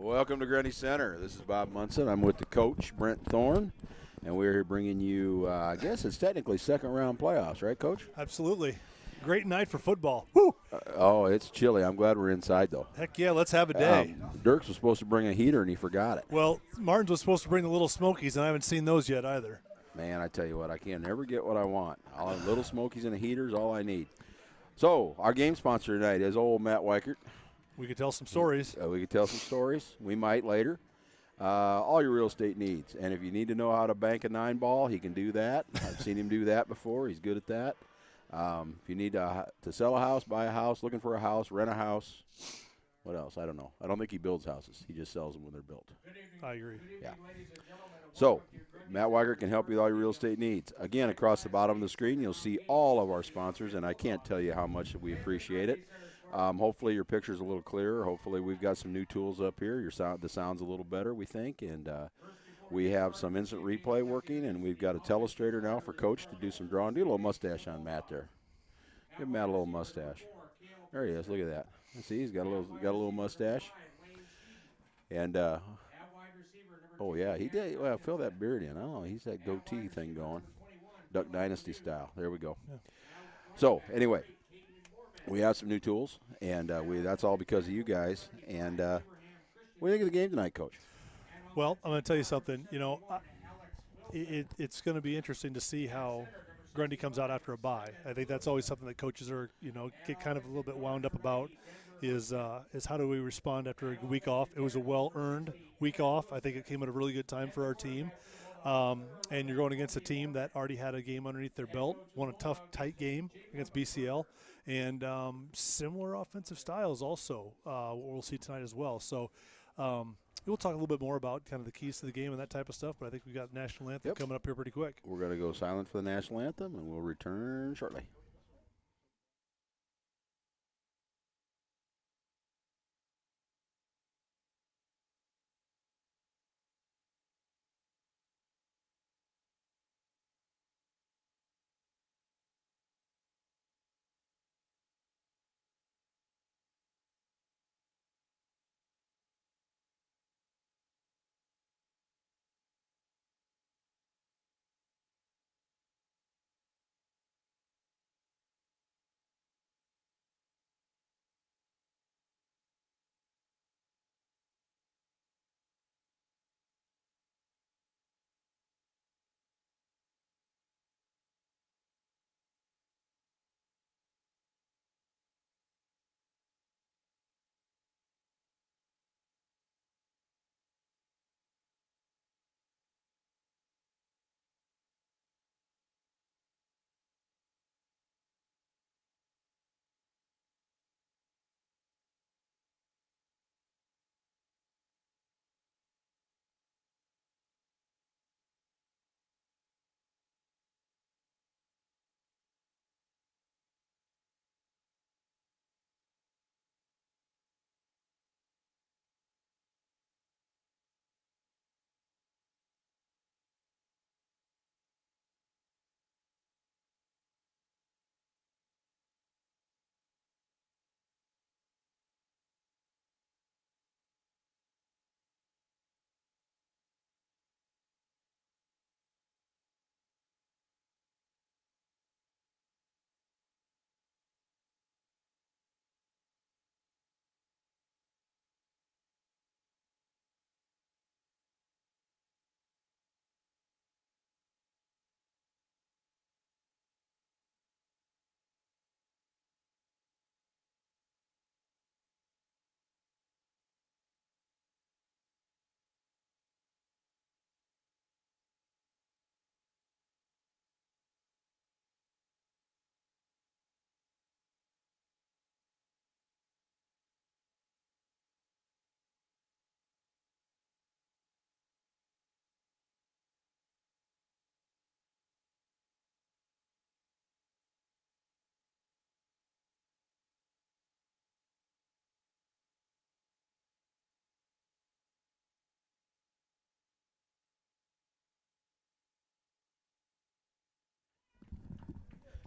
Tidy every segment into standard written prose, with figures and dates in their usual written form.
Welcome to Grundy Center. This is Bob Munson. I'm with the coach, Brent Thorne, and we're here bringing you, I guess it's technically second-round playoffs, right, Coach? Absolutely. Great night for football. Woo! It's chilly. I'm glad we're inside, though. Heck yeah, let's have a day. Dirks was supposed to bring a heater, and he forgot it. Well, Martin's was supposed to bring the Little Smokies, and I haven't seen those yet either. Man, I tell you what, I can never get what I want. I'll have Little Smokies and a heater is all I need. So, our game sponsor tonight is old Matt Weichert. We could tell some stories. We could tell some stories. We might later. All your real estate needs. And if you need to know how to bank a 9-ball, he can do that. I've seen him do that before. He's good at that. If you need to sell a house, buy a house, looking for a house, rent a house. What else? I don't know. I don't think he builds houses. He just sells them when they're built. I agree. Yeah. So, Matt Weichert can help you with all your real estate needs. Again, across the bottom of the screen, you'll see all of our sponsors, and I can't tell you how much we appreciate it. Hopefully your picture's a little clearer. Hopefully we've got some new tools up here. The sound's a little better, we think, and we have some instant replay working, and we've got a telestrator now for Coach to do some drawing. Do a little mustache on Matt there. Give Matt a little mustache. There he is. Look at that. See, he's got a little mustache. And oh yeah, he did. Well, fill that beard in. Oh, he's that goatee thing going, Duck Dynasty style. There we go. Yeah. So anyway. We have some new tools, and that's all because of you guys. And what do you think of the game tonight, Coach? Well, I'm going to tell you something. You know, it's going to be interesting to see how Grundy comes out after a bye. I think that's always something that coaches are, get kind of a little bit wound up about is how do we respond after a week off. It was a well-earned week off. I think it came at a really good time for our team. And you're going against a team that already had a game underneath their belt, won a tough, tight game against BCL, and similar offensive styles also we'll see tonight as well. So we'll talk a little bit more about kind of the keys to the game and that type of stuff, but I think we've got national anthem coming up here pretty quick. We're going to go silent for the national anthem, and we'll return shortly.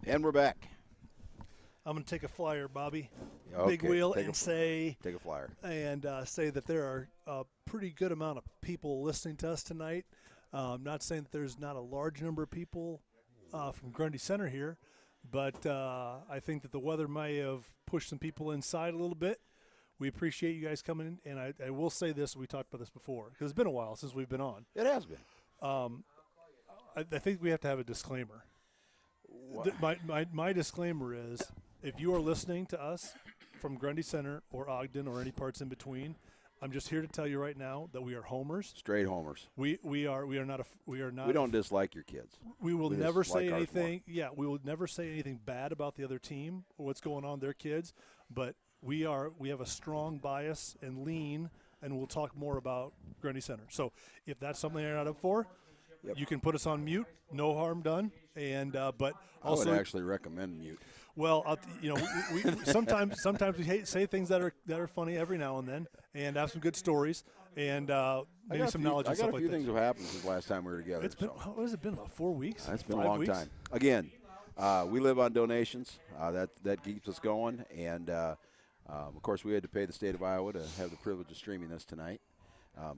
And we're back. I'm going to take a flyer, Bobby. Okay, Big wheel and say. Take a flyer. And say that there are a pretty good amount of people listening to us tonight. I'm not saying that there's not a large number of people from Grundy Center here, but I think that the weather may have pushed some people inside a little bit. We appreciate you guys coming in, and I will say this, we talked about this before, because it's been a while since we've been on. It has been. I think we have to have a disclaimer. My disclaimer is, if you are listening to us from Grundy Center or Ogden or any parts in between, I'm just here to tell you right now that we are homers. Straight homers. We are not. We don't dislike your kids. We will never say anything. Yeah, we will never say anything bad about the other team or what's going on with their kids. But we have a strong bias and lean, and we'll talk more about Grundy Center. So if that's something you're not up for, you can put us on mute. No harm done. And but also, I would actually recommend mute. Well, we sometimes we say things that are funny every now and then, and have some good stories, and maybe some knowledge and stuff like that. I got a few things have happened since last time we were together. It's been what has it been, about 4 weeks? It's been a long time. Again, we live on donations. That keeps us going, and of course we had to pay the state of Iowa to have the privilege of streaming this tonight.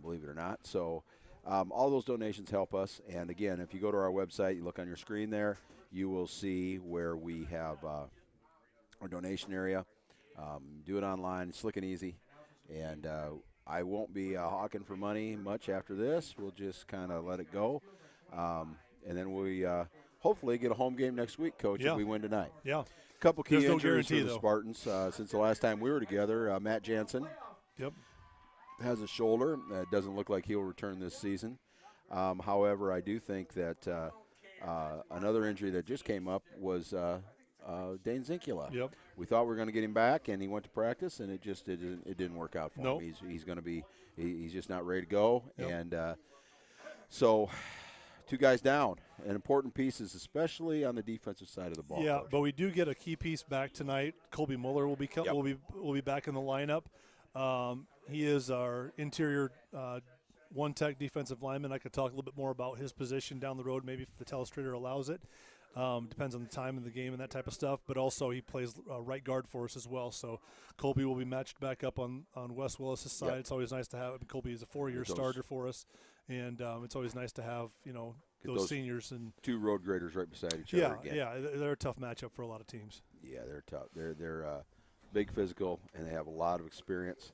Believe it or not, so. All those donations help us, and again, if you go to our website, you look on your screen there, you will see where we have our donation area. Do it online, it's slick and easy, and I won't be hawking for money much after this. We'll just kind of let it go, and then we hopefully get a home game next week, Coach, if we win tonight. Yeah. A couple key injuries for the Spartans since the last time we were together. Matt Jansen. Yep. Has a shoulder. It doesn't look like he'll return this season. However, I do think that another injury that just came up was Dane Zinkula. Yep. We thought we were going to get him back, and he went to practice, and it didn't work out for him. He's going to be he's just not ready to go, and so 2 guys down, and important pieces, especially on the defensive side of the ball. Yeah, Coach. but we do get a key piece back tonight. Colby Muller will be back in the lineup. He is our interior one-tech defensive lineman. I could talk a little bit more about his position down the road, maybe if the telestrator allows it. Depends on the time of the game and that type of stuff. But also he plays right guard for us as well. So Colby will be matched back up on Wes Willis's side. Yep. It's always nice to have. Colby is a 4-year starter for us, and it's always nice to have those seniors and 2 road graders right beside each other. Again. Yeah, they're a tough matchup for a lot of teams. Yeah, they're tough. They're big, physical, and they have a lot of experience.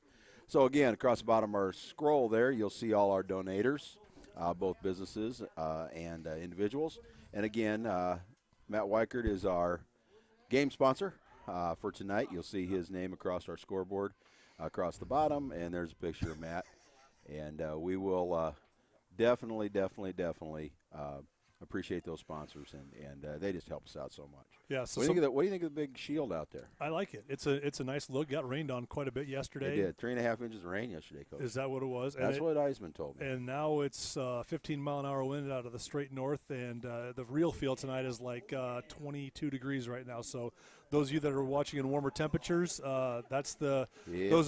So, again, across the bottom of our scroll there, you'll see all our donators, both businesses and individuals. And, again, Matt Weichert is our game sponsor for tonight. You'll see his name across our scoreboard across the bottom, and there's a picture of Matt. And we will definitely appreciate those sponsors, and they just help us out so much. Yeah. So what do you think of the big shield out there? I like it. It's a nice look. Got rained on quite a bit yesterday. It did. 3.5 inches of rain yesterday, Coach. Is that what it was? That's what Eisman told me. And now it's 15-mile-an-hour wind out of the straight north, and the real feel tonight is like 22 degrees right now. So those of you that are watching in warmer temperatures, those are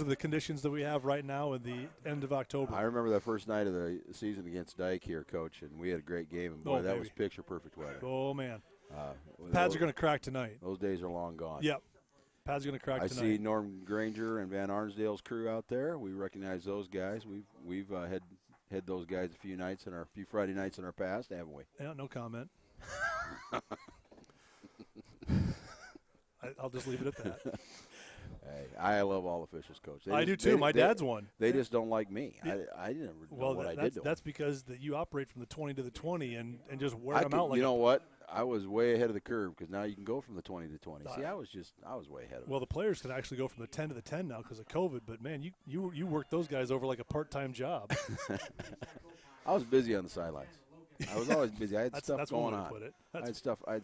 the conditions that we have right now at the end of October. I remember that first night of the season against Dyke here, Coach, and we had a great game. And boy, that was picture-perfect weather. Oh, man. Pads are going to crack tonight. Those days are long gone. Yep. Pads are going to crack tonight. I see Norm Granger and Van Arnsdale's crew out there. We recognize those guys. We've had those guys a few Friday nights in our past, haven't we? Yeah, no comment. I'll just leave it at that. Hey, I love all officials, Coach. I do too. My dad's one. They just don't like me. I didn't know what I did to them. That's because you operate from the 20 to the 20 and just wear them out. You know what? I was way ahead of the curve because now you can go from the 20 to 20. See, I was way ahead of them. Well, the players can actually go from the 10 to the 10 now because of COVID. But man, you worked those guys over like a part-time job. I was busy on the sidelines. I was always busy. I had stuff going on. I had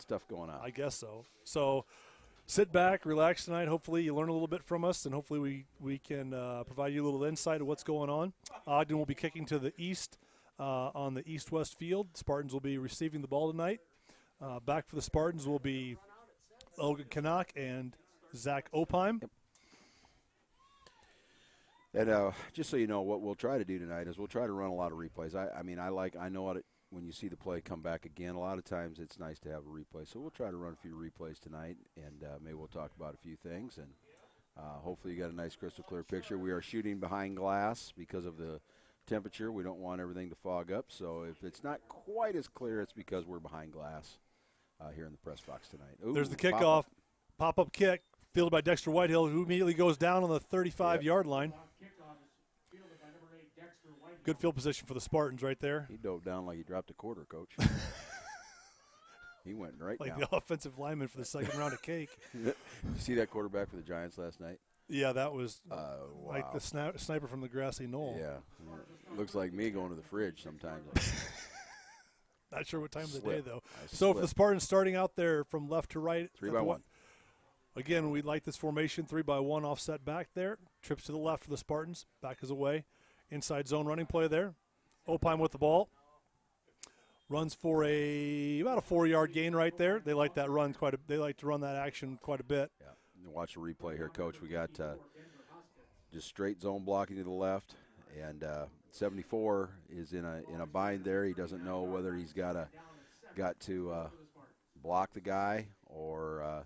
stuff going on. I guess so. So. Sit back, relax tonight. Hopefully you learn a little bit from us, and hopefully we can provide you a little insight of what's going on. Ogden will be kicking to the east on the east-west field. Spartans will be receiving the ball tonight. Back for the Spartans will be Ogden Canuck and Zach Opheim. Yep. And just so you know, what we'll try to do tonight is we'll try to run a lot of replays. I know when you see the play come back again, a lot of times it's nice to have a replay. So we'll try to run a few replays tonight, and maybe we'll talk about a few things. And Hopefully you got a nice crystal clear picture. We are shooting behind glass because of the temperature. We don't want everything to fog up. So if it's not quite as clear, it's because we're behind glass here in the press box tonight. Ooh, there's the kickoff. Pop-up kick fielded by Dexter Whitehill, who immediately goes down on the 35-yard line. Good field position for the Spartans right there. He dove down like he dropped a quarter, Coach. He went right like down. The offensive lineman for the second round of cake. You see that quarterback for the Giants last night? Yeah, that was Wow. like the sniper from the grassy knoll. Yeah. Looks like me going to the fridge sometimes. Not sure what time of the Slip. day, though. I So for slip. the Spartans starting out there from left to right. 3-by-1. Again, we like this formation, 3-by-1 offset back there. Trips to the left for the Spartans. Back is away. Inside zone running play there. Opine with the ball. Runs for about a 4-yard gain right there. They like that run they like to run that action quite a bit. Yeah. And watch the replay here, Coach. We got just straight zone blocking to the left, and 74 is in a bind there. He doesn't know whether he's got to block the guy or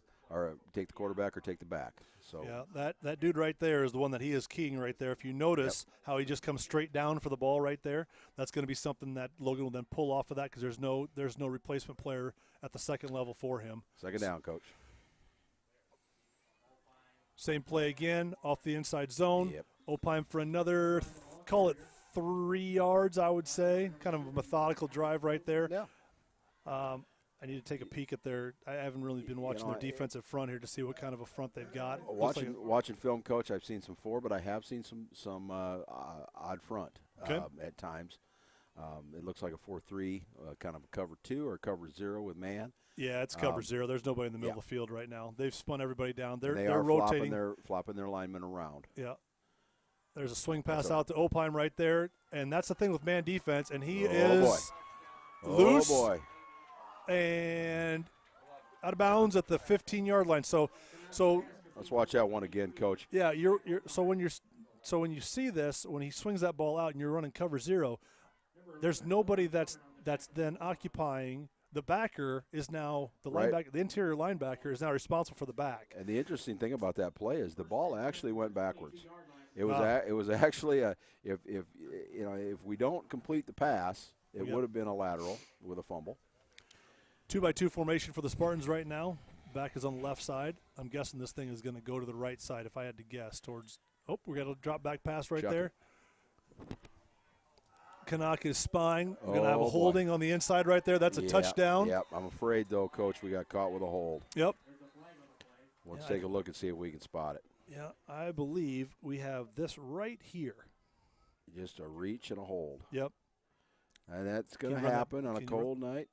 take the quarterback or take the back. So yeah, that dude right there is the one that he is keying right there. If you notice how he just comes straight down for the ball right there, that's going to be something that Logan will then pull off of that because there's no replacement player at the second level for him. Second down, Coach. Same play again off the inside zone. Yep. Opine for another, call it 3 yards, I would say. Kind of a methodical drive right there. Yeah. I need to take a peek at their – I haven't really been watching their defensive front here to see what kind of a front they've got. Watching film, Coach, I've seen some 4, but I have seen some odd front at times. It looks like a 4-3, kind of a cover 2 or cover 0 with man. Yeah, it's cover 0. There's nobody in the middle of the field right now. They've spun everybody down. They're rotating. Flopping their linemen around. Yeah. There's a swing pass out to Opine right there, and that's the thing with man defense, and he is loose. Oh, boy. And out of bounds at the 15-yard line. So let's watch that one again, Coach. Yeah, so when you see this, when he swings that ball out and you're running cover 0, there's nobody that's then occupying. The backer is now linebacker. The interior linebacker is now responsible for the back. And the interesting thing about that play is the ball actually went backwards. It was actually if we don't complete the pass, it would have been a lateral with a fumble. 2-by-2 formation for the Spartans right now. Back is on the left side. I'm guessing this thing is going to go to the right side if I had to guess towards – we got a drop back pass right there. Canuck is spying. We're going to have a holding on the inside right there. That's a touchdown. Yep. I'm afraid, though, Coach, we got caught with a hold. Yep. Let's take a look and see if we can spot it. Yeah, I believe we have this right here. Just a reach and a hold. Yep. And that's going to happen on a cold night.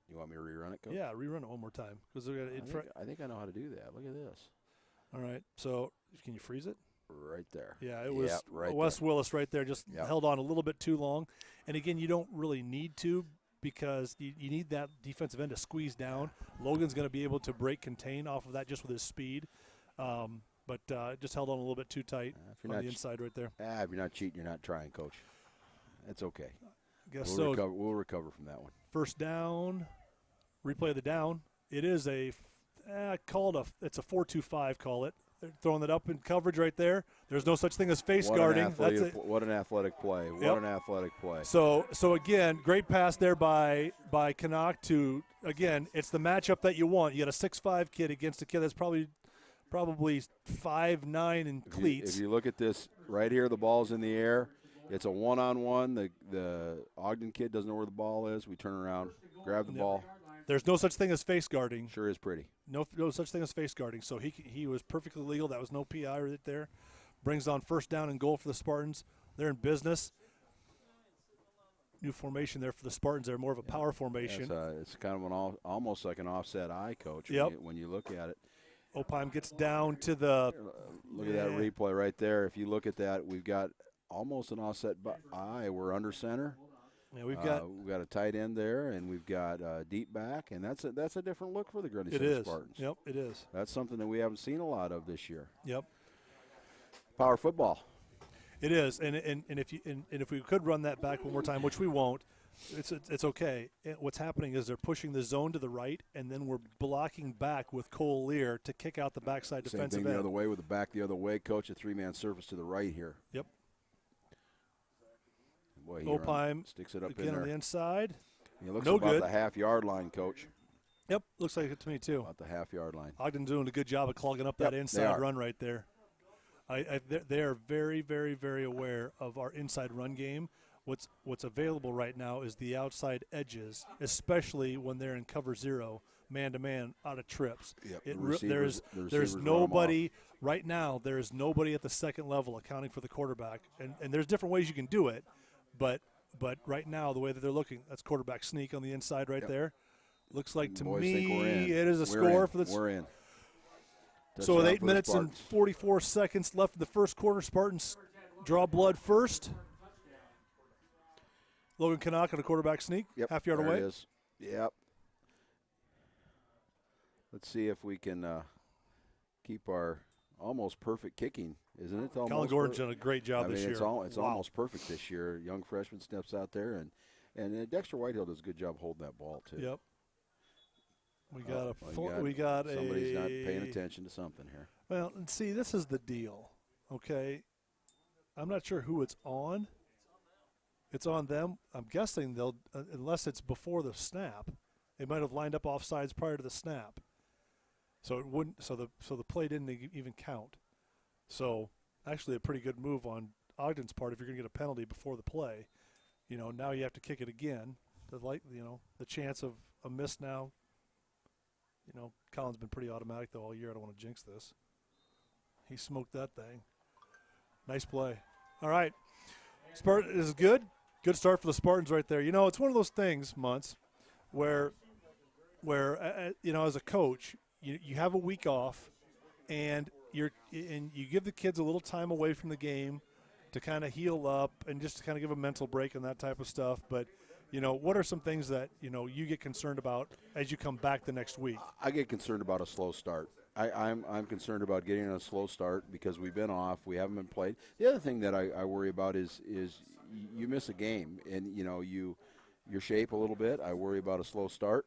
You want me to rerun it, Coach? Yeah, rerun it one more time. I think I know how to do that. Look at this. All right. So can you freeze it? Right there. Yeah, it was Wes Willis right there, just held on a little bit too long. And, again, you don't really need to because you need that defensive end to squeeze down. Logan's going to be able to break contain off of that just with his speed. But just held on a little bit too tight on the inside right there. If you're not cheating, you're not trying, Coach. That's okay. We'll recover from that one. First down, replay of the down. It is it's a 4-2-5, call it. They're throwing it up in coverage right there. There's no such thing as face guarding. What an athletic play. What an athletic play. So again, great pass there by Canuck to, again, it's the matchup that you want. You got a 6'5" kid against a kid that's probably 5'9" in cleats. If you look at this right here, the ball's in the air. It's a one-on-one. The Ogden kid doesn't know where the ball is. We turn around, grab the ball. There's no such thing as face guarding. Sure is pretty. No such thing as face guarding. So he was perfectly legal. That was no PI right there. Brings on first down and goal for the Spartans. They're in business. New formation there for the Spartans. They're more of a power formation. It's kind of almost like an offset eye, Coach, when you look at it. Opime gets down to the – Look at that replay right there. If you look at that, we've got almost an offset eye. We're under center. Yeah, we've got a tight end there, and we've got deep back, and that's a different look for the Grundy Center Spartans. Yep, it is. That's something that we haven't seen a lot of this year. Yep. Power football. It is, and if we could run that back one more time, which we won't, It's okay. What's happening is they're pushing the zone to the right, and then we're blocking back with Cole Lear to kick out the backside defensive Same thing end. the other way with the back the other way, Coach. A three-man surface to the right here. Yep. Boy, Opime sticks it up again in there. on the inside. It looks No about good. the half-yard line, Coach. Yep, looks like it to me too. About the half-yard line. Ogden doing a good job of clogging up that inside run right there. They are very, very, very aware of our inside run game. What's available right now is the outside edges, especially when they're in cover zero, man-to-man, out of trips. Yep. There's nobody right now. There is nobody at the second level accounting for the quarterback, and there's different ways you can do it, but right now the way that they're looking, that's quarterback sneak on the inside right there. Looks like to me it is a score for the. We're in. So with 8 minutes and 44 seconds left in the first quarter, Spartans draw blood first. Logan Canuck on a quarterback sneak, half yard away. It is. Yep. Let's see if we can keep our almost perfect kicking, isn't it? Colin Gordon's done a great job this year. It's almost perfect this year. Young freshman steps out there, and Dexter Whitehill does a good job holding that ball too. Yep. Somebody's not paying attention to something here. Well, and see, this is the deal, okay? I'm not sure who it's on. It's on them. I'm guessing they'll, unless it's before the snap, they might have lined up offsides prior to the snap. So it wouldn't. So the play didn't even count. So actually, a pretty good move on Ogden's part. If you're going to get a penalty before the play, now you have to kick it again. The chance of a miss now. Colin's been pretty automatic though all year. I don't want to jinx this. He smoked that thing. Nice play. All right, Spartan is good. Good start for the Spartans right there. It's one of those things, Muntz, where as a coach, you have a week off, and you give the kids a little time away from the game to kind of heal up and just to kind of give a mental break and that type of stuff. But what are some things that you get concerned about as you come back the next week? I get concerned about a slow start. I'm concerned about getting a slow start because we've been off. We haven't been played. The other thing that I worry about is you miss a game and your shape a little bit. I worry about a slow start.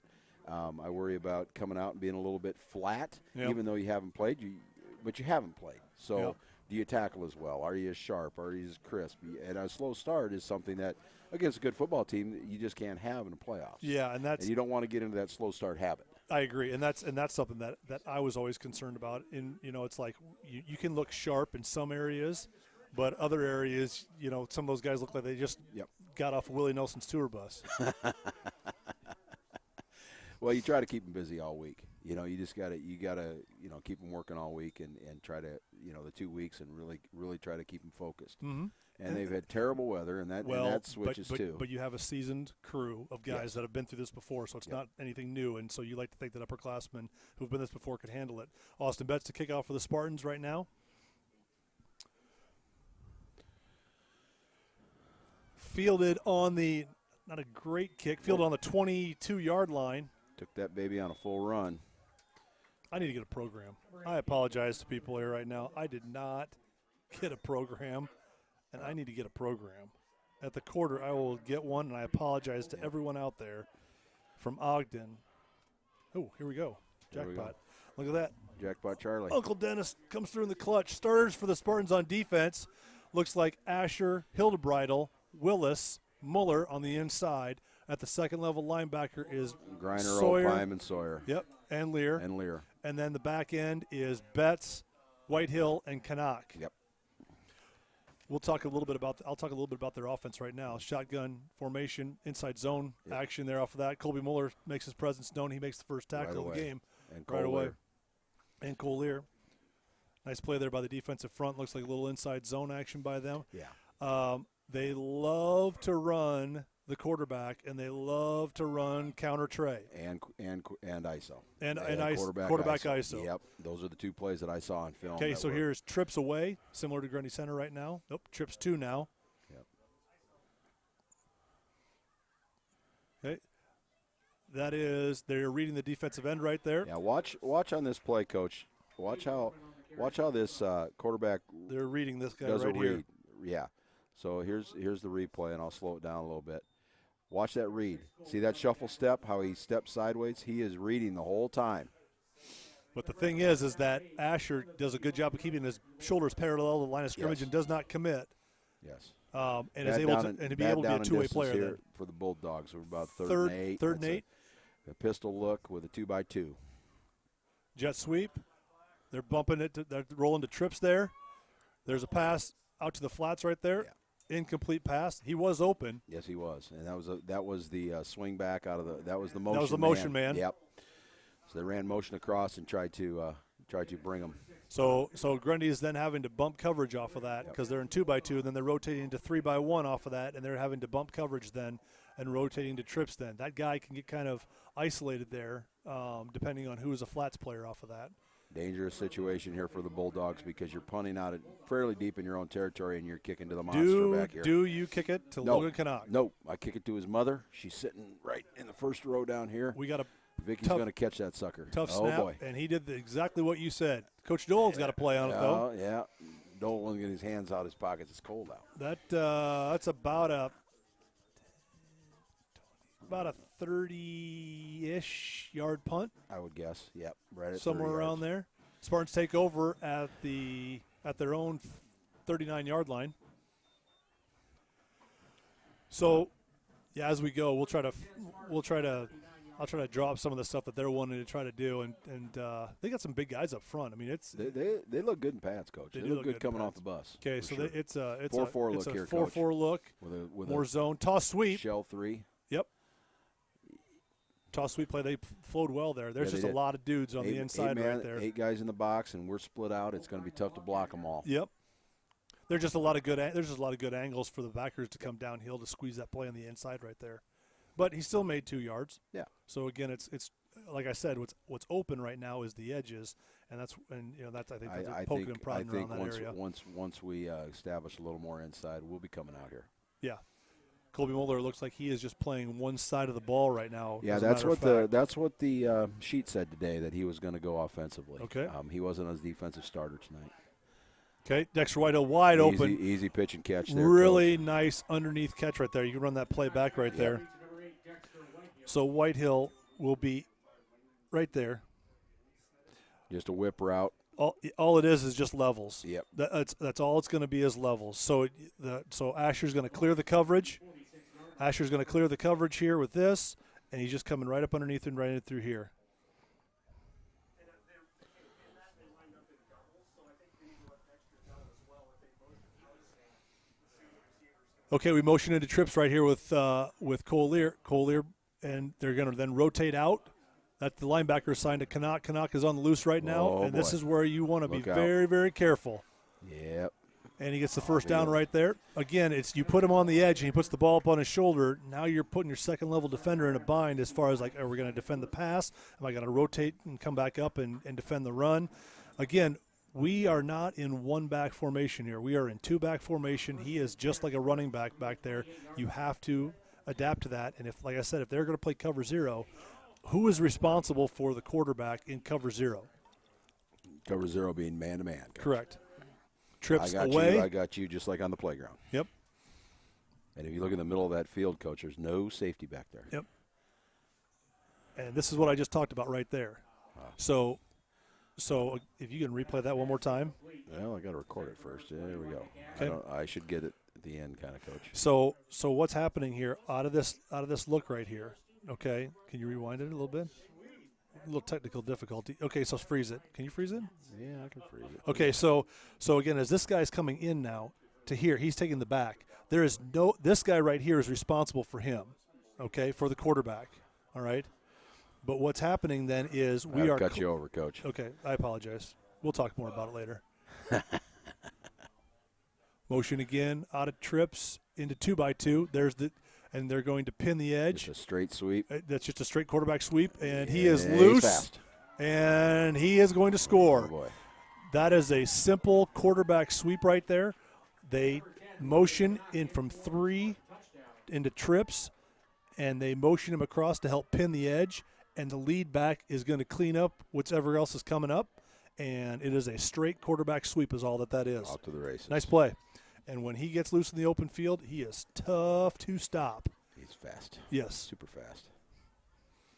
I worry about coming out and being a little bit flat, even though you haven't played. But you haven't played. So do you tackle as well? Are you as sharp? Are you as crisp? And a slow start is something that against a good football team that you just can't have in the playoffs. Yeah, and you don't want to get into that slow start habit. I agree, and that's something that I was always concerned about. It's like you can look sharp in some areas, but other areas, some of those guys look like they just got off of Willie Nelson's tour bus. Well, you try to keep them busy all week. You gotta keep them working all week and try to the 2 weeks and really try to keep them focused. Mm-hmm. And they've had terrible weather, and that switches too. But you have a seasoned crew of guys that have been through this before, so it's not anything new. And so you like to think that upperclassmen who've been this before could handle it. Austin Betts to kick off for the Spartans right now. Fielded on the not a great kick. Fielded on the 22-yard line. Took that baby on a full run. I need to get a program. I apologize to people here right now. I did not get a program, and I need to get a program. At the quarter, I will get one, and I apologize to everyone out there from Ogden. Oh, here we go. Jackpot. Look at that. Jackpot Charlie. Uncle Dennis comes through in the clutch. Starters for the Spartans on defense. Looks like Asher, Hildebridel, Willis, Muller on the inside. At the second-level linebacker is Griner, Sawyer. Opime, and Sawyer. Yep, and Lear. And then the back end is Betts, Whitehill, and Canuck. Yep. I'll talk a little bit about their offense right now. Shotgun formation, inside zone action there off of that. Colby Muller makes his presence known. He makes the first tackle of the game right away. And Cole Lear. Nice play there by the defensive front. Looks like a little inside zone action by them. Yeah. They love to run the quarterback, and they love to run counter tray and ISO and quarterback ISO. Yep, those are the two plays that I saw on film. Okay, so here's trips away, similar to Grundy Center right now. Nope, trips 2 now. Yep. Okay, that is they're reading the defensive end right there. Yeah, watch on this play, Coach. Watch how this quarterback. They're reading this guy does right a here. read. Yeah. So here's the replay, and I'll slow it down a little bit. Watch that read. See that shuffle step, how he steps sideways? He is reading the whole time. But the thing is that Asher does a good job of keeping his shoulders parallel to the line of scrimmage and does not commit. Yes. And is able to be a two-way player here then. for the Bulldogs. We're about third and 8. Third and 8. A pistol look with a 2x2. Jet sweep. They're bumping it. They're rolling to trips there. There's a pass out to the flats right there. Yeah. Incomplete pass. He was open. Yes, he was, and that was the swing back out of the. That was the motion. That was the motion man. Yep. So they ran motion across and tried to bring him. So Grundy is then having to bump coverage off of that because they're in 2x2, and then they're rotating to 3x1 off of that, and they're having to bump coverage then and rotating to trips then. That guy can get kind of isolated there depending on who is a flats player off of that. Dangerous situation here for the Bulldogs because you're punting out it fairly deep in your own territory and you're kicking to the monster back here. Do you kick it to Logan Canuck? No, I kick it to his mother. She's sitting right in the first row down here. We got a Vicky's going to catch that sucker. Tough snap, boy. And he did exactly what you said. Coach Dole's got to play on it, though. Yeah. Dole won't get his hands out his pockets. It's cold out. That's about a 30-ish yard punt. I would guess. Yep, right at somewhere around there. Spartans take over at their own 39-yard line. So, yeah, as we go, I'll try to drop some of the stuff that they're wanting to try to do, and they got some big guys up front. I mean, they look good in pads, Coach. They look good coming off the bus. Okay, so sure. It's a 4-4 look here, 4-4 look with more zone toss sweep. Shell 3. Yep. Toss sweep play. They flowed well there. There's just a lot of dudes on the inside right there. 8 guys in the box, and we're split out. It's going to be tough to block them all. Yep. There's just a lot of good angles for the backers to come downhill to squeeze that play on the inside right there. But he still made 2 yards. Yeah. So again, it's like I said, what's open right now is the edges, and that's I think that's poking and prodding around that area. Once we establish a little more inside, we'll be coming out here. Yeah. Colby Muller looks like he is just playing one side of the ball right now. Yeah, that's what the sheet said today, that he was going to go offensively. Okay. He wasn't as defensive starter tonight. Okay, Dexter Whitehill wide open. Easy pitch and catch there. Really nice underneath catch right there. You can run that play back right there. So Whitehill will be right there. Just a whip route. All it is just levels. Yep. That's all it's going to be is levels. So Asher's going to clear the coverage. Asher's going to clear the coverage here with this, and he's just coming right up underneath and right in through here. Okay, we motion into trips right here with Collier, and they're going to then rotate out. That the linebacker assigned to Canuck. Canuck is on the loose right now, and this is where you want to be very, very careful. Yep. And he gets the first down right there. Again, it's you put him on the edge, and he puts the ball up on his shoulder. Now you're putting your second-level defender in a bind as far as, like, are we going to defend the pass? Am I going to rotate and come back up and defend the run? Again, we are not in one-back formation here. We are in two-back formation. He is just like a running back there. You have to adapt to that. And if, like I said, if they're going to play cover zero, who is responsible for the quarterback in cover zero? Cover zero being man-to-man. Correct. Trips away. I got you just like on the playground. Yep. And if you look in the middle of that field, Coach, there's no safety back there. Yep. And this is what I just talked about right there. So if you can replay that one more time. Well, I got to record it first. There we go. Okay. I should get it at the end, kind of, Coach. So what's happening here out of this look right here? Okay, can you rewind it a little bit? A little technical difficulty. Okay, so freeze it. Can you freeze it? Yeah, I can freeze it. Okay, so again, as this guy's coming in now to here, he's taking the back. This guy right here is responsible for him, okay, for the quarterback, all right? But what's happening then is we are – cut you over, Coach. Okay, I apologize. We'll talk more about it later. Motion again, out of trips into 2x2. And they're going to pin the edge. Just a straight sweep. That's just a straight quarterback sweep, and he is loose. He's fast. And he is going to score. Oh, boy. That is a simple quarterback sweep right there. They motion in from 3 into trips, and they motion him across to help pin the edge, and the lead back is going to clean up whatever else is coming up, and it is a straight quarterback sweep is all that is. Off to the races. Nice play. And when he gets loose in the open field, he is tough to stop. He's It's fast. Yes. Super fast.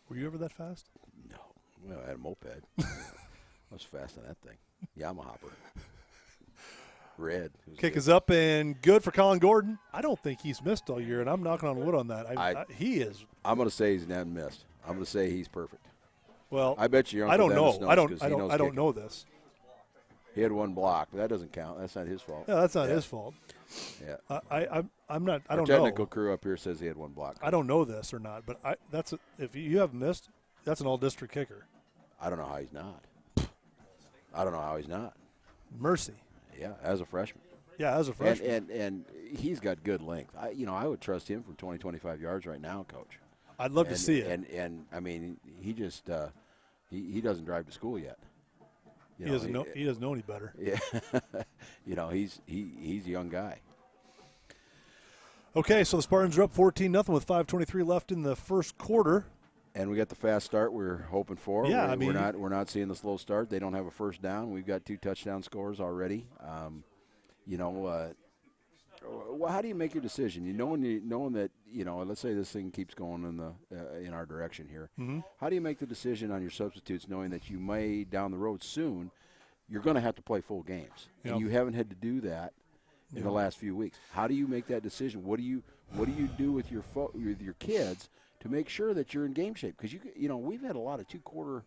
Were you ever that fast? No. Well, I had a moped. I was fast on that thing. Yamaha hopper. Red. Kick is up and good for Colin Gordon. I don't think he's missed all year, and I'm knocking on wood on that. He is. I'm going to say he's not missed. I'm going to say he's perfect. Well, I bet you. I don't know. Knows I don't know this. He had one block, but that doesn't count. That's not his fault. Yeah, that's not his fault. Yeah. I'm not. I Our don't know. technical crew up here says he had one block. I don't know this or not, but if you have missed, that's an all-district kicker. I don't know how he's not. Mercy. Yeah, as a freshman. Yeah, as a freshman. And he's got good length. I would trust him for 20, 25 yards right now, Coach. I'd love to see it. And I mean, he just he doesn't drive to school yet. He doesn't know any better. Yeah. He's a young guy. Okay, so the Spartans are up 14-0 with 5:23 left in the first quarter. And we got the fast start we're hoping for. Yeah, we're not seeing the slow start. They don't have a first down. We've got 2 touchdown scores already. How do you make your decision? Knowing that let's say this thing keeps going in our direction here. Mm-hmm. How do you make the decision on your substitutes, knowing that you may down the road soon you're going to have to play full games, and you haven't had to do that in the last few weeks? How do you make that decision? What do you do with your kids to make sure that you're in game shape? Because we've had a lot of 2-quarter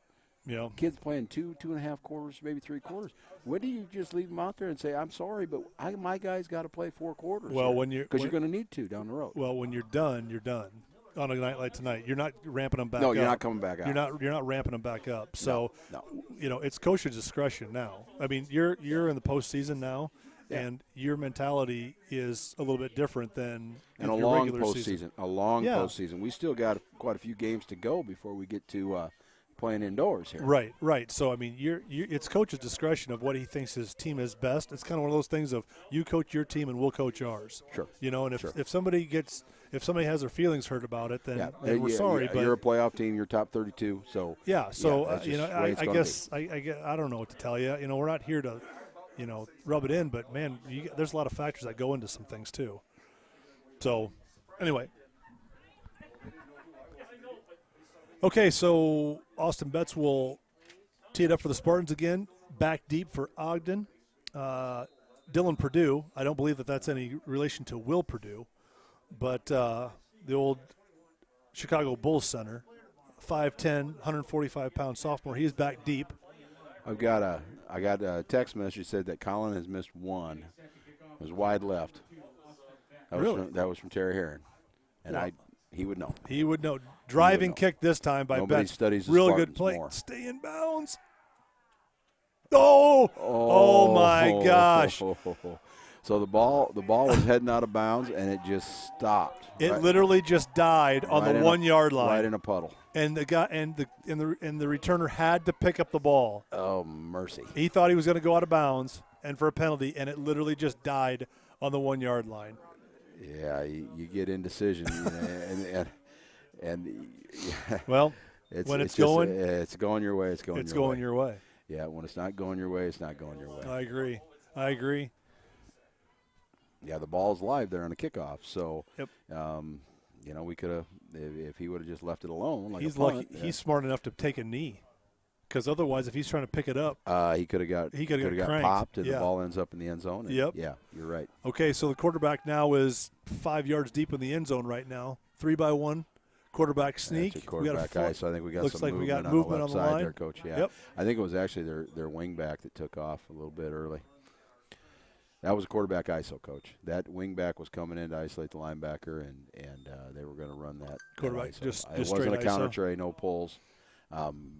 kids playing 2.5 quarters, maybe 3 quarters. When do you just leave them out there and say, "I'm sorry, but my guy's got to play 4 quarters"? Well, because you're going to need to down the road. Well, when you're done, you're done. On a night like tonight, you're not ramping them back up. No, you're not coming back out. You're not ramping them back up. So, no. It's coach's discretion now. I mean, you're in the postseason now. Yeah. And your mentality is a little bit different than a long postseason. A long postseason. We still got quite a few games to go before we get to playing indoors here. Right. So I mean, it's coach's discretion of what he thinks his team is best. It's kind of one of those things of you coach your team and we'll coach ours. Sure. And if somebody has their feelings hurt about it, then we're sorry. But you're a playoff team. You're top 32. So I guess I don't know what to tell you. We're not here to rub it in, but man, there's a lot of factors that go into some things too. So, anyway. Okay, so Austin Betts will tee it up for the Spartans again. Back deep for Ogden. Dylan Purdue. I don't believe that that's any relation to Will Purdue, but the old Chicago Bulls center, 5'10", 145-pound sophomore. He's back deep. I got a text message that said that Colin has missed one. It was wide left. That was from Terry Herron. And he would know. He would know. Driving kick this time by Nobody Betts. Studies the Real Spartans good play. more. Stay in bounds. Oh my gosh. So the ball was heading out of bounds, and it just stopped. It literally just died on the 1 yard line. Right in a puddle. And the guy and the returner had to pick up the ball. Oh, mercy. He thought he was going to go out of bounds and for a penalty, and it literally just died on the 1 yard line. Yeah, you get indecision, well, when it's going your way, it's going your way. Yeah, when it's not going your way, it's not going your way. I agree. Yeah, the ball's live there on the kickoff. So, yep. We could have if he would have just left it alone. Like he's lucky. Yeah. He's smart enough to take a knee, because otherwise, if he's trying to pick it up, he could have got popped, and the ball ends up in the end zone. And yep. Yeah, you're right. Okay, so the quarterback now is 5 yards deep in the end zone right now. 3-by-1. Quarterback sneak. That's a quarterback guy, so I think we got looks some like we got movement on the the left side line there, Coach. Yeah. Yep. I think it was actually their wing back that took off a little bit early. That was a quarterback ISO, Coach. That wing back was coming in to isolate the linebacker, and they were going to run that quarterback. ISO. Just it straight wasn't a counter ISO. tray, no pulls,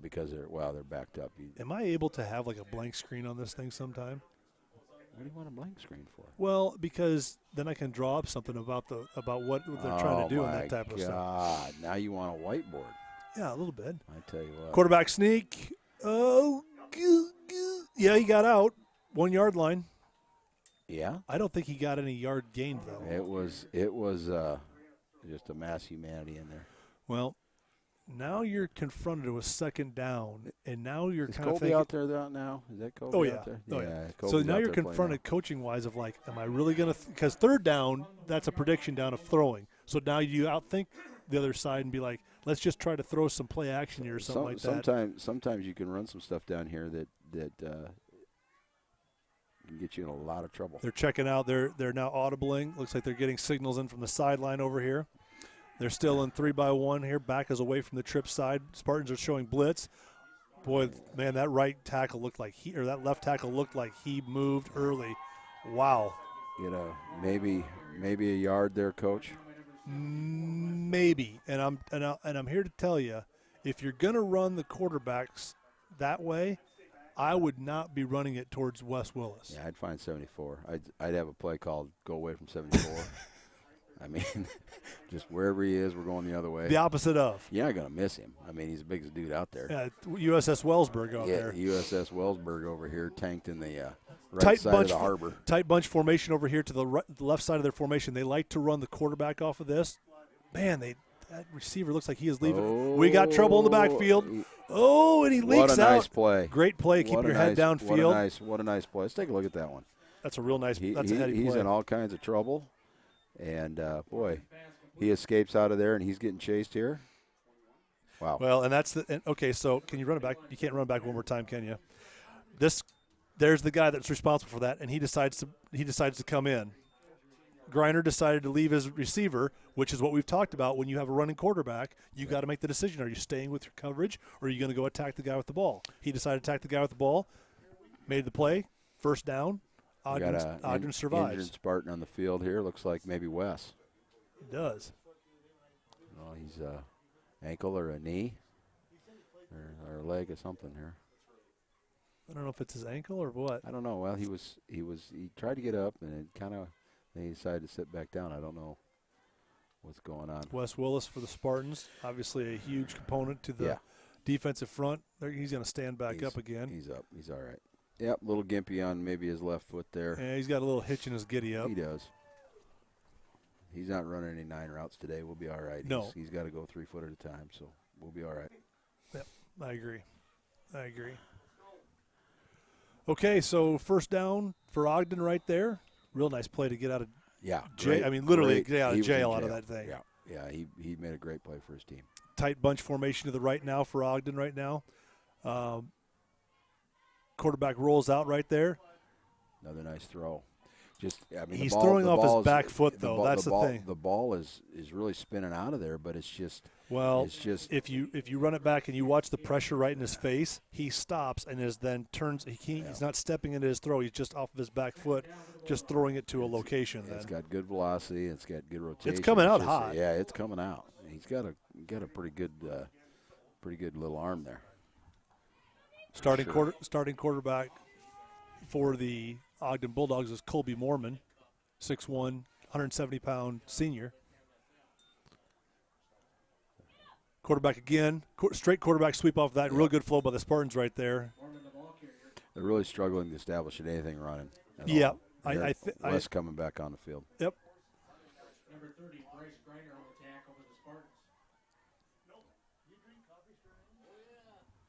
because they're backed up. Am I able to have like a blank screen on this thing sometime? What do you want a blank screen for? Well, because then I can draw up something about what they're trying to do and that type of stuff. Now you want a whiteboard. Yeah, a little bit. I tell you what. Quarterback sneak. Oh, yeah, he got out. 1 yard line. Yeah. I don't think he got any yard gained though. It was just a mass humanity in there. Well, now you're confronted with second down, and now you're kind of thinking. Is Colby out there now? Is that Colby out there? Oh, yeah. So now you're confronted coaching-wise of like, am I really going to – because third down, that's a prediction down of throwing. So now you outthink the other side and be like, let's just try to throw some play action here or something like that. Sometimes you can run some stuff down here that can get you in a lot of trouble. They're checking out. They're now audibling. Looks like they're getting signals in from the sideline over here. They're still in 3-by-1 here. Back is away from the trip side. Spartans are showing blitz. Boy, man, that right tackle looked like that left tackle looked like he moved early. Wow. You know, maybe a yard there, Coach. Maybe, and I'm here to tell you, if you're going to run the quarterbacks that way, I would not be running it towards Wes Willis. Yeah, I'd find 74. I'd have a play called go away from 74. I mean, just wherever he is, we're going the other way. The opposite of. You're not going to miss him. I mean, he's the biggest dude out there. Yeah, USS Wellsburg out there. Yeah, USS Wellsburg over here tanked in the right side of the harbor. Tight bunch formation over here to the left side of their formation. They like to run the quarterback off of this. Man, that receiver looks like he is leaving. Oh, we got trouble in the backfield. And he leaks out. What a nice play. Great play. Keep your head downfield. What a nice play. Let's take a look at that one. That's a real nice that's a heady play. He's in all kinds of trouble. And, boy, he escapes out of there, and he's getting chased here. Wow. Well, and that's okay, so can you run it back? You can't run it back one more time, can you? There's the guy that's responsible for that, and he decides to come in. Griner decided to leave his receiver, which is what we've talked about. When you have a running quarterback, you got to make the decision. Are you staying with your coverage, or are you going to go attack the guy with the ball? He decided to attack the guy with the ball, made the play, first down. Ogden survives. Injured Spartan on the field here. Looks like maybe Wes. He does. Well, he's ankle or a knee or a leg or something here. I don't know if it's his ankle or what. I don't know. Well, he tried to get up and then he decided to sit back down. I don't know what's going on. Wes Willis for the Spartans, obviously a huge component to the defensive front. He's going to stand back up again. He's up. He's all right. Yep, a little gimpy on maybe his left foot there. Yeah, he's got a little hitch in his giddy up. He does. He's not running any 9 routes today. We'll be all right. No. He's got to go 3 foot at a time, so we'll be all right. Yep, I agree. Okay, so first down for Ogden right there. Real nice play to get out of jail. I mean, literally get out of jail out of that thing. Yeah, he made a great play for his team. Tight bunch formation to the right now for Ogden right now. Quarterback rolls out right there. Another nice throw. He's throwing off his back foot, though. That's the thing. The ball is really spinning out of there, but it's just if you run it back and you watch the pressure right in his face, he stops and turns. He's not stepping into his throw. He's just off of his back foot, just throwing it to a location. It's got good velocity. It's got good rotation. It's coming out hot. Yeah, it's coming out. He's got a pretty good little arm there. Starting quarterback for the Ogden Bulldogs is Colby Mormon, 6'1", 170-pound senior. Quarterback again, straight quarterback sweep off that. Real good flow by the Spartans right there. They're really struggling to establish anything running. Yeah. Wes coming back on the field. Yep. Number 30, Bryce Griner on the tackle for the Spartans.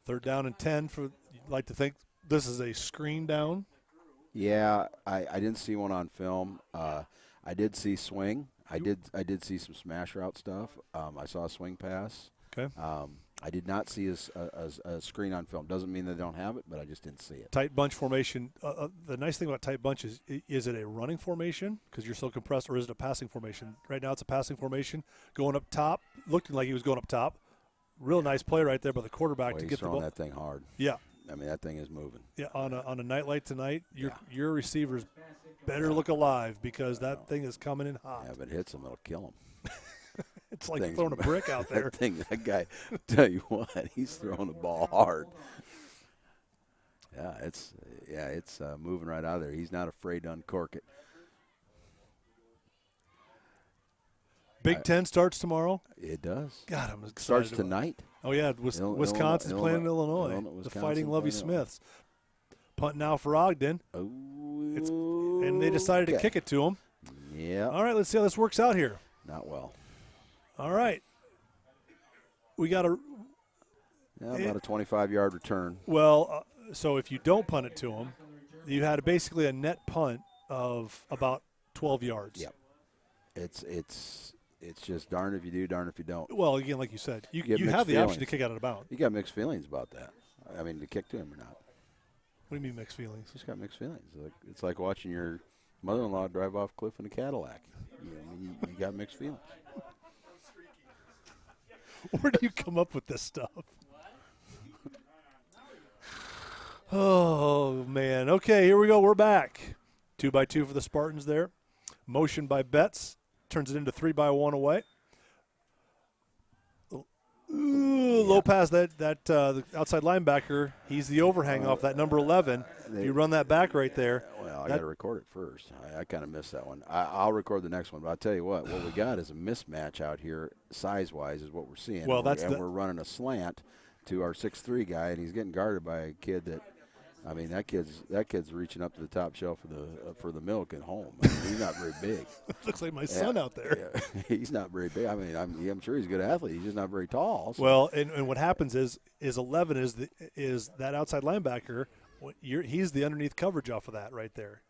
Third down and 10 for, you'd like to think this is a screen down. Yeah, I didn't see one on film. I did see swing. I did see some smash route stuff. I saw a swing pass. Okay. I did not see a screen on film. Doesn't mean they don't have it, but I just didn't see it. Tight bunch formation. The nice thing about tight bunch is it a running formation because you're so compressed, or is it a passing formation? Right now it's a passing formation. Going up top, looking like he was going up top. Real nice play right there by the quarterback to get the ball. That thing hard. Yeah. I mean, that thing is moving. Yeah, on a night like tonight, your receivers better look alive because that thing is coming in hot. Yeah, if it hits him, it'll kill him. It's like throwing a brick out there. That guy, tell you what, he's throwing the ball hard. Yeah, it's moving right out of there. He's not afraid to uncork it. Big Ten starts tomorrow. It does. God, I'm excited. Starts tonight. Oh yeah, Wisconsin's playing Illinois. The Fighting Lovey Smiths. Punt now for Ogden. And they decided to kick it to him. Yeah. All right, let's see how this works out here. Not well. All right. We got about a 25-yard return. Well, so if you don't punt it to him, you had basically a net punt of about 12 yards. Yep. It's it's just darn if you do, darn if you don't. Well, again, like you said, you get mixed have the option feelings. to kick out of bounds. You got mixed feelings about that. I mean, to kick to him or not. What do you mean mixed feelings? Just got mixed feelings. It's like watching your mother-in-law drive off cliff in a Cadillac. You got mixed feelings. Where do you come up with this stuff? Oh, man. Okay, here we go. We're back. 2x2 for the Spartans there. Motion by Betts. Turns it into 3x1 away. Ooh, low pass the outside linebacker. He's the overhang off that number 11. You run that back right there. Well, I got to record it first. I kind of missed that one. I'll record the next one, but I'll tell you what we got is a mismatch out here size-wise is what we're seeing. Well, we're running a slant to our 6'3" guy, and he's getting guarded by a kid that, I mean, that kid's reaching up to the top shelf for the milk at home. I mean, he's not very big. Looks like my son out there. Yeah. He's not very big. I mean, I'm sure he's a good athlete. He's just not very tall. So. Well, and what happens is 11 is that outside linebacker. He's the underneath coverage off of that right there.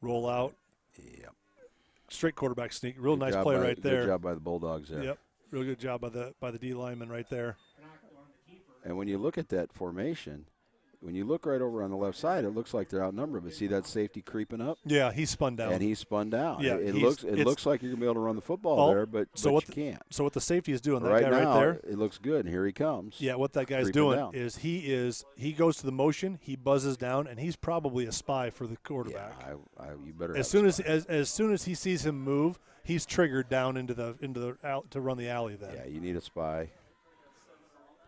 Roll out. Yep. Straight quarterback sneak. Real Good nice job play right there. Good job by the Bulldogs there. Yep. Real good job by the D lineman right there. And when you look at that formation, when you look right over on the left side, it looks like they're outnumbered. But see that safety creeping up? Yeah, he spun down. And he spun down. Yeah, it looks like you're gonna be able to run the football there, but you can't. So what the safety is doing, that right guy now, right there. It looks good, and here he comes. Yeah, what that guy's creeping doing down. is he goes to the motion, he buzzes down, and he's probably a spy for the quarterback. Yeah, you better. As soon as he sees him move, he's triggered down into the to run the alley. Then Yeah, you need a spy.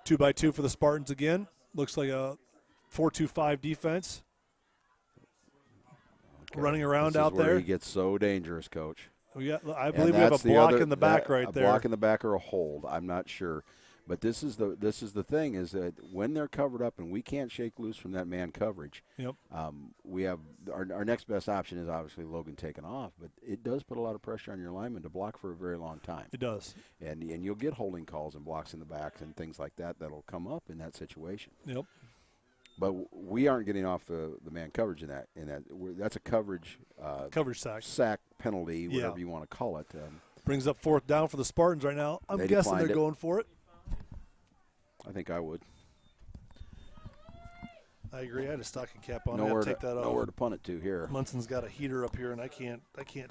2x2 for the Spartans again. Looks like a 4-2-5 defense. Okay. Running around This is out where there. He gets so dangerous, Coach. I believe we have a block in the back right there. A block in the back or a hold. I'm not sure. But this is the thing is that when they're covered up and we can't shake loose from that man coverage, Yep. we have our next best option is obviously Logan taking off, but it does put a lot of pressure on your lineman to block for a very long time. It does. And you'll get holding calls and blocks in the backs and things like that that'll come up in that situation. Yep. But we aren't getting off the man coverage in that. That's a coverage sack penalty, whatever you want to call it. Brings up 4th down for the Spartans right now. I'm guessing they're going for it. I think I would. I agree. I had a stocking cap on. Nowhere I take that off. Nowhere to punt it to here. Munson's got a heater up here, and I can't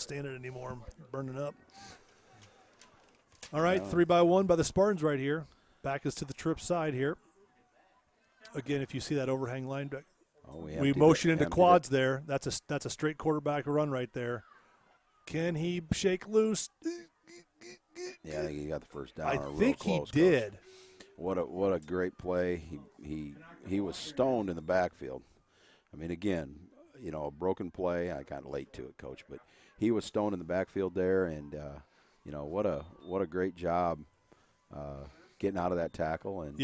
stand it anymore. I'm burning up. All right, 3x1 by the Spartans right here. Back is to the trip side here. Again, if you see that overhang line, we motion into quads there. That's a straight quarterback run right there. Can he shake loose? Yeah, I think he got the first down. I think he did. Coach. What a great play. He was stoned in the backfield. I mean, again, a broken play. I got late to it, Coach, but he was stoned in the backfield there, and what a great job getting out of that tackle and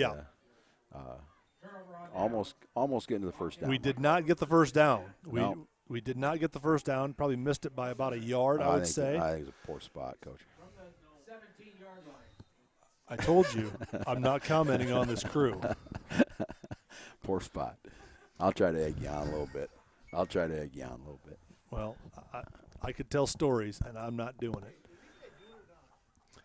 almost getting to the first down. We did not get the first down. No. We did not get the first down. Probably missed it by about a yard, I would say. I think it's a poor spot, Coach. 17-yard line. I told you, I'm not commenting on this crew. Poor spot. I'll try to egg you on a little bit. Well, I could tell stories, and I'm not doing it.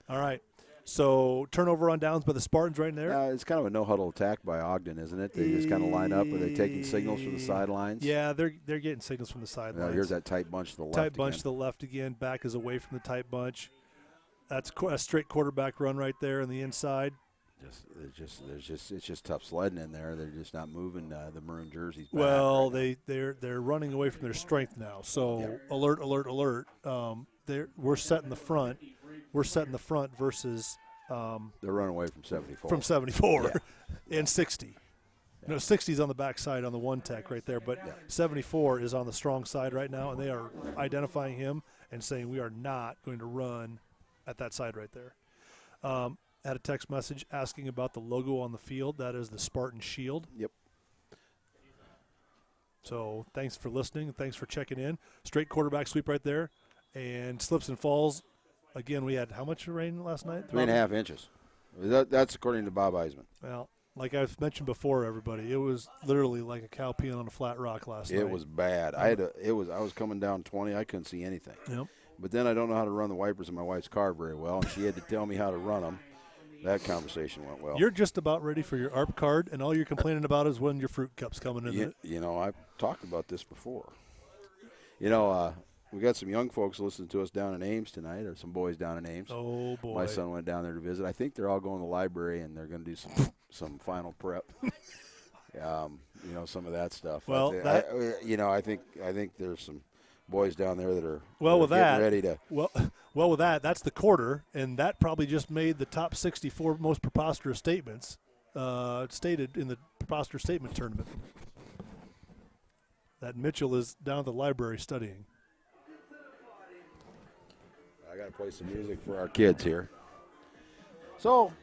All right. So turnover on downs by the Spartans right there. It's kind of a no-huddle attack by Ogden, isn't it? They just kind of line up. Are they taking signals from the sidelines? Yeah, they're getting signals from the sidelines. Here's that tight bunch to the left. Tight bunch to the left again. Back is away from the tight bunch. That's a straight quarterback run right there on the inside. It's just tough sledding in there. They're just not moving the maroon jerseys back. Well, they're running away from their strength now. So alert. We're setting the front. We're setting the front versus. They're running away from 74. From 74 and 60. No, 60's on the back side on the one tech right there, but 74 is on the strong side right now, and they are identifying him and saying we are not going to run at that side right there. Had a text message asking about the logo on the field. That is the Spartan Shield. Yep. So thanks for listening. Thanks for checking in. Straight quarterback sweep right there. And slips and falls. Again, we had how much rain last night? 3.5 inches. That's according to Bob Eisman. Well, like I've mentioned before, everybody, it was literally like a cow peeing on a flat rock last night. It was bad. I was coming down 20. I couldn't see anything. Yep. but then I don't know how to run the wipers in my wife's car very well, and she had to tell me how to run them. That conversation went well. You're just about ready for your ARP card, and all you're complaining about is when your fruit cup's coming in. You know, I've talked about this before. You know, we got some young folks listening to us down in Ames tonight, or some boys down in Ames. Oh, boy. My son went down there to visit. I think they're all going to the library, and they're going to do some final prep. You know, some of that stuff. Well, I think there's some boys down there that are getting ready to. Well, with that, that's the quarter, and that probably just made the top 64 most preposterous statements stated in the preposterous statement tournament. That Mitchell is down at the library studying. I got to play some music for our kids here. So,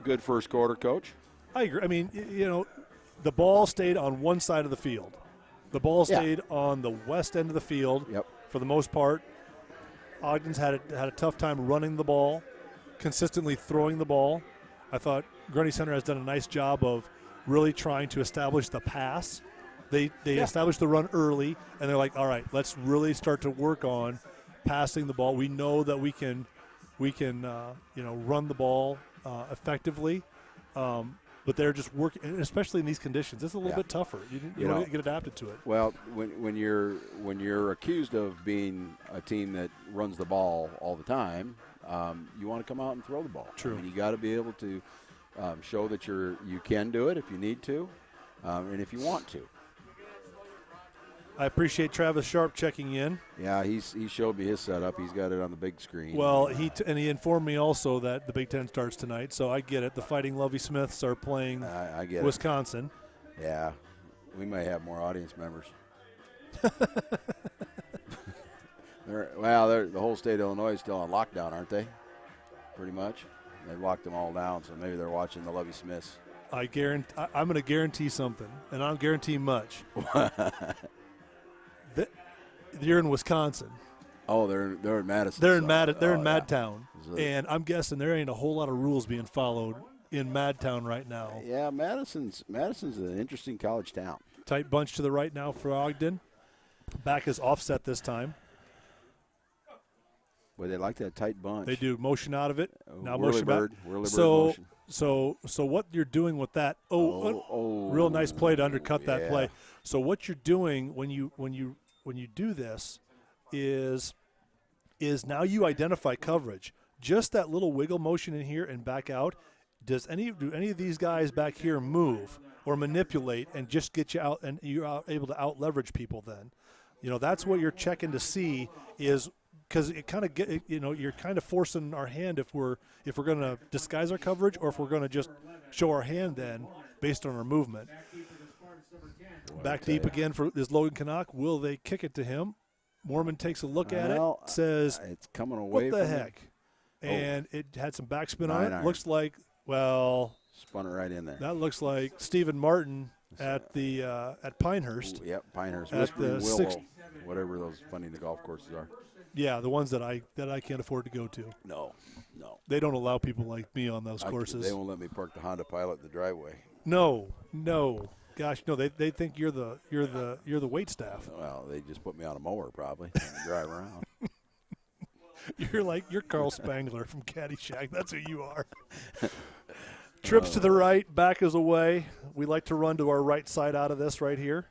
good first quarter, Coach. I agree. I mean, you know, the ball stayed on one side of the field. The ball stayed on the west end of the field for the most part. Ogden's had a tough time running the ball, consistently throwing the ball. I thought Grundy Center has done a nice job of really trying to establish the pass. They established the run early, and they're like, all right, let's really start to work on passing the ball. We know that we can run the ball effectively, but they're just working, especially in these conditions. It's a little bit tougher. You know, get adapted to it. Well, when you're accused of being a team that runs the ball all the time, you want to come out and throw the ball. True. I mean, you got to be able to show that you can do it if you need to, and if you want to. I appreciate Travis Sharp checking in. Yeah, he showed me his setup. He's got it on the big screen. Well, he informed me also that the Big Ten starts tonight, so I get it. The Fighting Lovey Smiths are playing I get Wisconsin. It. Yeah, we may have more audience members. The whole state of Illinois is still on lockdown, aren't they? Pretty much. They've locked them all down, so maybe they're watching the Lovey Smiths. I'm going to guarantee something, and I don't guarantee much. You're in Wisconsin. Oh, they're in Madison. They're in Madtown, and I'm guessing there ain't a whole lot of rules being followed in Madtown right now. Yeah, Madison's an interesting college town. Tight bunch to the right now for Ogden. Back is offset this time. Well, they like that tight bunch. They do motion out of it. Now motion back. So what you're doing with that? Real nice play to undercut that play. So what you're doing when you do this is now you identify coverage. Just that little wiggle motion in here and back out. Do any of these guys back here move or manipulate and just get you out, and you're able to out leverage people? Then, that's what you're checking to see is. Because it kind of you're kind of forcing our hand if we're going to disguise our coverage or if we're going to just show our hand then based on our movement. Back deep again is Logan Canuck. Will they kick it to him? Mormon takes a look at it, says, "It's coming away." What the heck? And it had some backspin on it. Looks like spun it right in there. That looks like Stephen Martin at Pinehurst. Yep, Pinehurst. At the Willow, whatever those funny the golf courses are. Yeah, the ones that I can't afford to go to. No. They don't allow people like me on those courses. They won't let me park the Honda Pilot in the driveway. No. Gosh, no. They think you're the wait staff. Well, they just put me on a mower probably and drive around. You're Carl Spangler from Caddyshack. That's who you are. Trips to the right, back is away. We like to run to our right side out of this right here.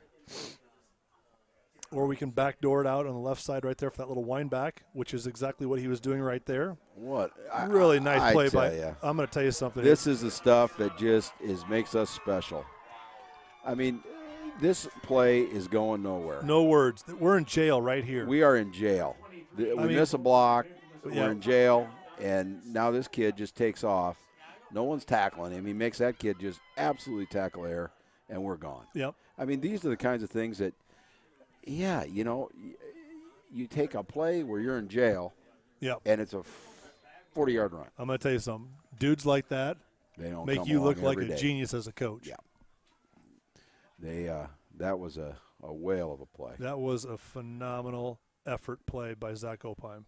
Or we can backdoor it out on the left side right there for that little wind back, which is exactly what he was doing right there. Really nice play by you. I'm going to tell you something. This is the stuff that just makes us special. I mean, this play is going nowhere. No words. We're in jail right here. We are in jail. We miss a block. We're in jail. And now this kid just takes off. No one's tackling him. He makes that kid just absolutely tackle air, and we're gone. Yep. I mean, these are the kinds of things that, you take a play where you're in jail, and it's a 40-yard run. I'm going to tell you something. Dudes like that make you look like a genius as a coach. Yeah. That was a whale of a play. That was a phenomenal effort play by Zach Opheim.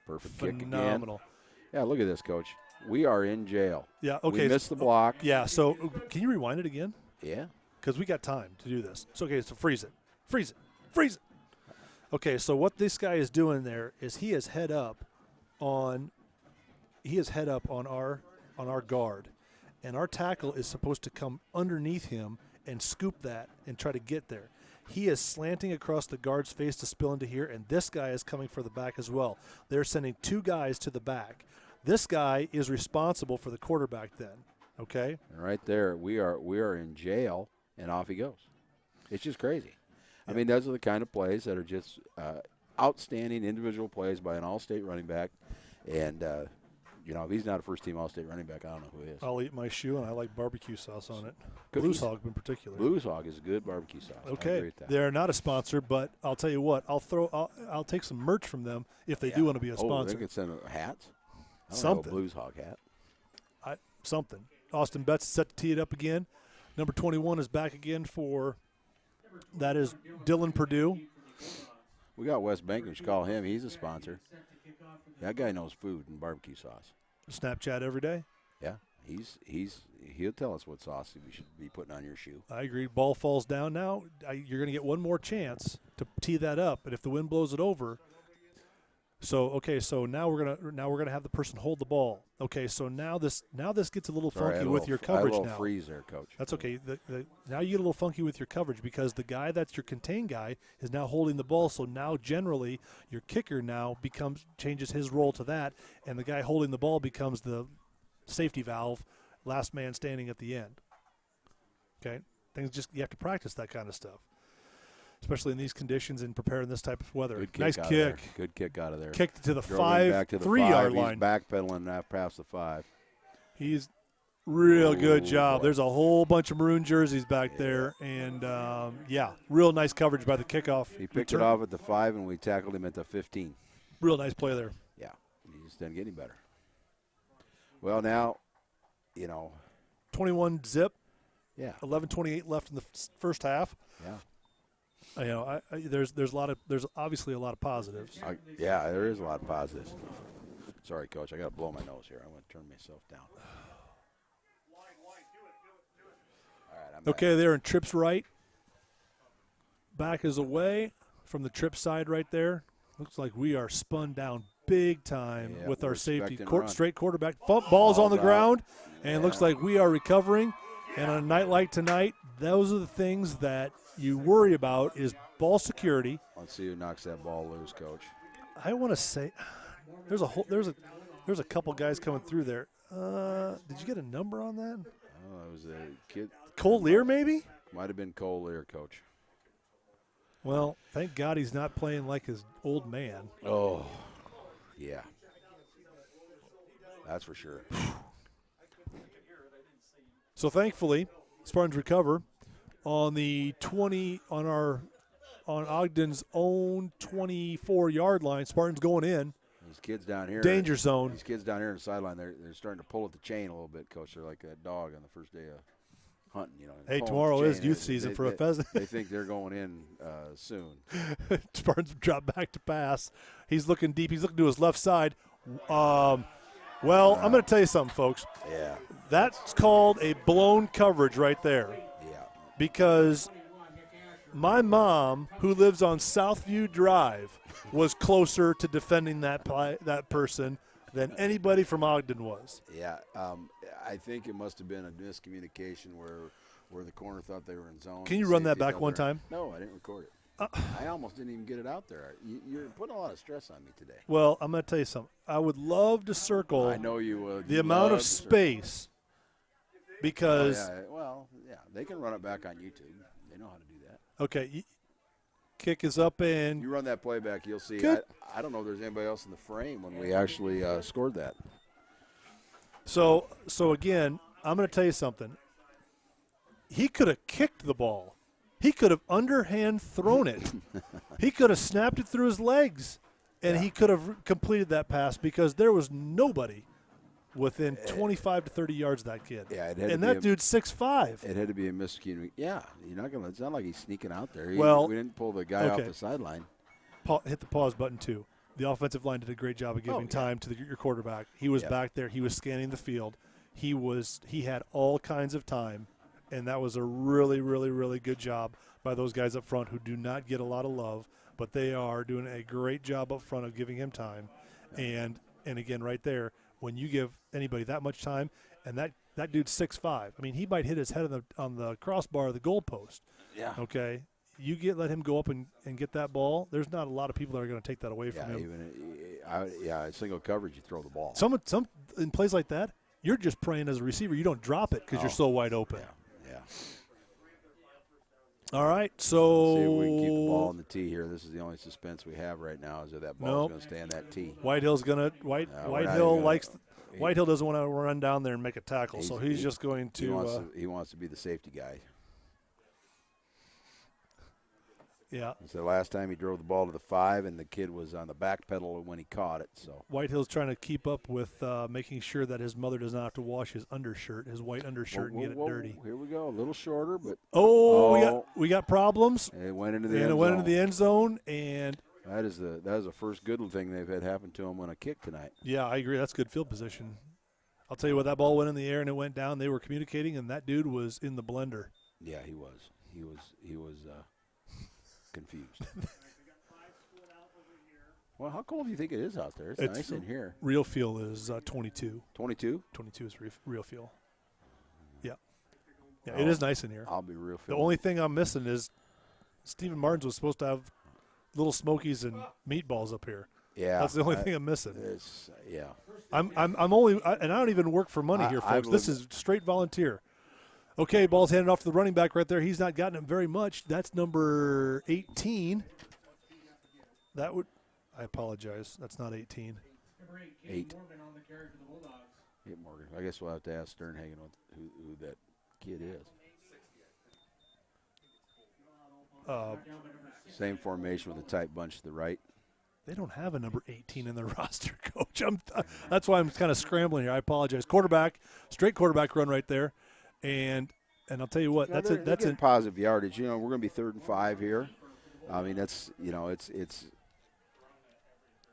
Perfect phenomenal. Kick again. Yeah, look at this, Coach. We are in jail. Yeah, okay. We missed the block. Yeah, so can you rewind it again? Yeah. Because we got time to do this. So freeze it. Okay, so what this guy is doing there is he is head up on our guard, and our tackle is supposed to come underneath him and scoop that and try to get there. He is slanting across the guard's face to spill into here, and this guy is coming for the back as well. They're sending two guys to the back. This guy is responsible for the quarterback then, okay? And right there, we are in jail, and off he goes. It's just crazy. I mean, those are the kind of plays that are just outstanding individual plays by an all-state running back. And, if he's not a first-team all-state running back, I don't know who is. I'll eat my shoe, and I like barbecue sauce on it. Cookies. Blues Hog in particular. Blues Hog is good barbecue sauce. I Okay, agree with that. they're not a sponsor, but I'll tell you what, I'll take some merch from them if they do want to be a sponsor. They could send hats. I don't Something. know, a Blues Hog hat. Something. Austin Betts is set to tee it up again. Number 21 is back again that is Dylan Purdue. We got Wes Banker. You should call him. He's a sponsor. That guy knows food and barbecue sauce. Snapchat every day. Yeah, he'll tell us what sauce we should be putting on your shoe. I agree. Ball falls down now. You're going to get one more chance to tee that up, and if the wind blows it over. So now we're gonna have the person hold the ball. Okay, so now this gets a little funky with your coverage now. Freeze there, Coach. That's okay. Now you get a little funky with your coverage because the guy that's your contain guy is now holding the ball. So now generally your kicker now changes his role to that, and the guy holding the ball becomes the safety valve, last man standing at the end. Okay, you have to practice that kind of stuff, especially in these conditions and preparing this type of weather. Good kick nice out kick. Of there. Good kick out of there. Kicked to the back to the 3-yard 5. line. He's backpedaling past the 5. He's real good Ooh, job. boy. There's a whole bunch of maroon jerseys back there, and real nice coverage by the kickoff. He picked it off at the 5, and we tackled him at the 15. Real nice play there. Yeah, he just doesn't get any better. Well, now, 21 zip. Yeah. 11:28 left in the first half. Yeah. There's obviously a lot of positives. There is a lot of positives. Sorry, Coach, I got to blow my nose here. I want to turn myself down. All right, I'm Okay, they're in trips right. Back is away from the trip side right there. Looks like we are spun down big time with our safety. Straight quarterback. Ball's on the ground, and it looks like we are recovering. And on a night like tonight, those are the things that you worry about is ball security. Let's see who knocks that ball loose, Coach. I want to say there's a couple guys coming through there. Did you get a number on that? Oh, it was a kid. Cole Lear, maybe? Might have been Cole Lear, Coach. Well, thank God he's not playing like his old man. Oh, yeah. That's for sure. So thankfully, Spartans recover on Ogden's own 24-yard line. Spartans going in. These kids down here. Danger zone. These kids down here on the sideline, they're starting to pull at the chain a little bit, Coach. They're like that dog on the first day of hunting. Hey, tomorrow is youth season for a pheasant. They think they're going in soon. Spartans drop back to pass. He's looking deep. He's looking to his left side. I'm going to tell you something, folks. Yeah. That's called a blown coverage right there. Yeah. Because my mom, who lives on Southview Drive, was closer to defending that person than anybody from Ogden was. Yeah. I think it must have been a miscommunication where the corner thought they were in zone. Can you run that back one time? No, I didn't record it. I almost didn't even get it out there. You're putting a lot of stress on me today. Well, I'm going to tell you something. I would love to circle I know you would. the amount of space because they can run it back on YouTube. They know how to do that. Okay, kick is up and you run that play back, you'll see. Good. I don't know if there's anybody else in the frame when we actually scored that. So again, I'm going to tell you something. He could have kicked the ball. He could have underhand thrown it. He could have snapped it through his legs, and he could have completed that pass because there was nobody within 25 to 30 yards of that kid. Yeah, and that dude's 6'5". It had to be a miscommunication. Yeah, you're not gonna. It's not like he's sneaking out there. We didn't pull the guy off the sideline. Hit the pause button too. The offensive line did a great job of giving time to your quarterback. He was back there. He was scanning the field. He had all kinds of time. And that was a really, really, really good job by those guys up front who do not get a lot of love. but they are doing a great job up front of giving him time. And again, right there, when you give anybody that much time, and that dude's 6'5". I mean, he might hit his head on the crossbar of the goalpost. Yeah. Okay. Let him go up and get that ball. There's not a lot of people that are going to take that away from him. Even single coverage, you throw the ball. Some in plays like that, you're just praying as a receiver you don't drop it because you're so wide open. Yeah. All right, so see if we can keep the ball on the tee here. This is the only suspense we have right now, is that ball's going to stay on that tee. Whitehill's going to Whitehill doesn't want to run down there and make a tackle, so he's just going to. He wants to be the safety guy. Yeah. It's the last time he drove the ball to the 5, and the kid was on the back pedal when he caught it. So Whitehill's trying to keep up with making sure that his mother does not have to wash his undershirt, his white undershirt, and get it dirty. Here we go, a little shorter, but we got problems. It went into the end zone, and that is the first good thing they've had happen to him on a kick tonight. Yeah, I agree. That's good field position. I'll tell you what, that ball went in the air and it went down. They were communicating, and that dude was in the blender. Yeah, he was. He was confused. Well, how cold do you think it is out there? It's nice in here. Real feel is 22. 22? 22 is real feel. Yeah. Yeah, it is nice in here. I'll be real feel. The only thing I'm missing is Stephen Martins was supposed to have little smokies and meatballs up here. Yeah. That's the only thing I'm missing. Yeah. I'm only and I don't even work for money here, folks. This is straight volunteer. Okay, ball's handed off to the running back right there. He's not gotten it very much. That's number 18. I apologize. That's not 18. 8. 8 Morgan. I guess we'll have to ask Sternhagen who that kid is. Same formation with a tight bunch to the right. They don't have a number 18 in their roster, Coach. That's why I'm kind of scrambling here. I apologize. Straight quarterback run right there. And I'll tell you what, that's a positive yardage. We're going to be 3rd and 5 here. I mean, that's it's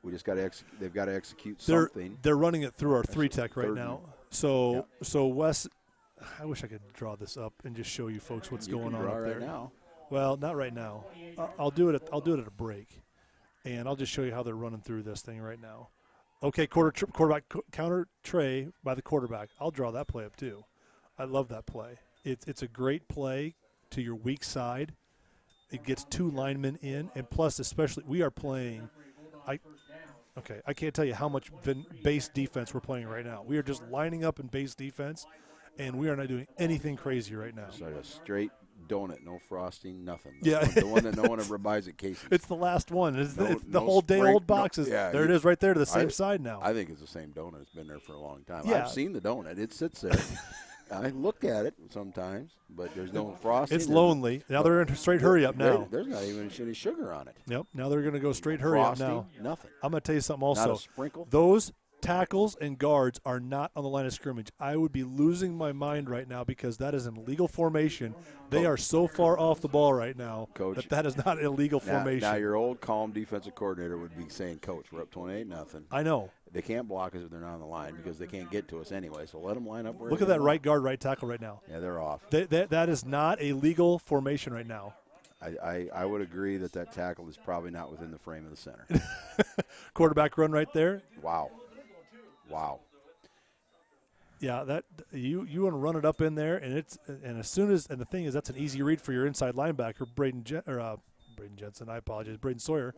we just got to they've got to execute something. They're running it through our 3-tech right now. So Wes, I wish I could draw this up and just show you folks what's going on up there. Right now. Well, not right now. I'll do it at a break, and I'll just show you how they're running through this thing right now. Okay, quarterback counter tray by the quarterback. I'll draw that play up too. I love that play. It's a great play to your weak side. It gets 2 linemen in, and plus, especially, we are playing. I can't tell you how much base defense we're playing right now. We are just lining up in base defense, and we are not doing anything crazy right now. So a straight donut, no frosting, nothing. Yeah. The one that no one ever buys at Casey's. It's the last one. It's the whole day-old boxes. There it is right there to the same side now. I think it's the same donut. It's been there for a long time. Yeah. I've seen the donut. It sits there. I look at it sometimes, but there's no frosting. It's lonely. Now they're in straight hurry up now. There's not even any sugar on it. Yep. Now they're going to go straight hurry up now. Nothing. I'm going to tell you something also. Not a sprinkle. Those tackles and guards are not on the line of scrimmage. I would be losing my mind right now because that is an illegal formation. They are so far off the ball right now, Coach, that is not illegal formation. Now your old calm defensive coordinator would be saying, Coach, we're up 28-0. I know. They can't block us if they're not on the line because they can't get to us anyway, so let them line up where Look at that right guard, right tackle right now. Yeah, they're off. That is not a legal formation right now. I would agree that tackle is probably not within the frame of the center. Quarterback run right there. Wow. Yeah, that you want to run it up in there, and the thing is that's an easy read for your inside linebacker, Braden Jensen. I apologize, Braden Sawyer.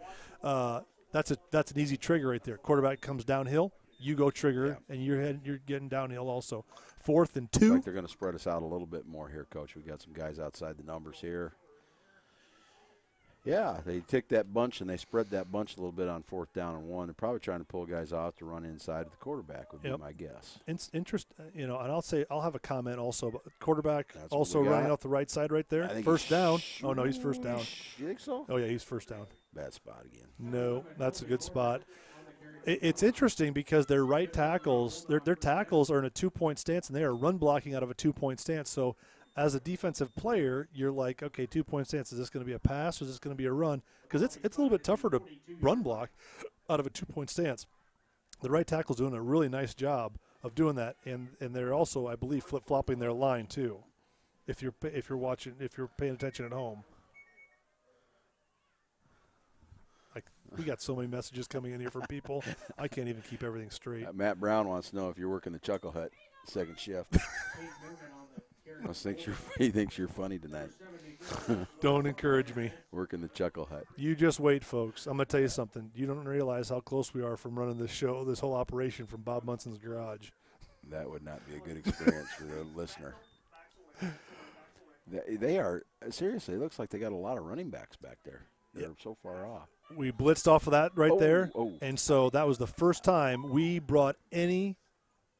That's an easy trigger right there. Quarterback comes downhill, you go trigger, and you're getting downhill also. 4th and 2. Looks like they're going to spread us out a little bit more here, Coach. We got some guys outside the numbers here. Yeah, they take that bunch and they spread that bunch a little bit on 4th down and 1. They're probably trying to pull guys off to run inside of the quarterback would be my guess. It's and I'll have a comment also about quarterback also running off the right side right there. First down. Oh no, he's first down. You think so? Oh yeah, he's first down. Bad spot again. No, that's a good spot. It's interesting because their right tackles, their tackles are in a 2-point stance and they are run blocking out of a 2-point stance. So as a defensive player, you're like, okay, 2-point stance. Is this going to be a pass or is this going to be a run? Because it's a little bit tougher to run block out of a 2-point stance. The right tackle's doing a really nice job of doing that, and they're also, I believe, flip-flopping their line too. If you're paying attention at home. We got so many messages coming in here from people. I can't even keep everything straight. Matt Brown wants to know if you're working the Chuckle Hut second shift. He thinks you're funny tonight. Don't encourage me. Working the Chuckle Hut. You just wait, folks. I'm going to tell you something. You don't realize how close we are from running this show, this whole operation from Bob Munson's garage. That would not be a good experience for the listener. They are, seriously, it looks like they got a lot of running backs back there. They're so far off. We blitzed off of that right there, Oh. and so that was the first time we brought any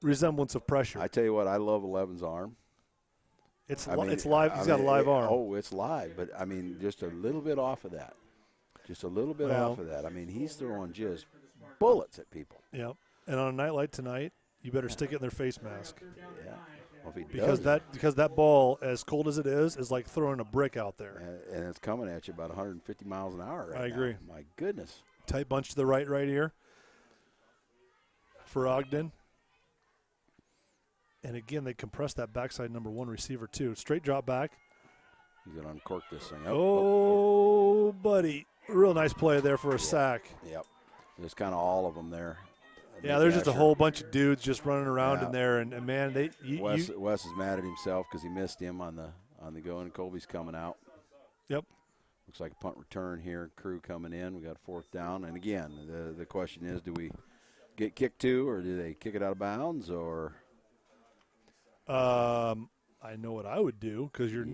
resemblance of pressure. I tell you what, I love 11's arm. It's live. He's got a live arm. Oh, it's live, but, I mean, just a little bit off of that. Just a little bit off of that. I mean, he's throwing just bullets at people. Yep. And on a night like tonight, you better stick it in their face mask. Yeah. Well, if he Because doesn't, that ball, as cold as it is like throwing a brick out there. and it's coming at you about 150 miles an hour right now. I agree. My goodness. Tight bunch to the right here for Ogden. And again, they compressed that backside number 1 receiver too. Straight drop back. He's going to uncork this thing. Oh, buddy. Real nice play there for a sack. Yep. There's kind of all of them there. Yeah, there's just a whole bunch of dudes just running around in there, and man, Wes is mad at himself because he missed him on the go, and Colby's coming out. Yep. Looks like a punt return here. Crew coming in. We got 4th down, and again, the question is, do we get kicked to, or do they kick it out of bounds, or? I know what I would do because you're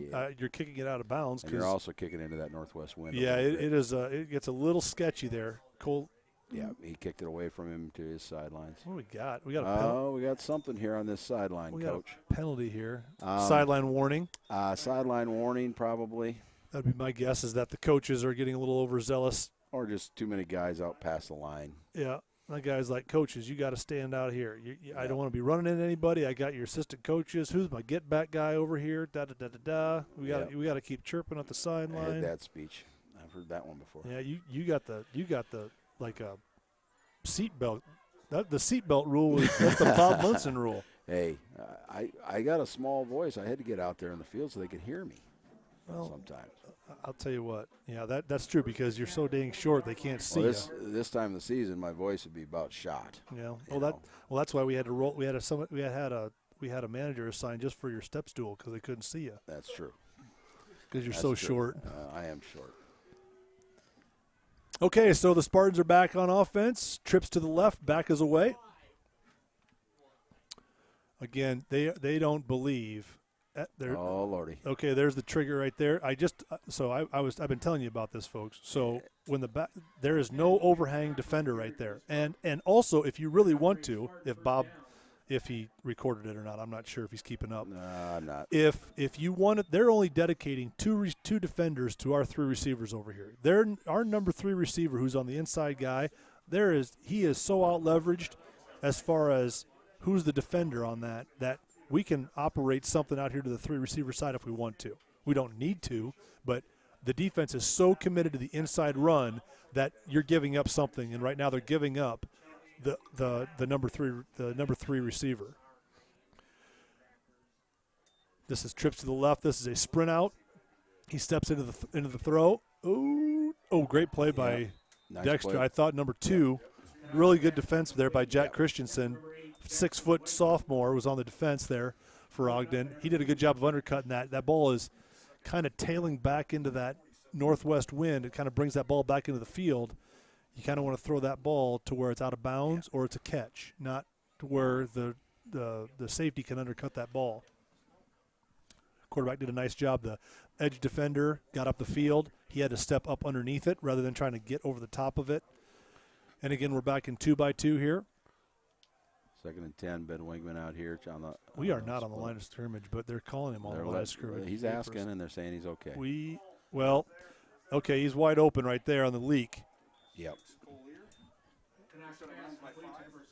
kicking it out of bounds. And you're also kicking into that northwest wind. Yeah, it is. It gets a little sketchy there. Cole. Yeah, he kicked it away from him to his sidelines. What do we got? We got a penalty. We got something here on this sideline, we Coach. Got a penalty here. Sideline warning. Sideline warning, probably. That'd be my guess. Is that the coaches are getting a little overzealous, or just too many guys out past the line. Yeah, my guys like coaches. You got to stand out here. I don't want to be running into anybody. I got your assistant coaches. Who's my get back guy over here? Da da da da da. We got to keep chirping at the sideline. I heard that speech. I've heard that one before. Yeah, you got the like a seatbelt. The seatbelt rule that's the Bob Munson rule. Hey, I got a small voice. I had to get out there in the field so they could hear me. Well, sometimes. I'll tell you what. Yeah, that's true because you're so dang short they can't see you. This time of the season, my voice would be about shot. Yeah. That's why we had to roll. We had a manager assigned just for your step stool because they couldn't see you. That's true. Because you're so short. I am short. Okay, so the Spartans are back on offense. Trips to the left, back is away. Again, they don't believe. Oh Lordy. Okay, there's the trigger right there. I've been telling you about this, folks. So when there is no overhang defender right there, and also if you really want to, if he recorded it or not, I'm not sure if he's keeping up. No, I'm not. If you want it, they're only dedicating two defenders to our 3 receivers over here. Our number 3 receiver, who's on the inside guy, he is so out leveraged as far as who's the defender on that we can operate something out here to the 3 receiver side if we want to. We don't need to, but the defense is so committed to the inside run that you're giving up something, and right now they're giving up the number 3 receiver. This is trips to the left. This is a sprint out. He steps into the throw. Oh, great play by Dexter. Play. I thought number 2, really good defense there by Jack Christensen. 6-foot sophomore was on the defense there for Ogden. He did a good job of undercutting that. That ball is kind of tailing back into that northwest wind. It kind of brings that ball back into the field. You kind of want to throw that ball to where it's out of bounds or it's a catch, not to where the safety can undercut that ball. Quarterback did a nice job. The edge defender got up the field. He had to step up underneath it rather than trying to get over the top of it. And again, we're back in 2-by-2 here. 2nd and 10, Ben Wingman out here. We are not on the line of scrimmage, but they're calling him on the line of scrimmage. He's asking, and they're saying he's okay. Okay, he's wide open right there on the leak. Yep.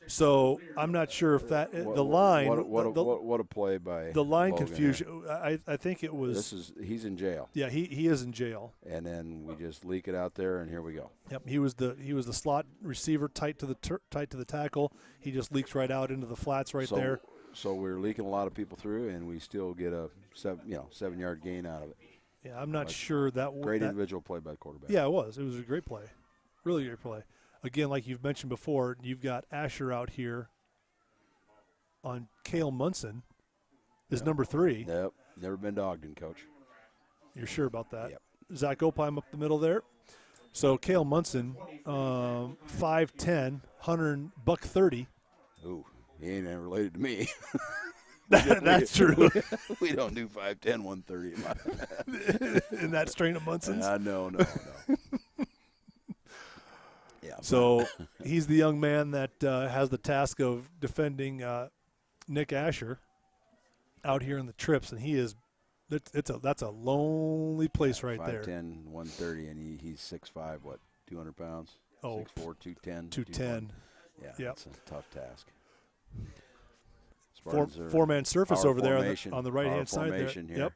So I'm not sure if that the line. What a play by the line Logan confusion. I think it was. He's in jail. Yeah, he is in jail. And then we just leak it out there, and here we go. Yep, he was the slot receiver tight to the tackle. He just leaks right out into the flats right there. So we're leaking a lot of people through, and we still get a 7-yard gain out of it. Yeah, I'm not sure that great individual play by the quarterback. Yeah, it was. It was a great play. Really great play. Again, like you've mentioned before, you've got Asher out here on Cale Munson is number 3. Yep. Never been to Ogden, Coach. You're sure about that? Yep. Zach Opheim up the middle there. So Cale Munson, 5'10", $130. Ooh, he ain't even related to me. That's true. We don't do 5'10", 130. In that strain of Munson's? No. Yeah. So he's the young man that has the task of defending Nick Asher out here in the trips, and he is that's a lonely place right 5'10", there. 130, and he's 6'5", what, 200 pounds? Oh, 6'4", 210. 210. Yeah, Yep. It's a tough task. Four-man surface power over there formation, on the right-hand power side there. formation here. Yep.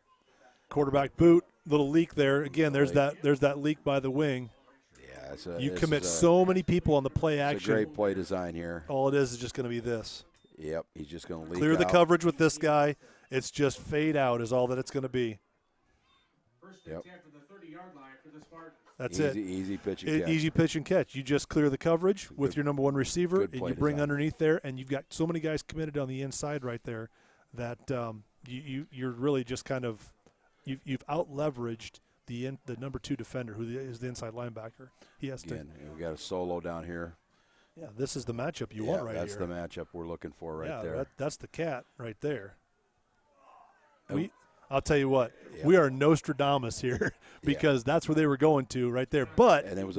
Quarterback boot, little leak there. Again, there's that leak by the wing. Yeah, You commit so many people on the play it's action. a great play design here. All it is just going to be this. Yep, he's just going to leak Clear the out. coverage with this guy. It's just fade out is all that it's going to be. First Yep. attempt at the 30-yard line for the Spartans. That's Easy pitch and catch. Easy pitch and catch. You just clear the coverage with your number 1 receiver, good and play you bring design. underneath there, and you've got so many guys committed on the inside right there that you're really just kind of you've out-leveraged the number 2 defender, who is the inside linebacker. He has Again, we got a solo down here. Yeah, this is the matchup you want right that's here. the matchup we're looking for right there. That's the cat right there. Oh. I'll tell you what, Yep. we are Nostradamus here because that's where they were going to right there. But And it was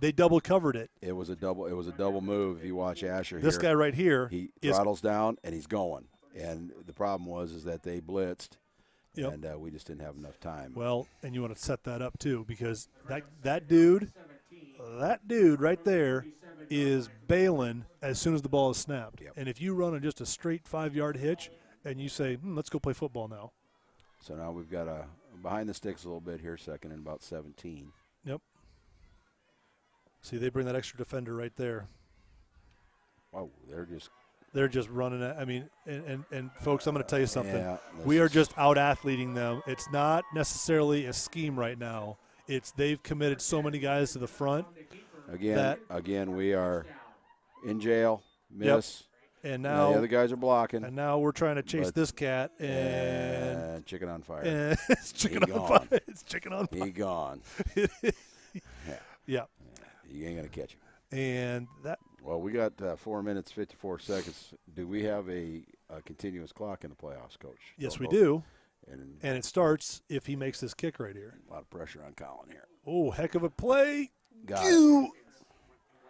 they double covered it. It was a double move. If you watch Asher This guy right here he is throttles down and he's going. And the problem was that they blitzed, Yep. and we just didn't have enough time. well, and you want to set that up too because that dude right there is bailing as soon as the ball is snapped. Yep. And if you run on just a straight 5-yard hitch and you say, let's go play football now. So now we've got a behind the sticks a little bit here, second and about 17. Yep. See, they bring that extra defender right there. Wow, They're just running it. I mean, and folks, I'm going to tell you something. Yeah, We are just out-athleting them. It's not necessarily a scheme right now. It's they've committed so many guys to the front. Again, we are in jail, miss. And Now now the other guys are blocking. And now we're trying to chase But- this cat, and chicken on fire. it's chicken He on gone. fire. It's chicken on fire. He gone. Yeah. You ain't gonna catch him. And that Well, we got 4 minutes 54 seconds. Do we have a continuous clock in the playoffs, Coach? yes, Don't we vote. do. And It starts if he makes this kick right here. a lot of pressure on Colin here. Oh, heck of a play. Got it.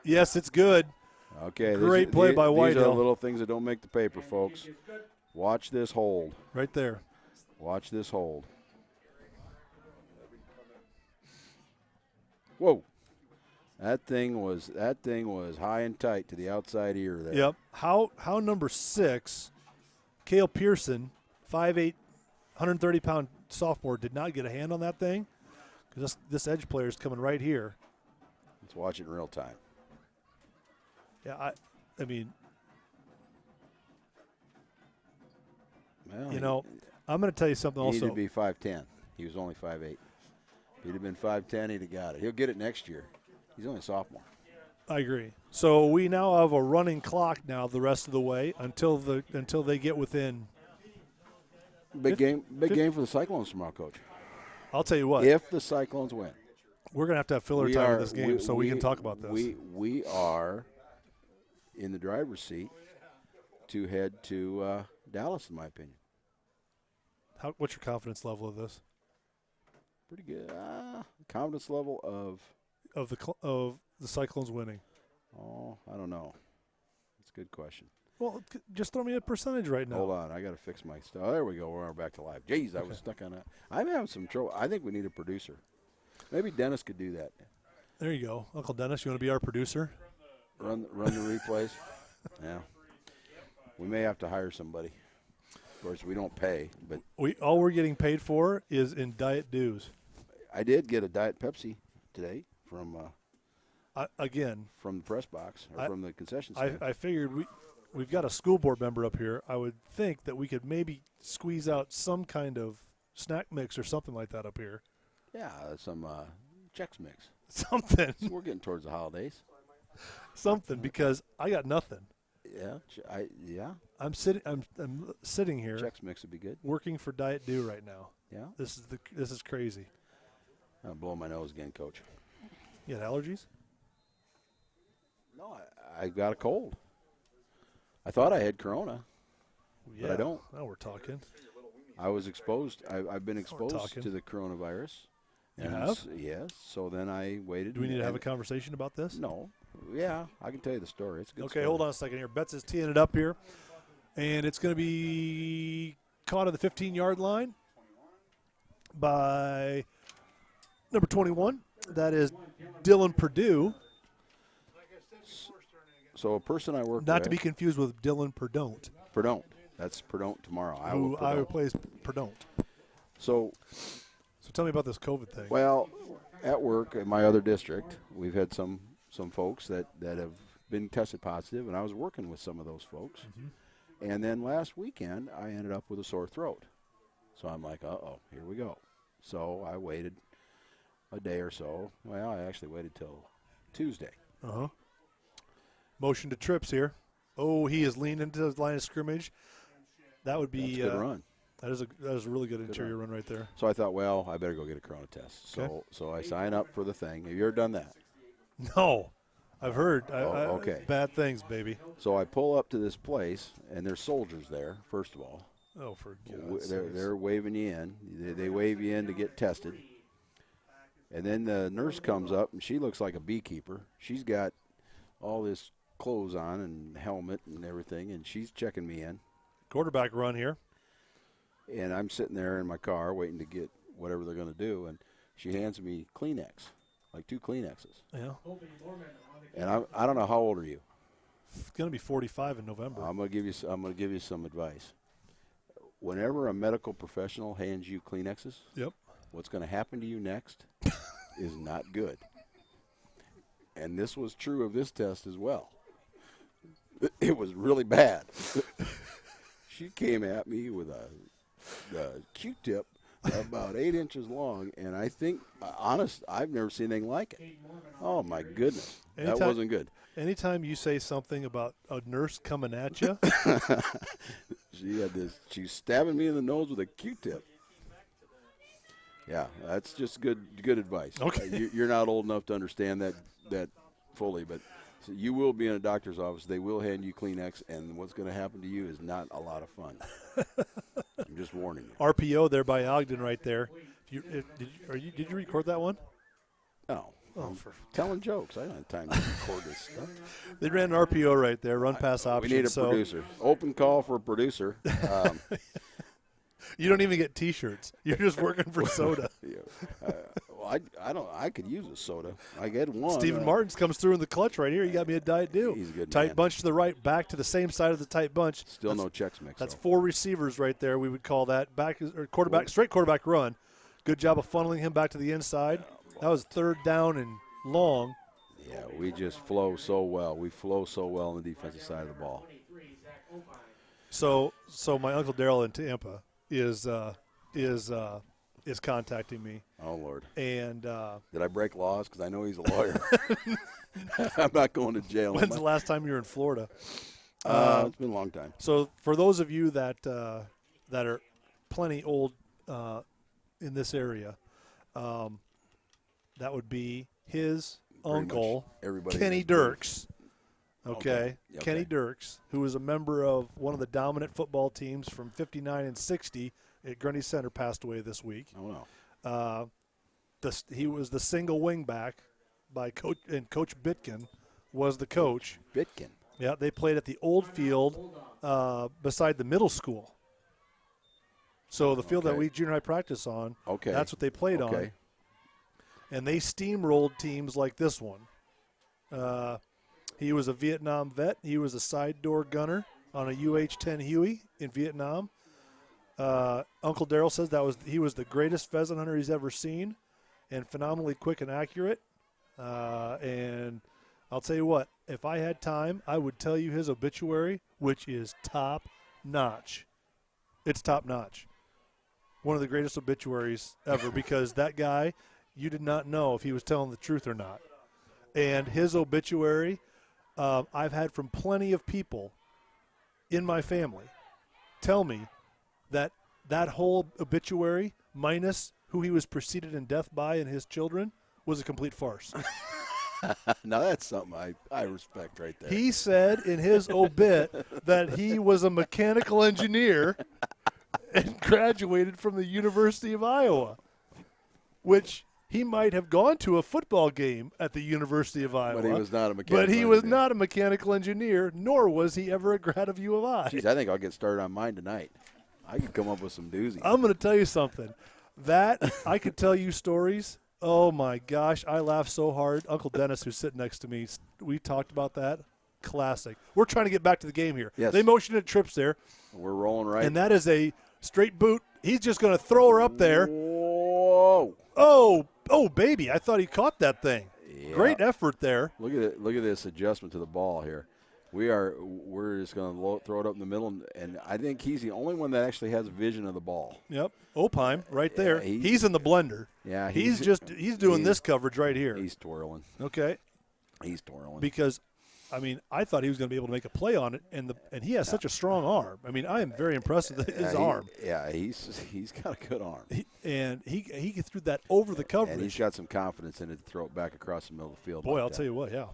Yes, it's good. Okay. Great play by These are Whitehill. the little things that don't make the paper, folks. Watch this hold. Right there. Watch this hold. Whoa. That thing was high and tight to the outside ear there. Yep. How number 6, Cale Pearson, 5'8", 130-pound sophomore, did not get a hand on that thing? Because this edge player is coming right here. Let's watch it in real time. Yeah, I mean, Well, I'm going to tell you something he needed also. to be 5'10". He was only 5'8". If he'd have been 5'10", he'd have got it. He'll get it next year. He's only a sophomore. I agree. So we now have a running clock now the rest of the way until they get within. Big game for the Cyclones tomorrow, Coach. I'll tell you what. If the Cyclones win, We're going to have filler time in this game so we can talk about this. We are in the driver's seat to head to Dallas, in my opinion. What's your confidence level of this? Pretty good. Confidence level of Of the Cyclones winning? I don't know. That's a good question. Well, just throw me a percentage right now. Hold on, I got to fix my stuff. There we go. We're back to live. Jeez, I was stuck on that. I'm having some trouble. I think we need a producer. Maybe Dennis could do that. There you go, Uncle Dennis. You want to be our producer? Run the replays. Yeah. We may have to hire somebody. Of course, we don't pay, but All we're getting paid for is in diet dues. I did get a Diet Pepsi today from Again, the press box or from the concession I stand. figured we've got a school board member up here. I would think that we could maybe squeeze out some kind of snack mix or something like that up here. Yeah, some Chex Mix. Something. We're getting towards the holidays. Something, because I got nothing. Yeah. I'm sitting here. Chex Mix would be good. Working for Diet Dew right now. Yeah. This is crazy. I'm blowing my nose again, Coach. You had allergies? No, I got a cold. I thought I had corona, but I don't. Now we're talking. I was exposed. I've been exposed talking. to the coronavirus. You have? Yes. So then I waited. Do we need to have a conversation about this? No. Yeah, I can tell you the story. It's a good. Okay, story. hold on a second here. Betts is teeing it up here, and it's going to be caught at the 15-yard line by number 21. That is Dylan Perdue. So a person I work with. Not to be confused with Dylan Perdon't. Perdon't. That's Perdon't tomorrow. Who I replace Perdon't. So tell me about this COVID thing. Well, at work in my other district, we've had some folks that have been tested positive, and I was working with some of those folks. Mm-hmm. And then last weekend, I ended up with a sore throat. So I'm like, uh-oh, here we go. So I waited a day or so. Well, I actually waited till Tuesday. Uh-huh. Motion to trips here. Oh, he is leaned into the line of scrimmage. That would be That's a good run. That is a really good interior run right there. So I thought, well, I better go get a corona test. So I sign up for the thing. Have you ever done that? No. I've heard okay. Bad things, baby. So I pull up to this place, and there's soldiers there, first of all. Oh, for God's sakes. They're waving you in. They wave you in to get tested. And then the nurse comes up, and she looks like a beekeeper. She's got all this clothes on and helmet and everything, and she's checking me in. Quarterback run here. And I'm sitting there in my car waiting to get whatever they're going to do, and she hands me Kleenex, like 2 Kleenexes. Yeah. And I don't know, how old are you? It's going to be 45 in November. I'm going to give you some advice. Whenever a medical professional hands you Kleenexes, yep, what's going to happen to you next is not good. And this was true of this test as well. It was really bad. She came at me with a Q-tip about 8 inches long, and I think, I've never seen anything like it. Oh, my goodness. That wasn't good. Anytime you say something about a nurse coming at you. She's stabbing me in the nose with a Q-tip. Yeah, that's just good advice. Okay. You're not old enough to understand that fully, but so you will be in a doctor's office. They will hand you Kleenex, and what's going to happen to you is not a lot of fun. I'm just warning you. RPO there by Ogden right there. Did you record that one? No. I'm telling jokes. I don't have time to record this stuff. They ran an RPO right there, run pass option. We need a producer. Open call for a producer. You don't even get T-shirts. You're just working for soda. I could use a soda. I get one. Steven Martins comes through in the clutch right here. You got me a Diet Dew. He's a good tight man. Bunch to the right, back to the same side of the tight bunch. Still no Chex Mix. That's though. 4 receivers right there. We would call that straight quarterback run. Good job of funneling him back to the inside. That was 3rd down and long. Yeah, we just flow so well. We flow so well on the defensive side of the ball. So my Uncle Daryl in Tampa is contacting me. Oh, Lord. And did I break laws? Because I know he's a lawyer. I'm not going to jail. When's the last time you were in Florida? It's been a long time. So for those of you that are plenty old in this area, that would be his uncle, Kenny Dirks. Okay. Kenny Dirks, who was a member of one of the dominant football teams from 59 and 60 at Grundy Center, passed away this week. Oh, wow. He was the single wingback by Coach Bitkin was the coach. Bitkin. Yeah, they played at the old field beside the middle school. So the field that we junior high practice on, that's what they played on. And they steamrolled teams like this one. He was a Vietnam vet. He was a side door gunner on a UH-10 Huey in Vietnam. Uncle Daryl says he was the greatest pheasant hunter he's ever seen, and phenomenally quick and accurate. And I'll tell you what, if I had time, I would tell you his obituary, which is top notch. It's top notch. One of the greatest obituaries ever because that guy you did not know if he was telling the truth or not. And his obituary, I've had from plenty of people in my family tell me that whole obituary, minus who he was preceded in death by and his children, was a complete farce. Now that's something I respect right there. He said in his obit that he was a mechanical engineer and graduated from the University of Iowa, which he might have gone to a football game at the University of Iowa. But he was not a mechanical But he engineer. was not a mechanical engineer, nor was he ever a grad of U of I. Jeez, I think I'll get started on mine tonight. I could come up with some doozies. I'm going to tell you something. That I could tell you stories. Oh, my gosh. I laughed so hard. Uncle Dennis, who's sitting next to me, we talked about that. Classic. We're trying to get back to the game here. Yes. They motioned at trips there. We're rolling right. And that is a straight boot. He's just going to throw her up there. Whoa. Oh, baby. I thought he caught that thing. Yeah. Great effort there. Look at it. Look at this adjustment to the ball here. We're just going to throw it up in the middle, and I think he's the only one that actually has vision of the ball. Yep. Opine right there. Yeah, he's in the blender. Yeah, He's doing this coverage right here. He's twirling. Okay. He's twirling. Because, I mean, I thought he was going to be able to make a play on it, and he has such a strong arm. I mean, I am very impressed with his arm. He's got a good arm. He threw that over the coverage. And he's got some confidence in it to throw it back across the middle of the field. Boy, like I'll that tell you what, yeah.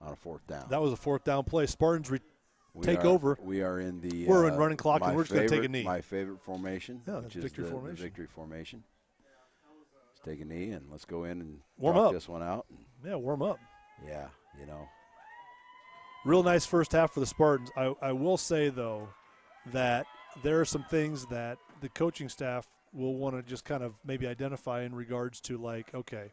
On a fourth down. That was a fourth down play. Spartans take over. We are in the. We're in running clock, and we're just going to take a knee. My favorite formation, yeah, which is victory the formation. victory formation. Let's take a knee and let's go in and warm talk up this one out. Yeah, warm up. Yeah, you know. Real nice first half for the Spartans. I will say, though, that there are some things that the coaching staff will want to just kind of maybe identify in regards to, like, okay,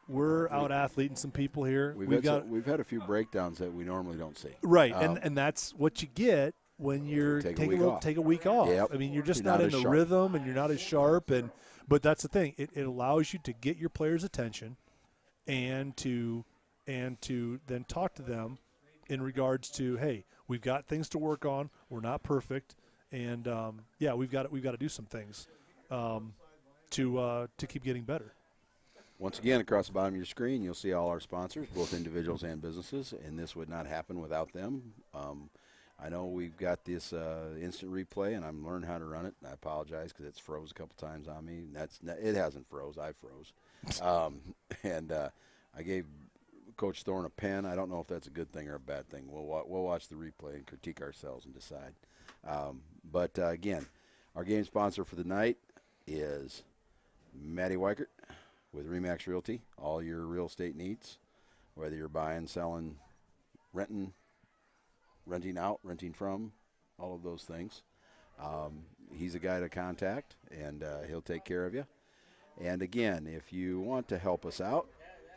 we're out-athleting some people here. We've had a few breakdowns that we normally don't see. Right, and that's what you get when you're take a week off. Yep. I mean, you're just not in the rhythm, and you're not as sharp. But that's the thing. It allows you to get your players' attention and to then talk to them in regards to, hey, we've got things to work on. We're not perfect, and we've got to do some things to keep getting better. Once again, across the bottom of your screen, you'll see all our sponsors, both individuals and businesses, and this would not happen without them. I know we've got this instant replay, and I'm learning how to run it. And I apologize because it's froze a couple times on me. It hasn't froze. I froze. I gave Coach Thorne a pen. I don't know if that's a good thing or a bad thing. We'll watch the replay and critique ourselves and decide. But again, our game sponsor for the night is Maddie Weichert with Remax Realty. All your real estate needs, whether you're buying, selling, renting out, renting from, all of those things. He's a guy to contact, and he'll take care of you. And again, if you want to help us out,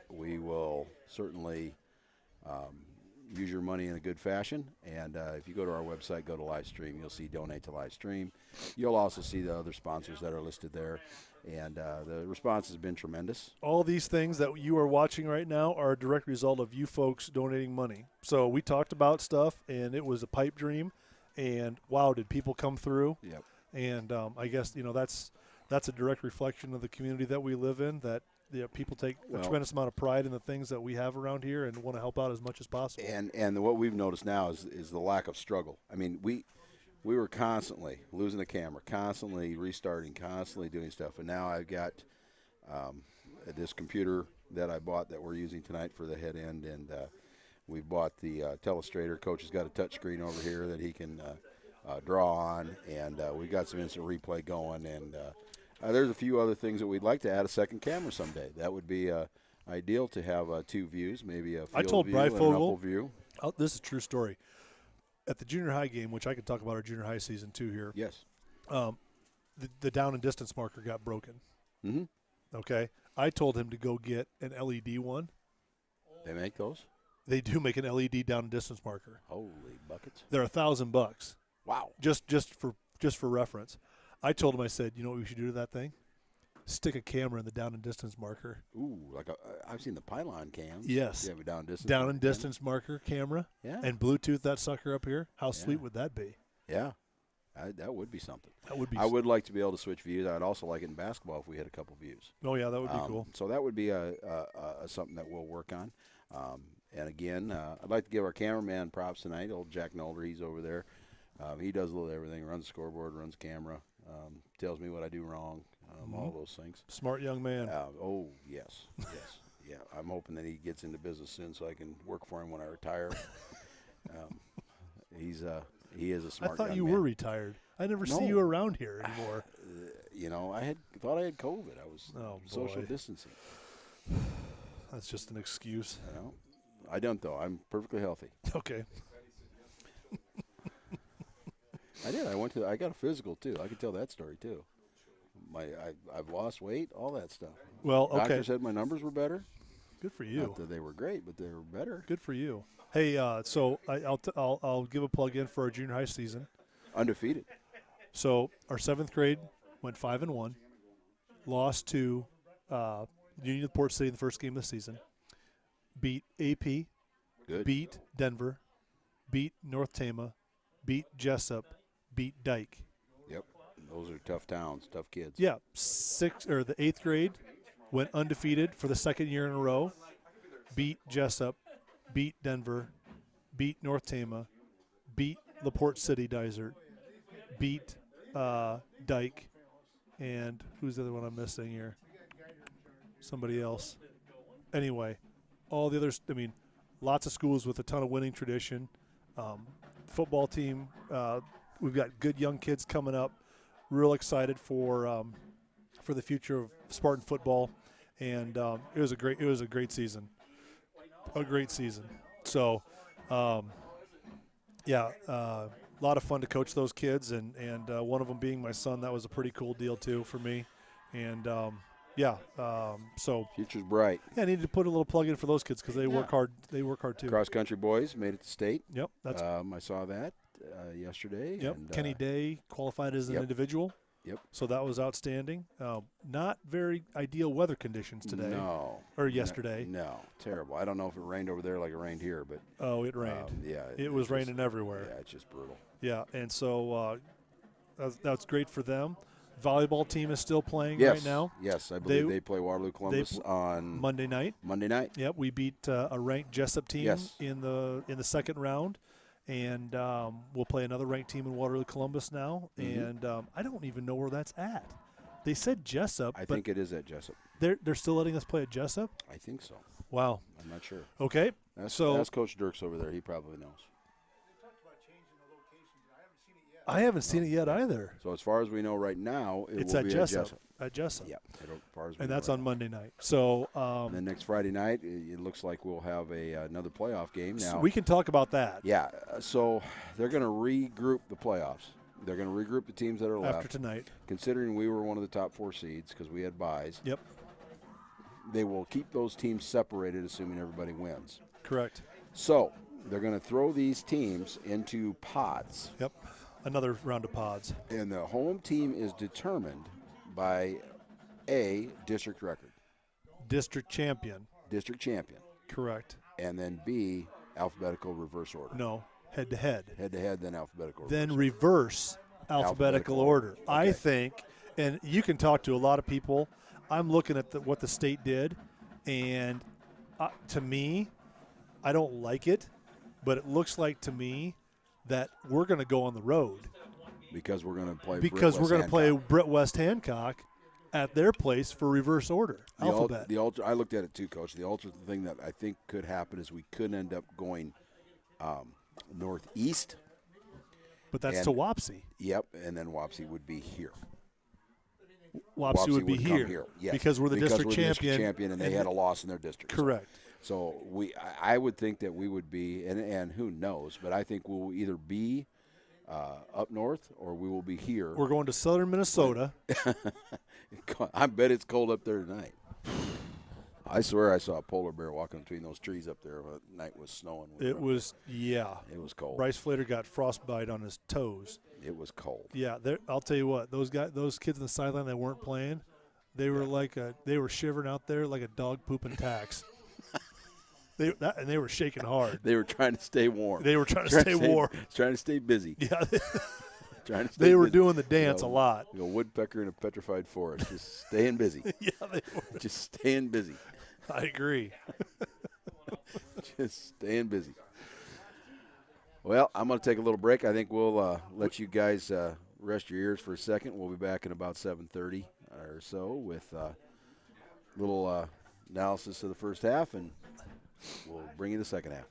we will certainly use your money in a good fashion. And if you go to our website, go to live stream, you'll see donate to live stream. You'll also see the other sponsors that are listed there. And the response has been tremendous. All these things that you are watching right now are a direct result of you folks donating money. So we talked about stuff, and it was a pipe dream. And, wow, did people come through? Yep. And I guess, that's a direct reflection of the community that we live in, that people take a tremendous amount of pride in the things that we have around here and want to help out as much as possible. And what we've noticed now is the lack of struggle. I mean, we were constantly losing the camera, constantly restarting, constantly doing stuff. And now I've got this computer that I bought that we're using tonight for the head end, and we bought the Telestrator. Coach has got a touch screen over here that he can draw on, and we've got some instant replay going. And there's a few other things that we'd like to add a second camera someday. That would be ideal to have two views, maybe a field view and an upper view. This is a true story. At the junior high game, which I could talk about our junior high season too here. Yes. The down and distance marker got broken. Mm-hmm. Okay. I told him to go get an LED one. They make those? They do make an LED down and distance marker. Holy buckets. They're $1,000. Wow. Just for reference. I told him, I said, you know what we should do to that thing? Stick a camera in the down and distance marker. Ooh, I've seen the pylon cams. Yes. You have a down distance. Down and distance marker camera. Yeah. And Bluetooth that sucker up here. How sweet would that be? Yeah. That would be something. That would be. I would like to be able to switch views. I'd also like it in basketball if we had a couple views. Oh yeah, that would be cool. So that would be something that we'll work on. And again, I'd like to give our cameraman props tonight. Old Jack Nolder, he's over there. He does a little everything. Runs the scoreboard, runs the camera, tells me what I do wrong, all those things. Smart young man. Oh yes, yes, yeah. I'm hoping that he gets into business soon so I can work for him when I retire. He is a smart. I thought young you man. were retired. I never see you around here anymore. I thought I had COVID. I was social boy. distancing. That's just an excuse. I don't though. I'm perfectly healthy. Okay. I did. I got a physical too. I could tell that story too. I've lost weight, all that stuff. Well, okay. Doctor said my numbers were better. Good for you. Not that they were great, but they were better. Good for you. Hey, so I'll give a plug in for our junior high season. Undefeated. So our 7th grade went 5-1, lost to Union Port City in the first game of the season, beat AP, Good. beat Denver, beat North Tama, beat Jessup, beat Dyke. Yep. Those are tough towns, tough kids. Yeah, the 8th grade went undefeated for the 2nd year in a row, beat Jessup, beat Denver, beat North Tama, beat LaPorte City Desert, beat Dyke, and who's the other one I'm missing here? Somebody else. Anyway, all the others, lots of schools with a ton of winning tradition. Football team, we've got good young kids coming up. Real excited for the future of Spartan football, and it was a great season. A great season. So, a lot of fun to coach those kids, and one of them being my son. That was a pretty cool deal too for me, and so Future's bright. yeah, I needed to put a little plug in for those kids because they work hard. They work hard too. Cross country boys made it to state. Yep, that's I saw that yesterday. yep. And, Kenny Day qualified as an individual. Yep. So that was outstanding. Not very ideal weather conditions today. No. Or yesterday. No, terrible. I don't know if it rained over there like it rained here, but Oh, it rained. yeah, It was raining everywhere. Yeah, it's just brutal. Yeah, and so that's great for them. Volleyball team is still playing Yes, right now. yes, I believe they play Waterloo Columbus on Monday night. Monday night. Yep, we beat a ranked Jessup team Yes. in the 2nd round, and we'll play another ranked team in Waterloo Columbus now. Mm-hmm. And I don't even know where that's at. They said Jessup, I but think it is at Jessup. they're still letting us play at Jessup. I think so. Wow. I'm not sure. Okay. Ask Coach Dirks over there. He probably knows. I haven't seen it yet either. So as far as we know right now, It's will at be Jessup. At Jessup. Yeah, as far as we And know that's right on now. Monday night. So And then next Friday night, it looks like we'll have another playoff game. Now we can talk about that yeah, so they're going to regroup the playoffs. They're going to regroup the teams that are left. after tonight. Considering we were one of the top 4 seeds because we had byes, Yep. they will keep those teams separated, assuming everybody wins. Correct. So they're going to throw these teams into pods. Yep. Another round of pods. And the home team is determined by A, district record, District champion. district champion, Correct. and then B, alphabetical reverse order. No. Head to head. Head to head, then alphabetical Then reverse. reverse alphabetical order. Okay. I think, and you can talk to a lot of people. I'm looking at what the state did, and to me, I don't like it, but it looks like to me that we're going to go on the road Because we're going to play. because we're going to play Hancock. Brett West Hancock at their place for reverse order alphabet. I looked at it too, Coach. The alternate thing that I think could happen is we could end up going northeast. But that's and- to Wapsie. Yep, and then Wapsie would be here. Wapsie would be come here, yes, because we're the district we're the champion. champion, and they had a loss in their district. Correct. So I would think that we would be, and who knows, but I think we'll either be up north or we will be here. We're going to southern Minnesota. I bet it's cold up there tonight. I swear I saw a polar bear walking between those trees up there when the night was snowing. It was, yeah. It was cold. Bryce Flater got frostbite on his toes. It was cold. Yeah, I'll tell you what, those kids on the sideline that weren't playing, they were they were shivering out there like a dog pooping tax. And they were shaking hard. They were trying to stay warm. They were trying to stay warm. Trying to stay busy. Yeah. Trying to stay They were busy. doing the dance a lot. A woodpecker in a petrified forest, just staying busy. Yeah, they were. Just staying busy. I agree. Just staying busy. Well, I'm going to take a little break. I think we'll let you guys rest your ears for a second. We'll be back in about 7:30 or so with a little analysis of the first half, and we'll bring you the second half.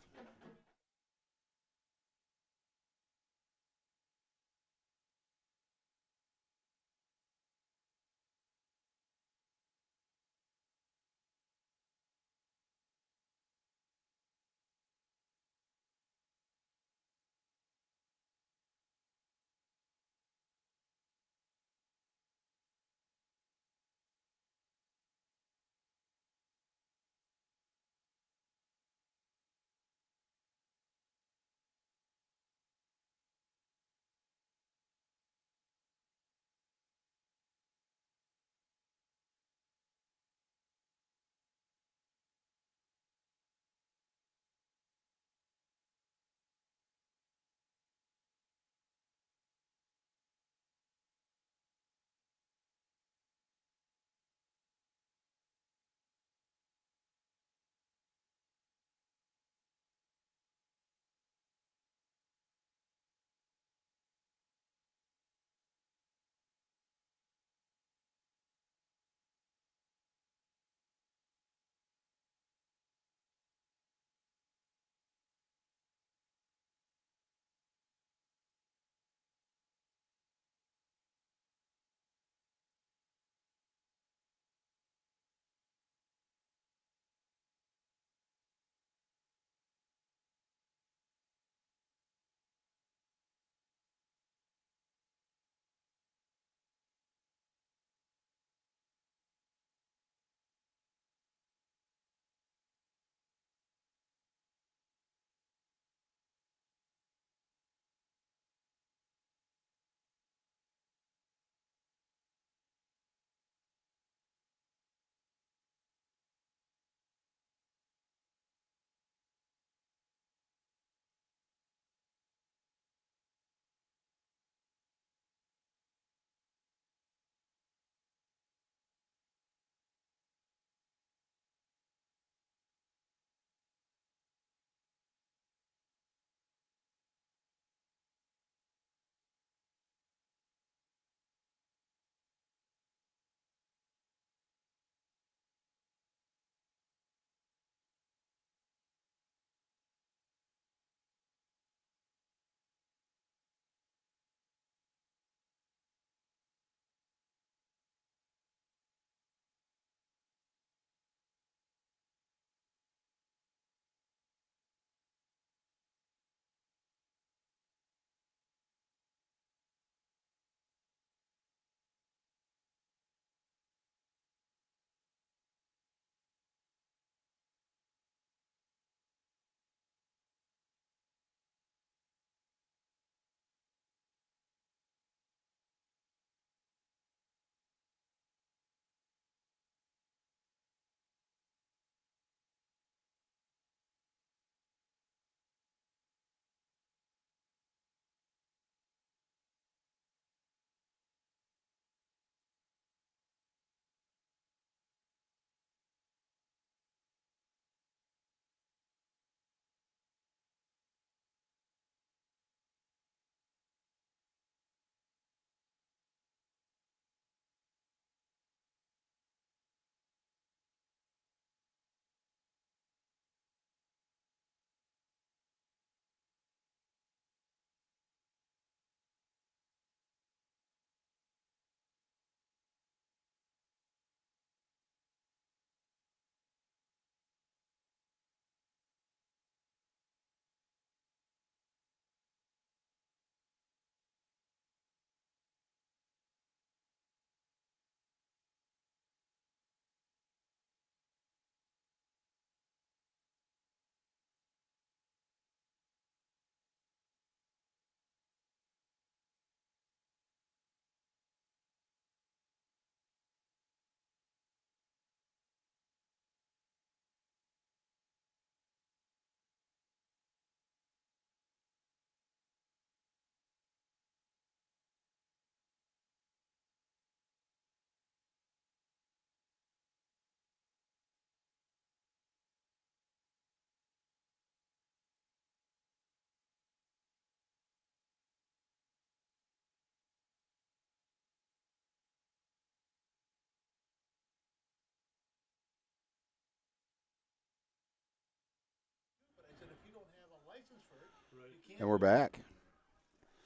And we're back.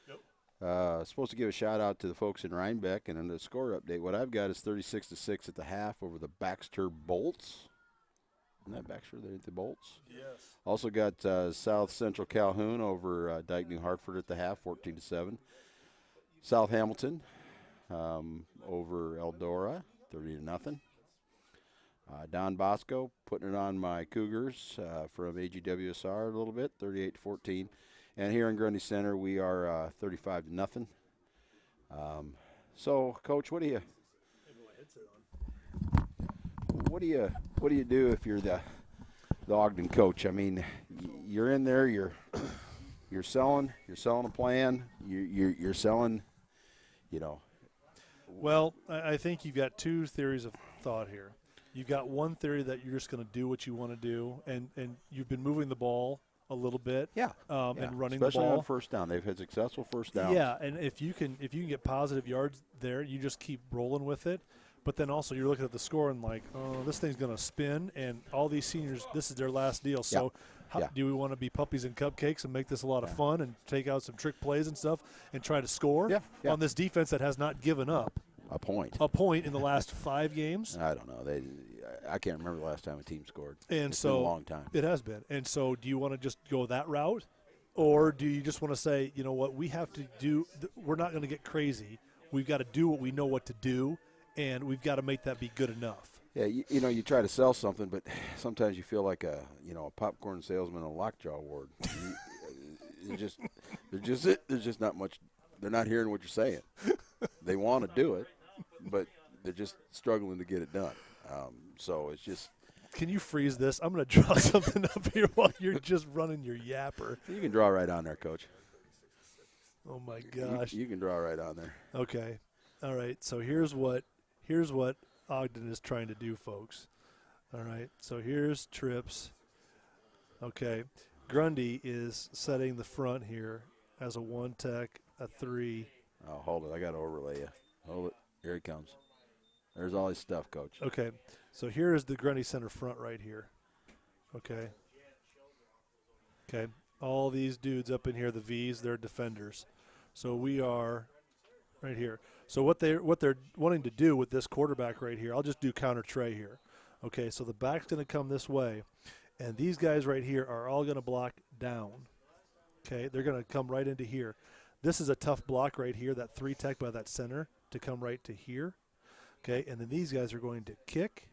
Yep. Supposed to give a shout out to the folks in Rhinebeck, and in the score update, what I've got is 36-6 at the half over the Baxter Bolts. Isn't that Baxter? The Bolts. Yes. Also got South Central Calhoun over Dyke New Hartford at the half, 14-7. South Hamilton over Eldora, 30-0. Don Bosco putting it on my Cougars from AGWSR a little bit, 38-14. And here in Grundy Center, we are 35-0. So, Coach, what do you do if you're the Ogden coach? I mean, you're in there, you're selling a plan, you're selling, you know. Well, I think you've got two theories of thought here. You've got one theory that you're just going to do what you want to do, and you've been moving the ball a little bit, and running especially the ball on first down. They've had successful first downs. Yeah, and if you can get positive yards there, you just keep rolling with it. But then also you're looking at the score and like, oh, this thing's going to spin, and all these seniors, this is their last deal. So do we want to be puppies and cupcakes and make this a lot of fun and take out some trick plays and stuff and try to score on this defense that has not given up a point in the last 5 games? I don't know. I can't remember the last time a team scored. And it's so been a long time. It has been. And so do you want to just go that route, or do you just want to say, you know what, we have to do – we're not going to get crazy. We've got to do what we know what to do, and we've got to make that be good enough. Yeah, you know, you try to sell something, but sometimes you feel like a popcorn salesman in a lockjaw ward. There's just not much. They're not hearing what you're saying. They want to do it, but they're just struggling to get it done. So it's just. Can you freeze this? I'm going to draw something up here while you're just running your yapper. You can draw right on there, Coach. Oh my gosh. You can draw right on there. Okay. All right. So here's what Ogden is trying to do, folks. All right. So here's trips. Okay. Grundy is setting the front here as a 1-tech, a 3. Oh, hold it. I got to overlay you. Hold it. Here he comes. There's all his stuff, Coach. Okay. So here is the Grundy Center front right here. Okay. Okay. All these dudes up in here, the V's, they're defenders. So we are right here. So what they're wanting to do with this quarterback right here, I'll just do counter tray here. Okay, so the back's going to come this way, and these guys right here are all going to block down. Okay, they're going to come right into here. This is a tough block right here, that 3-tech by that center to come right to here. Okay, and then these guys are going to kick,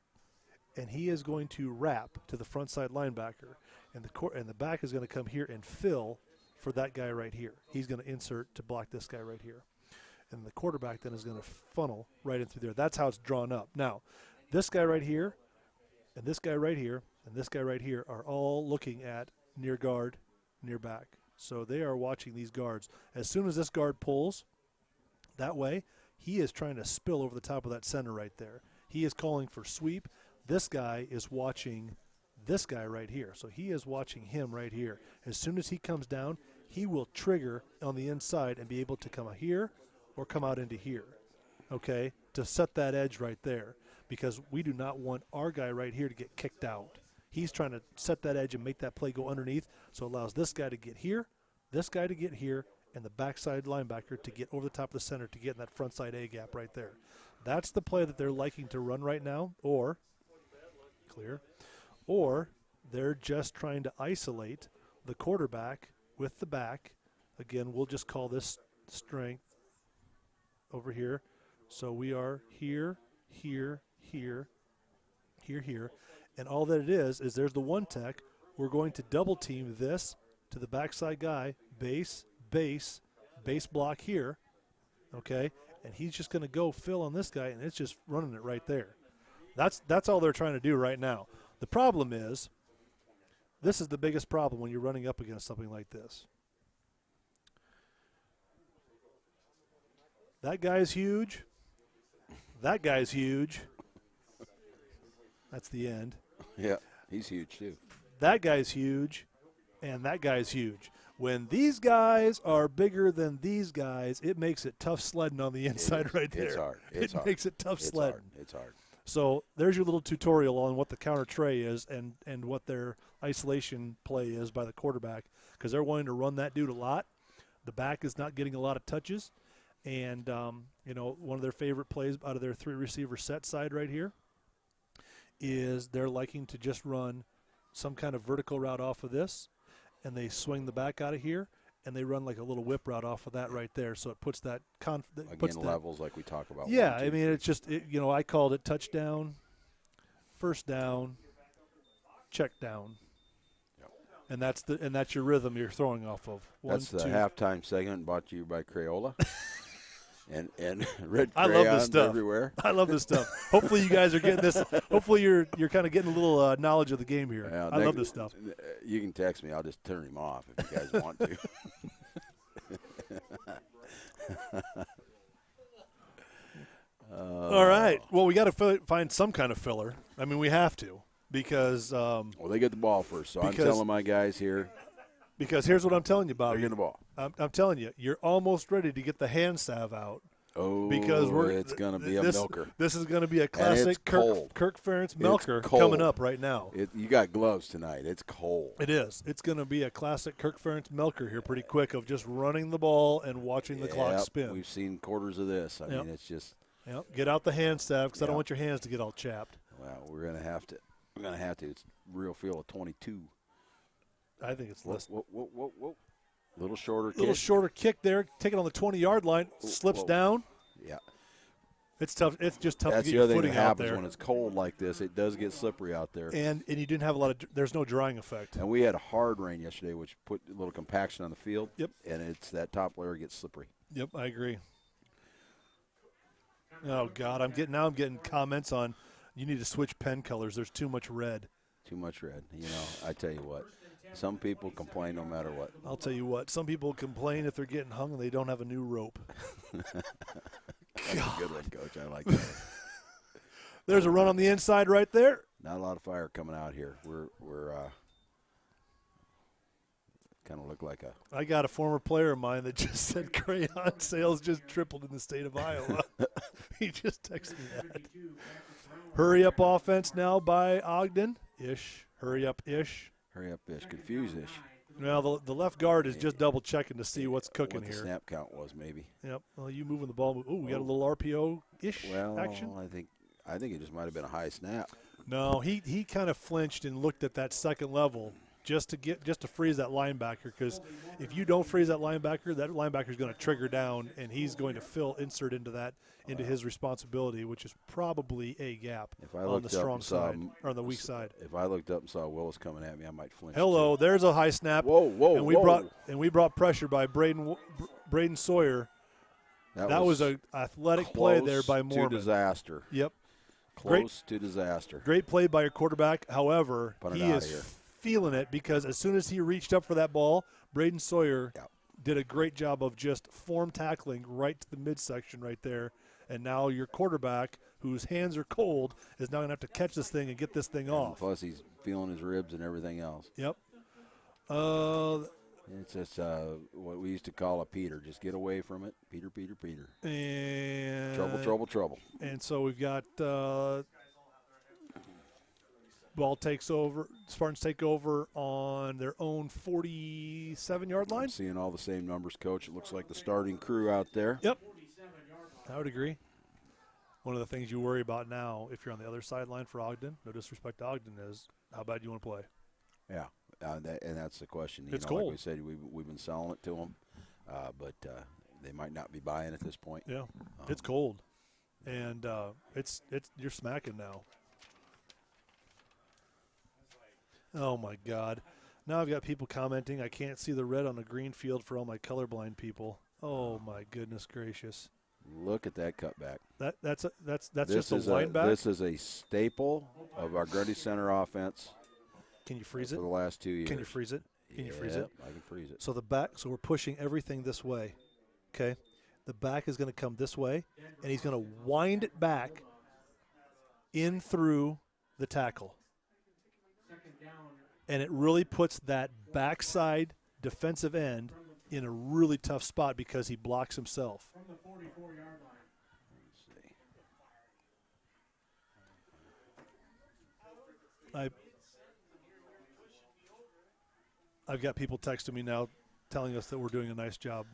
and he is going to wrap to the front side linebacker, and the back is going to come here and fill for that guy right here. He's going to insert to block this guy right here. And the quarterback then is going to funnel right in through there. That's how it's drawn up. Now, this guy right here, and this guy right here, and this guy right here are all looking at near guard, near back. So they are watching these guards. As soon as this guard pulls that way, he is trying to spill over the top of that center right there. He is calling for sweep. This guy is watching this guy right here. So he is watching him right here. As soon as he comes down, he will trigger on the inside and be able to come out here or come out into here, okay, to set that edge right there, because we do not want our guy right here to get kicked out. He's trying to set that edge and make that play go underneath, so it allows this guy to get here, this guy to get here, and the backside linebacker to get over the top of the center to get in that front side A gap right there. That's the play that they're liking to run right now, or they're just trying to isolate the quarterback with the back. Again, we'll just call this strength over here. So we are here, here, here, here, here. And all that it is there's the 1-tech. We're going to double team this to the backside guy, base block here, okay? And he's just going to go fill on this guy, and it's just running it right there. That's all they're trying to do right now. The problem is, this is the biggest problem when you're running up against something like this. That guy's huge. That guy's huge. That's the end. Yeah, he's huge too. That guy's huge, and that guy's huge. When these guys are bigger than these guys, it makes it tough sledding on the inside right there. It's hard. It makes it tough sledding. It's hard. So there's your little tutorial on what the counter tray is and what they're – isolation play is by the quarterback because they're wanting to run that dude a lot. The back is not getting a lot of touches. And, one of their favorite plays out of their 3-receiver set side right here is they're liking to just run some kind of vertical route off of this, and they swing the back out of here, and they run like a little whip route off of that right there. So it puts that levels like we talk about. Yeah, I mean, it's just, I called it touchdown, first down, check down. And that's your rhythm you're throwing off of. That's the halftime segment brought to you by Crayola. and red I love this stuff everywhere. I love this stuff. Hopefully you guys are getting this. Hopefully you're kind of getting a little knowledge of the game here. Yeah, I love this stuff. You can text me. I'll just turn him off if you guys want to. All right. Well, we got to find some kind of filler. I mean, we have to because. Well, they get the ball first, so I'm telling my guys here. Because here's what I'm telling you, Bobby. They're getting the ball. I'm telling you, you're almost ready to get the hand salve out. Oh, because it's going to be a milker. This is going to be a classic Kirk Ferentz milker coming up right now. You got gloves tonight. It's cold. It is. It's going to be a classic Kirk Ferentz milker here pretty quick of just running the ball and watching the clock spin. We've seen quarters of this. I mean, it's just. Yep. Get out the hand salve because I don't want your hands to get all chapped. Well, we're going to have to. It's real feel of 22. I think it's less. Whoa. Little shorter kick. Little shorter kick there. Take it on the 20-yard line. Slips down. Yeah. It's tough. It's just tough That's to get your the other footing thing that out happens there. when it's cold like this. It does get slippery out there. And you didn't have a lot of – there's no drying effect. And we had hard rain yesterday, which put a little compaction on the field. Yep. And it's that top layer gets slippery. Yep, I agree. Oh, God. I'm getting comments on you need to switch pen colors. There's too much red. Too much red. I tell you what. Some people complain no matter what. I'll tell you what. Some people complain if they're getting hung and they don't have a new rope. That's a good one, Coach. I like that. There's a run on the inside right there. Not a lot of fire coming out here. We're kind of look like a. I got a former player of mine that just said crayon sales just tripled in the state of Iowa. He just texted me that. Hurry up offense now by Ogden. Hurry up-ish. Hurry up-ish. Confuse-ish. Well, the left guard is just double-checking to see what's cooking what the here. Snap count was maybe. Yep. Well, you moving the ball. Ooh, we got a little RPO-ish action. I think it just might have been a high snap. No, he kind of flinched and looked at that second level just to freeze that linebacker, because if you don't freeze that linebacker is going to trigger down, and he's going to insert into his responsibility, which is probably a gap on the strong side or on the weak side. If I looked up and saw Willis coming at me, I might flinch. Hello, there's a high snap. Whoa! And we brought pressure by Braden Sawyer. That was an athletic play there by Mormon. To disaster. Yep. To disaster. Great play by your quarterback. However, he is feeling it because as soon as he reached up for that ball, Braden Sawyer did a great job of just form tackling right to the midsection right there. And now your quarterback, whose hands are cold, is now going to have to catch this thing and get this thing off. Plus, he's feeling his ribs and everything else. Yep. It's just what we used to call a Peter. Just get away from it. Peter. And Trouble. And so we've got ball takes over. Spartans take over on their own 47-yard line. I'm seeing all the same numbers, Coach. It looks like the starting crew out there. Yep. I would agree. One of the things you worry about now, if you're on the other sideline for Ogden, no disrespect to Ogden, is how bad you want to play. Yeah, and that's the question. It's cold. Like we said, we've been selling it to them, but they might not be buying at this point. Yeah, it's cold, and it's you're smacking now. Oh my God! Now I've got people commenting. I can't see the red on the green field for all my colorblind people. Oh my goodness gracious! Look at that cutback. That's just a linebacker. This is a staple of our Grundy Center offense. Can you freeze it? For the last 2 years. Can you freeze it? Can you freeze it? I can freeze it. So so we're pushing everything this way, okay? The back is going to come this way, and he's going to wind it back in through the tackle. And it really puts that backside defensive end in a really tough spot because he blocks himself. From the 44-yard line. Let's see. I've got people texting me now telling us that we're doing a nice job.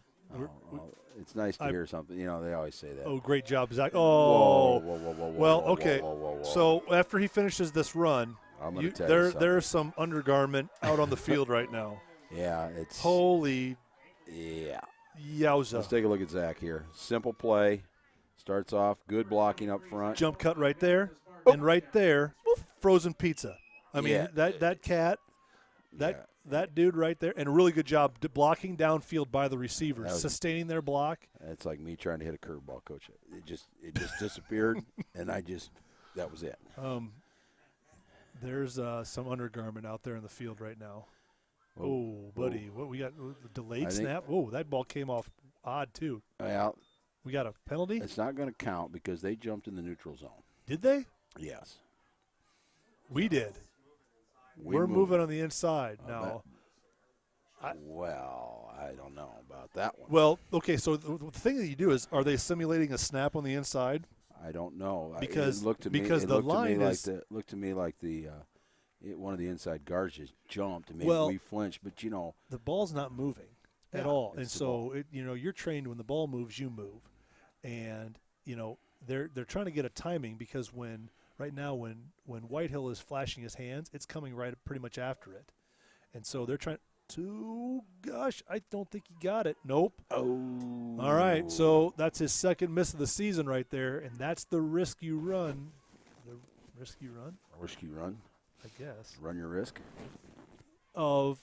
It's nice to hear something. You know, they always say that. Oh, great job, Zach. Whoa, Oh. whoa, whoa, whoa, Well, whoa, okay. whoa, whoa, whoa, whoa. So after he finishes this run, I'm gonna tell you something. there's some undergarment out on the field right now. Yeah, it's Holy yowza. Let's take a look at Zach here. Simple play. Starts off good blocking up front. Jump cut right there, and right there, frozen pizza. I mean, that cat, that dude right there, and a really good job blocking downfield by the receivers, sustaining their block. It's like me trying to hit a curveball, Coach. It just disappeared, and that was it. There's some undergarment out there in the field right now. Oh, buddy, what we got? Delayed snap. Oh, that ball came off odd too. Well, we got a penalty. It's not going to count because they jumped in the neutral zone. Did they? Yes. We did. We're moving on the inside now. I don't know about that one. Well, okay, so the thing that you do is, are they simulating a snap on the inside? I don't know. Because it looked to because me, the line is looked to me like one of the inside guards just jumped and made we flinch. But the ball's not moving at all, and so you're trained when the ball moves, you move, and they're trying to get a timing because right now when Whitehill is flashing his hands, it's coming right pretty much after it, and so they're trying to. Gosh, I don't think he got it. Nope. Oh. All right, so that's his second miss of the season right there, and that's the risk you run. The risk you run? Risk you run? I guess. Run your risk? Of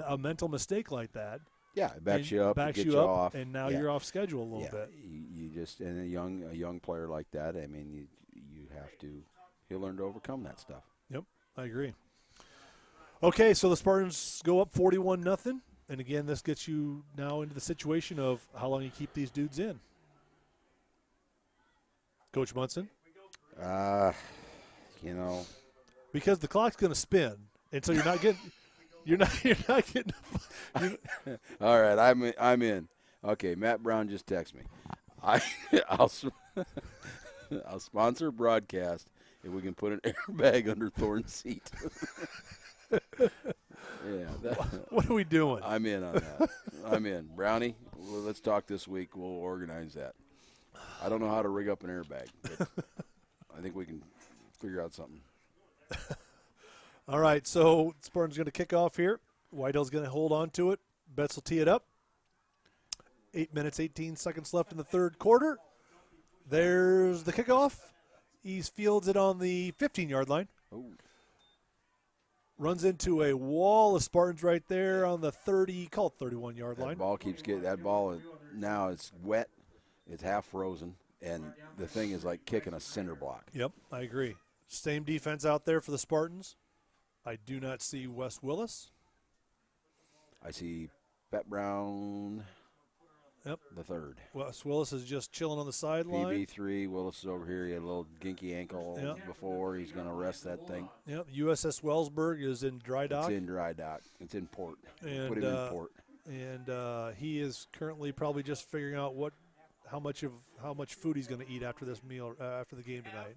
a mental mistake like that. Yeah, it backs you up, backs gets you up, off. and now you're off schedule a little bit. You just and a young player like that, I mean, you have to. He'll learn to overcome that stuff. Yep, I agree. Okay, so the Spartans go up 41-0, and again, this gets you now into the situation of how long you keep these dudes in. Coach Munson? Because the clock's going to spin, and so you're not getting. You're not getting. All right, I'm in. Okay, Matt Brown just texted me. I'll sponsor a broadcast if we can put an airbag under Thorne's seat. What are we doing? I'm in on that. I'm in. Brownie, let's talk this week. We'll organize that. I don't know how to rig up an airbag, but I think we can figure out something. All right, so Spartan's going to kick off here. Whitehill's going to hold on to it. Betts will tee it up. 8 minutes, 18 seconds left in the third quarter. There's the kickoff. He fields it on the 15-yard line. Oh. Runs into a wall of Spartans right there on the 31-yard line. That ball keeps getting that ball. Now it's wet. It's half frozen, and the thing is like kicking a cinder block. Yep, I agree. Same defense out there for the Spartans. I do not see Wes Willis. I see Pat Brown. Yep. The third. Wes Willis is just chilling on the sideline. PB3. Willis is over here. He had a little ginky ankle before. He's going to rest that thing. Yep. USS Wellsburg is in dry dock. It's in dry dock. It's in port. And, put him in port. And he is currently probably just figuring out how much food he's going to eat after this meal after the game tonight.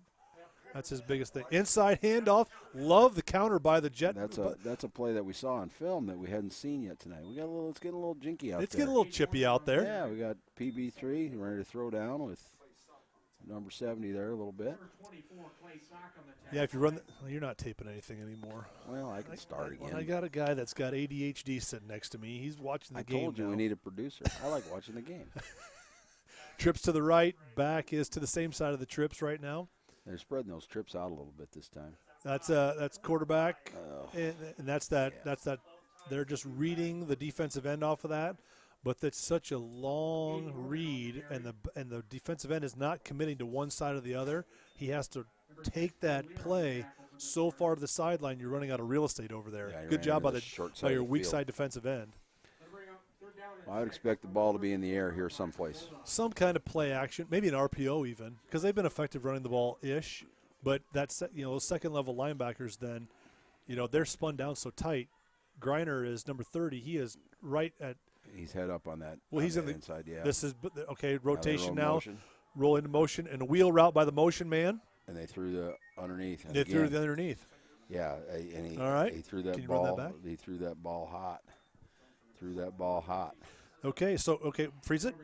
That's his biggest thing. Inside handoff. Love the counter by the Jet. That's a play that we saw on film that we hadn't seen yet tonight. It's getting a little jinky out there. It's getting a little chippy out there. Yeah, we got PB3 ready to throw down with number 70 there a little bit. Yeah, if you run, you're not taping anything anymore. Well, I can start again. I got a guy that's got ADHD sitting next to me. He's watching the game. I told you now. We need a producer. I like watching the game. Trips to the right. Back is to the same side of the trips right now. They're spreading those trips out a little bit this time. That's quarterback, and that's that. They're just reading the defensive end off of that, but that's such a long read, and the defensive end is not committing to one side or the other. He has to take that play so far to the sideline. You're running out of real estate over there. Yeah, Good job by your weak side defensive end. I would expect the ball to be in the air here someplace. Some kind of play action, maybe an RPO even, because they've been effective running the ball-ish. But that's those second-level linebackers, then, they're spun down so tight. Greiner is number 30. He is right at. He's head up on that. Well, he's in the inside. Yeah. This is okay. Rotation now. Motion. Roll into motion and a wheel route by the motion man. And they threw the underneath. They threw the underneath. Yeah, and All right. he threw that Can you run ball. that back? He threw that ball hot. Okay, freeze it.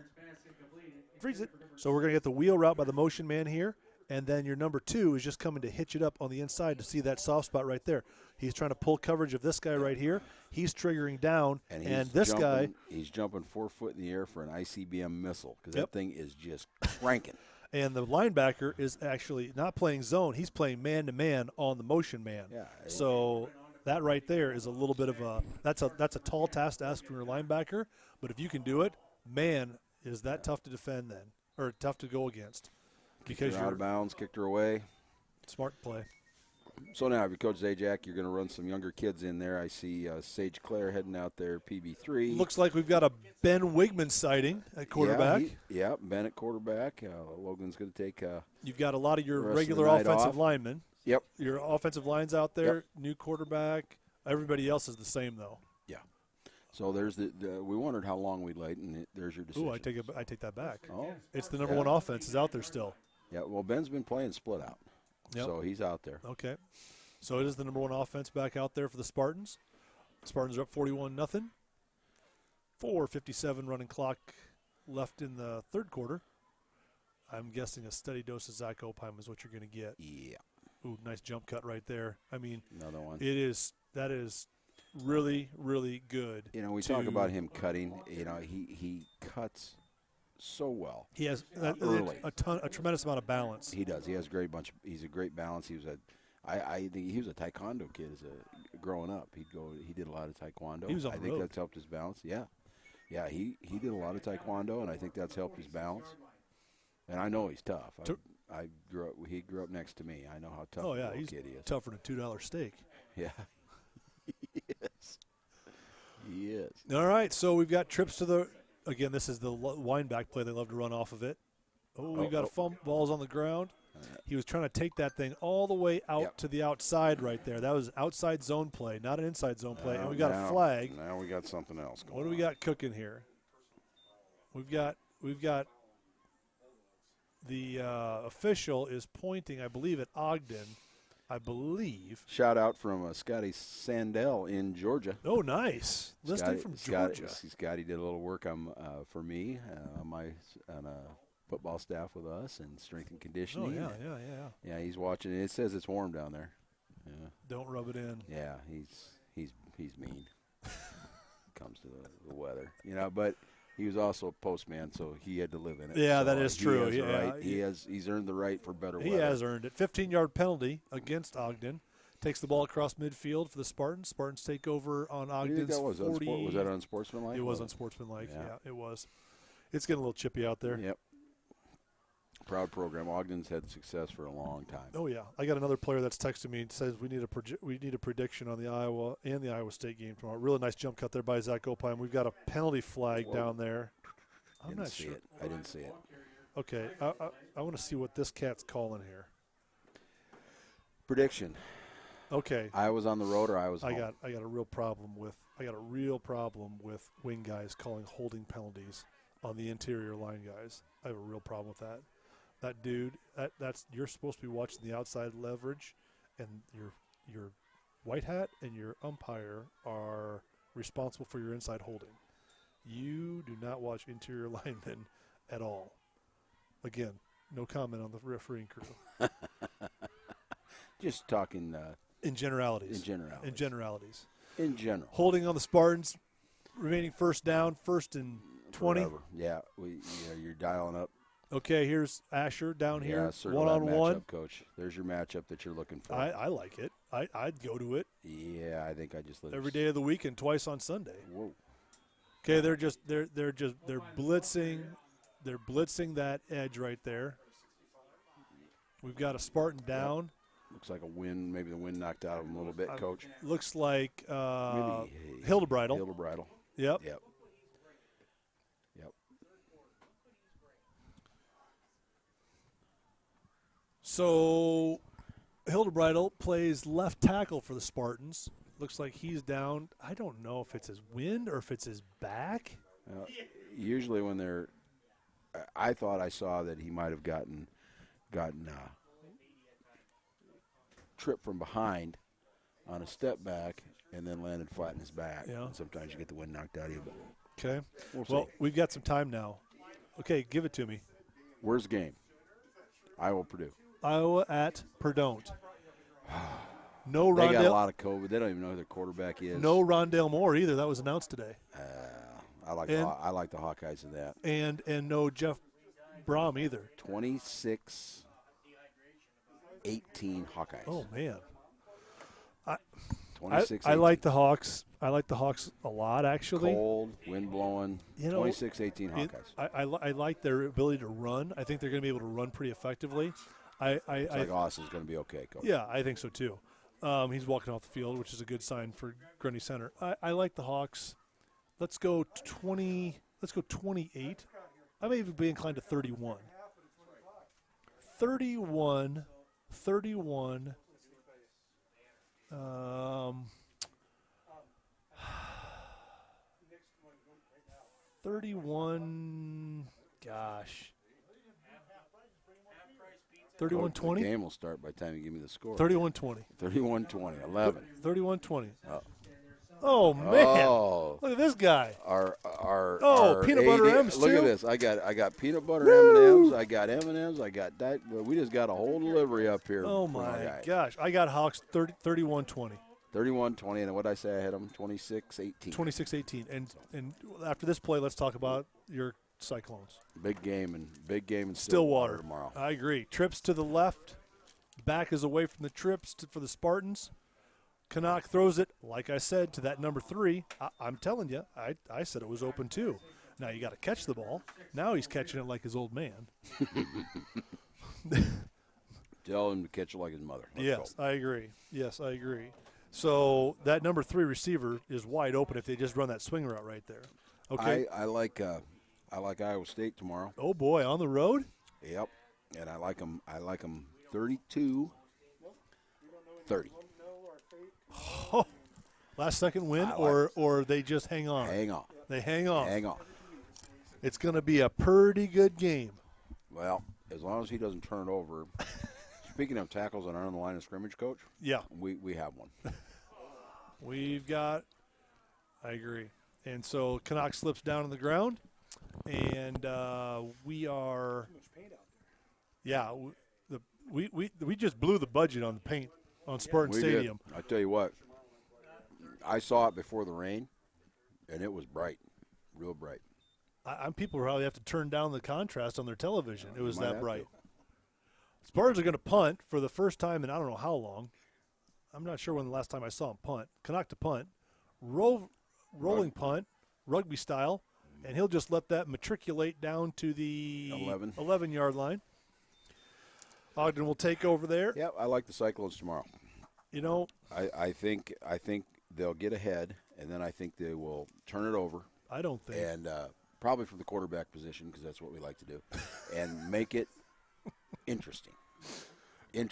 Freeze it. So we're going to get the wheel route by the motion man here, and then your number 2 is just coming to hitch it up on the inside to see that soft spot right there. He's trying to pull coverage of this guy right here. He's triggering down, and this guy. He's jumping 4 foot in the air for an ICBM missile because that thing is just cranking. And the linebacker is actually not playing zone. He's playing man-to-man on the motion man. Yeah. So that right there is a little bit of a – that's a tall task to ask from your linebacker. But if you can do it, man, is that tough to defend then or tough to go against. Because you're out of bounds, kicked her away. Smart play. So now, if you're Coach Zajac, you're going to run some younger kids in there. I see Sage Claire heading out there, PB3. Looks like we've got a Ben Wigman sighting at quarterback. Yeah, Ben at quarterback. Logan's going to take you've got a lot of your the rest regular of the night offensive off. linemen. Yep. Your offensive line's out there, new quarterback. Everybody else is the same, though. Yeah. So there's we wondered how long we'd wait, and there's your decision. Ooh, I take that back. Oh. It's the number 1 offense is out there still. Yeah, well, Ben's been playing split out. Yep. So he's out there. Okay. So it is the number 1 offense back out there for the Spartans. Spartans are up 41-0. 4:57 running clock left in the third quarter. I'm guessing a steady dose of Zach Opheim is what you're going to get. Yeah. Ooh, nice jump cut right there. I mean, another one. That is really, really good. You know, we talk about him cutting. You know, he cuts so well. He has early. a tremendous amount of balance. He does. He has he's a great balance. He was I think he was a taekwondo kid growing up. He did a lot of taekwondo. He was on I the think road. that's helped his balance. Yeah. Yeah, he did a lot of taekwondo, and I think that's helped his balance. And I know he's tough. He grew up next to me. I know how tough a little kid he is. Tougher than a $2 steak. Yeah. He is. All right, so we've got trips to the – again, this is the wind-back play. They love to run off of it. We've got a fumble. Ball's on the ground. He was trying to take that thing all the way out to the outside right there. That was outside zone play, not an inside zone play. And we got a flag. Now we got something else going on. What do we got cooking here? We've got the official is pointing, I believe, at Ogden. I believe. Shout out from Scotty Sandell in Georgia. Oh, nice. Listening from Georgia. Scotty did a little work for me on a football staff with us and strength and conditioning. Oh, yeah. Yeah, he's watching. It says it's warm down there. Yeah. Don't rub it in. Yeah, he's mean. Comes to the weather, but he was also a postman, so he had to live in it. Yeah, so that is true. He's earned the right for better weather. He has earned it. 15-yard penalty against Ogden. Takes the ball across midfield for the Spartans. Spartans take over on Ogden's 40. Was that unsportsmanlike? It was unsportsmanlike. Yeah, it was. It's getting a little chippy out there. Yep. Proud program. Ogden's had success for a long time. Oh yeah, I got another player that's texting me and says we need a prediction on the Iowa and the Iowa State game tomorrow. Really nice jump cut there by Zach Opheim. We've got a penalty flag down there. I'm not sure. I didn't see it. Okay, I want to see what this cat's calling here. Prediction. Okay. I was on the road or I was home. I got a real problem with wing guys calling holding penalties on the interior line guys. I have a real problem with that. That dude, you're supposed to be watching the outside leverage, and your white hat and your umpire are responsible for your inside holding. You do not watch interior linemen at all. Again, no comment on the refereeing crew. Just talking in generalities. In general. Holding on the Spartans, remaining first down, 1st and 20. Forever. Yeah, you're dialing up. Okay, here's Asher down here, one on one. Coach. There's your matchup that you're looking for. I like it. I'd go to it. Yeah, I think I just every day of the week and twice on Sunday. Whoa. Okay, they're blitzing. They're blitzing that edge right there. We've got a Spartan down. Yep. Looks like a wind. Maybe the wind knocked out of him a little bit, Coach. Looks like maybe Hildebridal. Yep. So Hildebridal plays left tackle for the Spartans. Looks like he's down. I don't know if it's his wind or if it's his back. Usually when they're – I thought I saw that he might have gotten tripped from behind on a step back and then landed flat in his back. Yeah. And sometimes you get the wind knocked out of you. But Okay. we'll Well, see. we've got some time now. Okay, give it to me. Where's the game? Iowa, Purdue. Iowa at Purdue. No They got a Rondale. lot of COVID. They don't even know who their quarterback is. No Rondale Moore either. That was announced today. I like the Hawkeyes in that. And no Jeff Brom either. 26-18 Hawkeyes. Oh man. 26. I like the Hawks. I like the Hawks a lot, actually. Cold, wind blowing. 26-18 Hawkeyes. I like their ability to run. I think they're going to be able to run pretty effectively. It's like Austin's going to be okay, Coach. Yeah, I think so too. He's walking off the field, which is a good sign for Grundy Center. I like the Hawks. Let's go 20. Let's go 28. I may even be inclined to 31. 31. 31. Gosh. 31-20? The game will start by the time you give me the score. 31-20. 31-20. 11. 31-20. Oh. Oh man! Oh. Look at this guy. Our peanut butter AD M's Look too? at this. I got peanut butter M&Ms. I got M&Ms. I got diet. We just got a whole delivery up here. Oh for our my guys. gosh! I got Hawks 31-20. 31-20, and what did I say? I had them 26-18. 26-18. And after this play, let's talk about your Cyclones. Big game in Stillwater tomorrow. I agree. Trips to the left. Back is away from the trips for the Spartans. Canuck throws it, like I said, to that number 3. I'm telling you, I said it was open too. Now you got to catch the ball. Now he's catching it like his old man. Tell him to catch it like his mother. Yes, I agree. So that number 3 receiver is wide open if they just run that swing route right there. Okay. I like Iowa State tomorrow. Oh boy, on the road? Yep, and I like them 32-30. Oh, last second win, or they just hang on? Hang on. They hang on. Hang on. It's going to be a pretty good game. Well, as long as he doesn't turn it over. Speaking of tackles that aren't on the line of scrimmage, Coach, Yeah. we have one. We've got – I agree. And so Canuck slips down on the ground, and we are – yeah, we just blew the budget on the paint on Spartan Stadium. Did. I tell you what, I saw it before the rain, and it was bright, real bright. People probably have to turn down the contrast on their television. It was Might that have bright. to. Spartans are going to punt for the first time in I don't know how long. I'm not sure when the last time I saw them punt. Canuck to punt, rolling punt, rugby style, and he'll just let that matriculate down to the 11-yard line. Ogden will take over there. Yep, I like the Cyclones tomorrow. You know, I think they'll get ahead, and then I think they will turn it over. I don't think. And probably from the quarterback position, because that's what we like to do, and make it interesting.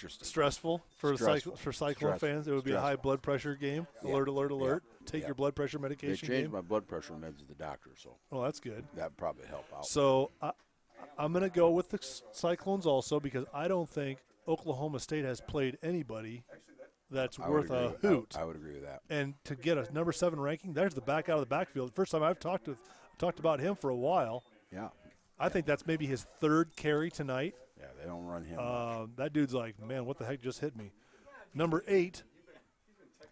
Stressful for Cyclone Stressful. fans. It would be a high blood pressure game. Yeah. Alert, alert, alert. Yeah. Take Yeah. your blood pressure They medication changed game. my blood pressure meds at the doctor, so Oh, that's good. that probably help out. So I'm going to go with the Cyclones also because I don't think Oklahoma State has played anybody that's worth a hoot. I would agree with that. And to get a number 7 ranking, there's the back out of the backfield. First time I've talked about him for a while. Yeah. I think that's maybe his 3rd carry tonight. Yeah, they don't run him much. That dude's like, man, what the heck just hit me? Number 8,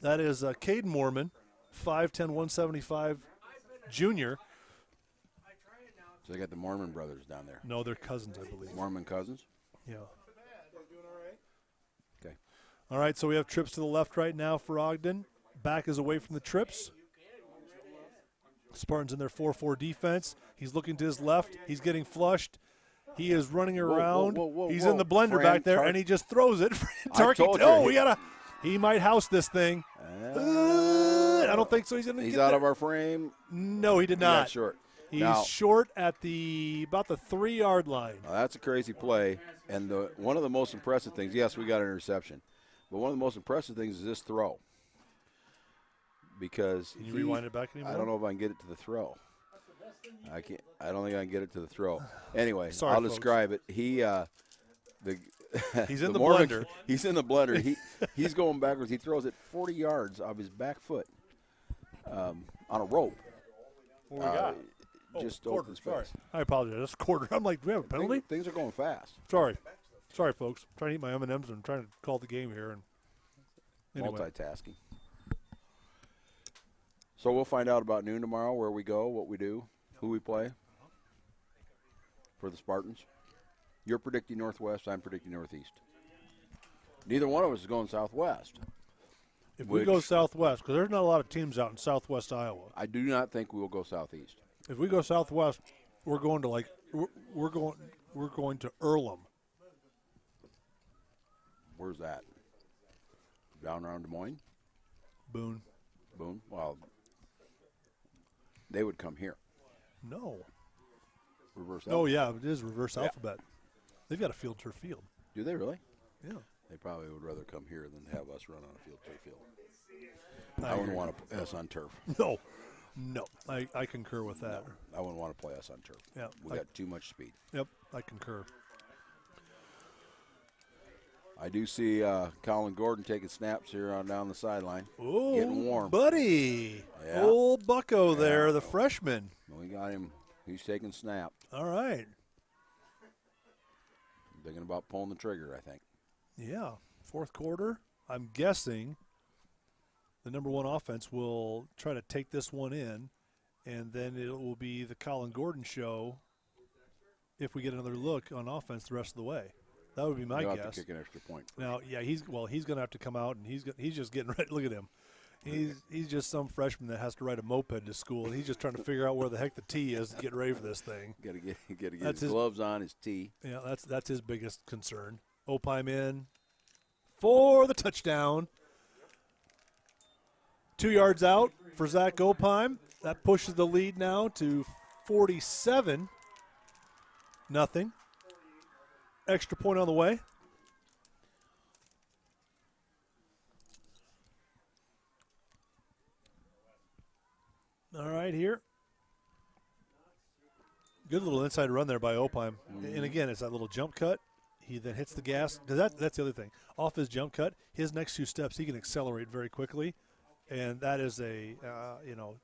that is Caden Mormon, 5'10", 175 junior. So they got the Mormon brothers down there. No, they're cousins, I believe. Mormon cousins? Yeah. Okay. All right, so we have trips to the left right now for Ogden. Back is away from the trips. Spartans in their 4-4 defense. He's looking to his left. He's getting flushed. He is running around. He's in the blender back there, and he just throws it. He might house this thing. I don't think so. He's out of our frame. No, he did not. He's short. He's short at about the 3-yard line. Now, that's a crazy play. And one of the most impressive things, yes, we got an interception, but one of the most impressive things is this throw. Because Can you rewind it back anymore? I don't know if I can get it to the throw. I don't think I can get it to the throw. Anyway, Sorry, I'll folks. describe it. He's in the Morgan, blender. He's in the blender. He's going backwards. He throws it 40 yards off his back foot on a rope. What we got? Just quarter. open space. Sorry. I apologize. That's a quarter. I'm like, do we have a penalty? Things are going fast. Sorry, folks. I'm trying to eat my M&Ms and I'm trying to call the game here. And anyway. Multitasking. So we'll find out about noon tomorrow where we go, what we do, who we play for the Spartans. You're predicting Northwest. I'm predicting Northeast. Neither one of us is going Southwest. If we go Southwest, because there's not a lot of teams out in Southwest Iowa. I do not think we will go Southeast. If we go Southwest, we're going to we're going to Earlham. Where's that? Down around Des Moines? Boone. Well, they would come here. No. Reverse Oh, alphabet. yeah, it is reverse alphabet. They've got a field turf field. Do they really? Yeah. They probably would rather come here than have us run on a field turf field. I wouldn't want to put us on turf. No. I concur with that. I wouldn't want to play us on turf. Yeah. We got too much speed. Yep, I concur. I do see Colin Gordon taking snaps here on down the sideline. Oh, getting warm. buddy. Yeah. Old Bucko there, the freshman. We got him. He's taking snap. All right. Thinking about pulling the trigger, I think. Yeah, fourth quarter. I'm guessing the number one offense will try to take this one in, and then it will be the Colin Gordon show if we get another look on offense the rest of the way. That would be my He'll guess. have to kick an extra point. Now, yeah, he's going to have to come out, and he's just getting ready. Look at him. He's just some freshman that has to ride a moped to school, and he's just trying to figure out where the heck the tee is to get ready for this thing. Got to get his gloves on, his tee. Yeah, that's his biggest concern. Opime in for the touchdown. 2 yards out for Zach Opime. That pushes the lead now to 47-0. Extra point on the way. All right, here. Good little inside run there by Opime. And again, it's that little jump cut. He then hits the gas. That's the other thing. Off his jump cut, his next 2 steps, he can accelerate very quickly. And that is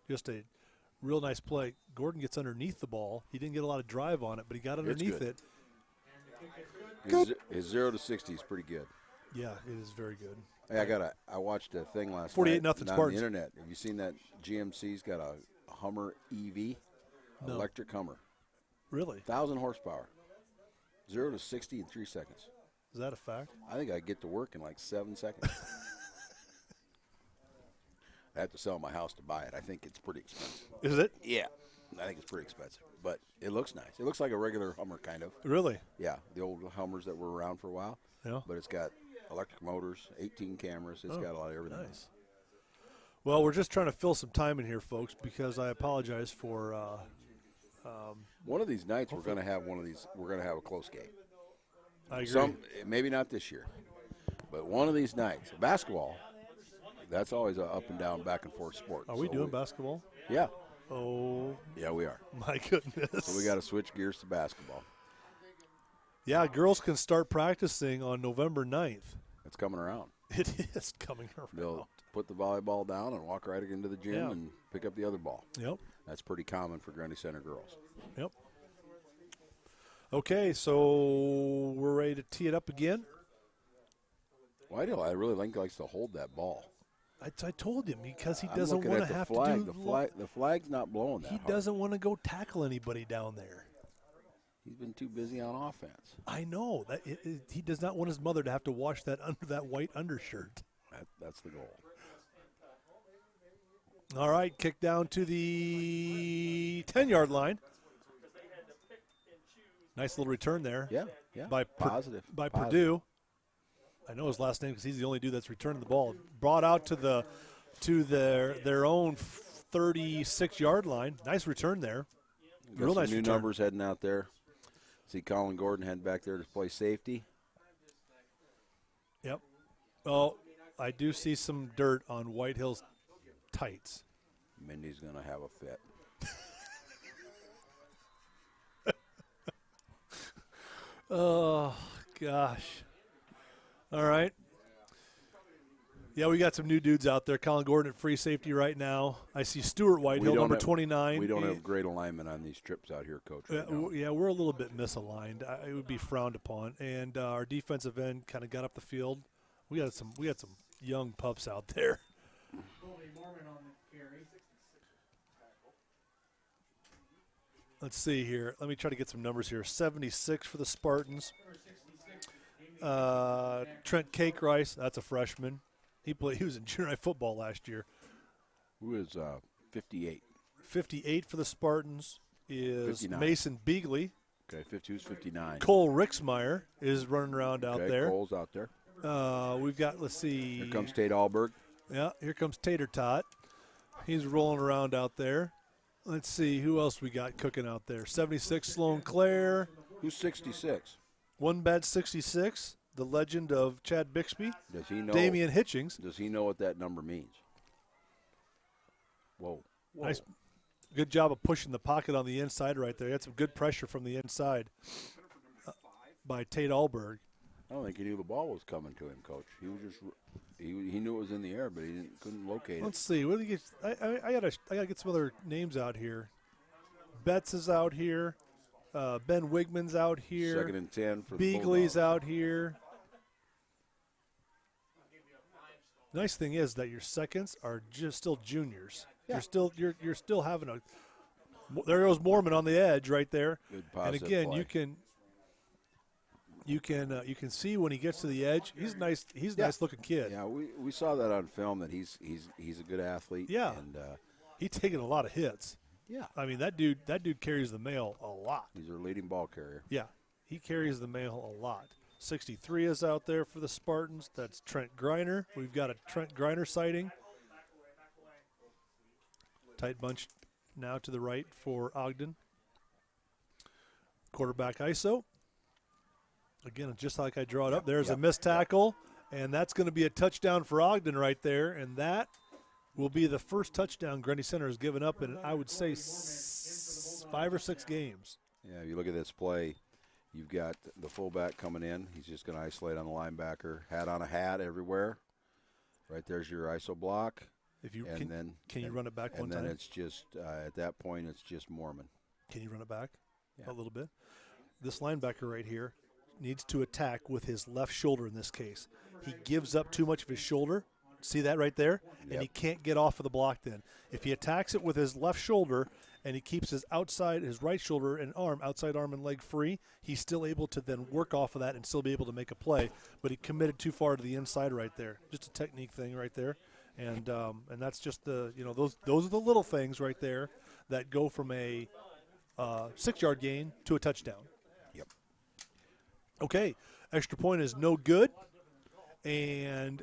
just a real nice play. Gordon gets underneath the ball. He didn't get a lot of drive on it, but he got underneath it. His 0 to 60 is pretty good. Yeah, it is very good. Hey, I watched a thing last 48-0 night on the Spartans. internet. Have you seen that GMC's got a Hummer EV, No. electric Hummer, Really? 1,000 horsepower, 0 to 60 in 3 seconds. Is that a fact? I think I get to work in like 7 seconds. I have to sell my house to buy it. I think it's pretty expensive. Is it? Yeah, I think it's pretty expensive, but it looks nice. It looks like a regular Hummer, kind of. Really? Yeah, the old Hummers that were around for a while. Yeah. But it's got electric motors, 18 cameras. It's got a lot of everything. Nice. Well, we're just trying to fill some time in here, folks, because I apologize for One of these nights, we're going to have We're going to have a close game. I agree. Maybe not this year, but one of these nights, basketball. That's always an up and down, back and forth sport. Are we doing basketball? Yeah. Oh, Yeah, we are. my goodness. So we got to switch gears to basketball. Yeah, girls can start practicing on November 9th. It's coming around. It is coming around. They'll put the volleyball down and walk right into the gym Yeah. and pick up the other ball. Yep. That's pretty common for Grundy Center girls. Yep. Okay, so we're ready to tee it up again. I really think likes to hold that ball. I told him because he I'm doesn't looking want at to the have flag. to do. The flag's not blowing that He hard. doesn't want to go tackle anybody down there. He's been too busy on offense. I know that he does not want his mother to have to wash that under that white undershirt. That's the goal. All right, kick down to the 10-yard line. Nice little return there. Yeah. By Positive. Purdue. I know his last name because he's the only dude that's returning the ball. Brought out to their own 36-yard line. Nice return there. Got Real some nice new return. numbers heading out there. See Colin Gordon heading back there to play safety. Yep. Oh, I do see some dirt on Whitehill's tights. Mindy's going to have a fit. Oh, gosh. All right. Yeah, we got some new dudes out there. Colin Gordon at free safety right now. I see Stuart Whitehill, number 29. We don't have great alignment on these trips out here, Coach. Right now. Yeah, we're a little bit misaligned. It would be frowned upon. And our defensive end kind of got up the field. We got some young pups out there. Colby Mormon on the carry. Let's see here. Let me try to get some numbers here. 76 for the Spartans. Trent Cakerice, that's a freshman. He was in junior high football last year. Who is 58? 58 for the Spartans is 59. Mason Beagley. Okay, 52's 59. Cole Rixmeyer is running around out there. Cole's out there. We've got, let's see. Here comes Tate Alberg. Yeah, here comes Tater Tot. He's rolling around out there. Let's see who else we got cooking out there. 76, Sloan Clare. Who's 66? One bad 66, the legend of Chad Bixby. Does he know? Damian Hitchings. Does he know what that number means? Whoa. Nice. Good job of pushing the pocket on the inside right there. He had some good pressure from the inside by Tate Alberg. I don't think he knew the ball was coming to him, Coach. He was just he knew it was in the air, but he couldn't locate it. Let's see. What do you get? I gotta get some other names out here. Betts is out here. Ben Wigman's out here. 2nd and 10 for Beagley's the out here. Nice thing is that your seconds are just still juniors. Yeah. You're still having a. There goes Mormon on the edge right there. Good And positive again, play. you can see when he gets to the edge. He's nice. He's a nice looking kid. Yeah, we saw that on film that he's a good athlete. Yeah. And He's taking a lot of hits. yeah, I mean that dude carries the mail a lot. he's our leading ball carrier. Yeah, he carries the mail a lot. 63 is out there for the Spartans. That's Trent Griner. We've got a Trent Griner sighting. Tight bunch now to the right for Ogden. Quarterback ISO. Again, just like I draw it up, there's a missed tackle, and that's going to be a touchdown for Ogden right there, and that will be the first touchdown Grundy Center has given up in, I would say, 5 or 6 games. Yeah, you look at this play, you've got the fullback coming in. He's just going to isolate on the linebacker. Hat on a hat everywhere. Right there's your ISO block. If you And can you run it back one time? And then it's just, at that point, it's just Mormon. Can you run it back Yeah. a little bit? This linebacker right here needs to attack with his left shoulder in this case. He gives up too much of his shoulder. See that right there? And he can't get off of the block then. If he attacks it with his left shoulder and he keeps his right shoulder and outside arm and leg free, he's still able to then work off of that and still be able to make a play. But he committed too far to the inside right there. Just a technique thing right there. And that's just those are the little things right there that go from a 6-yard gain to a touchdown. Yep. Okay, extra point is no good, and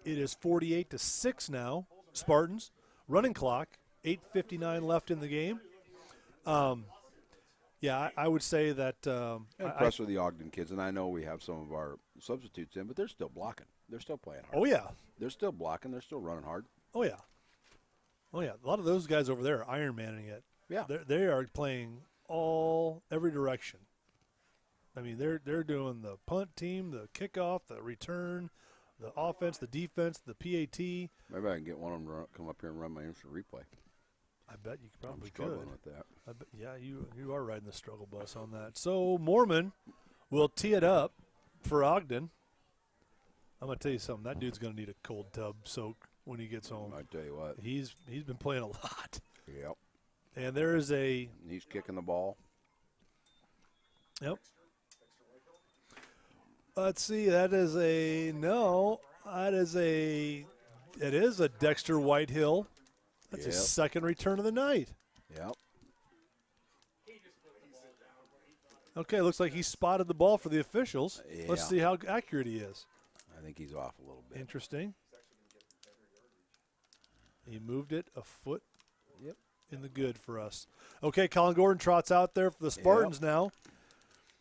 it is 48-6 now. Spartans running clock, 8:59 left in the game. I would say that I'm impressed with the Ogden kids, and I know we have some of our substitutes in, but they're still blocking. They're still playing hard. Oh yeah, They're still blocking. They're still running hard. oh yeah. A lot of those guys over there are Iron Manning it. Yeah. They are playing every direction. I mean, they're doing the punt team, the kickoff, the return, the offense, the defense, the PAT. Maybe I can get one of them to come up here and run my instant replay. I bet you I'm probably struggling could. with that. I bet, yeah, you are riding the struggle bus on that. So Mormon will tee it up for Ogden. I'm gonna tell you something. That dude's gonna need a cold tub soak when he gets home. I tell you what. He's been playing a lot. Yep. And there is a He's kicking the ball. Yep. Let's see. It is a Dexter Whitehill. That's his second return of the night. Yep. Okay, looks like he spotted the ball for the officials. Yeah. Let's see how accurate he is. I think he's off a little bit. Interesting. He moved it a foot. Yep. In the good for us. Okay, Colin Gordon trots out there for the Spartans now.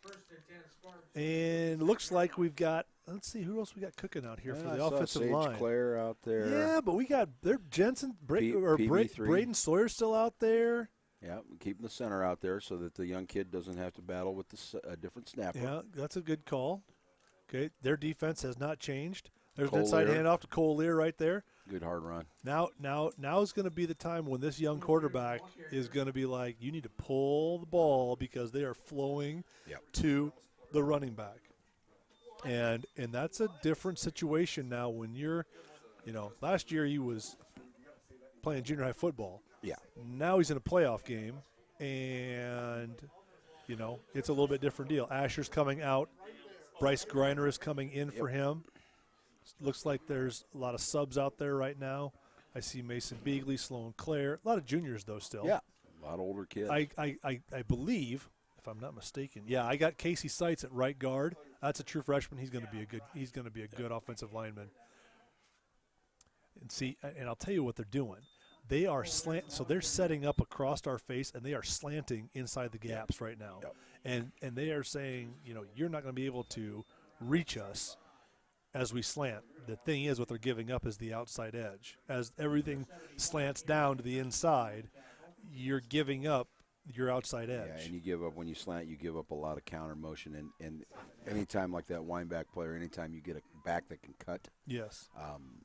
First and 10 Spartans. And looks like we've got, let's see, who else we got cooking out here for the offensive Sage line. Claire out there. Yeah, but we got Jensen, PB3. Braden Sawyer still out there. Yeah, keeping the center out there so that the young kid doesn't have to battle with a different snapper. Yeah, that's a good call. Okay, their defense has not changed. There's an Cole inside Lear. handoff to Cole Lear right there. Good hard run. Now is going to be the time when this young quarterback is going to be like, you need to pull the ball because they are flowing to the running back. And that's a different situation now when you're, last year he was playing junior high football. Yeah. Now he's in a playoff game, and, it's a little bit different deal. Asher's coming out. Bryce Griner is coming in for him. Looks like there's a lot of subs out there right now. I see Mason Beagley, Sloan Clare. A lot of juniors, though, still. Yeah, a lot of older kids. I believe, if I'm not mistaken, I got Casey Seitz at right guard. That's a true freshman. He's going to be a good offensive lineman. And I'll tell you what they're doing. They are so they're setting up across our face, and they are slanting inside the gaps right now. Yep. And they are saying, you're not going to be able to reach us as we slant. The thing is, what they're giving up is the outside edge. As everything slants down to the inside, you're giving up your outside edge. Yeah, and you give up when you slant, you give up a lot of counter motion. And anytime like that wineback player, anytime you get a back that can cut. Yes.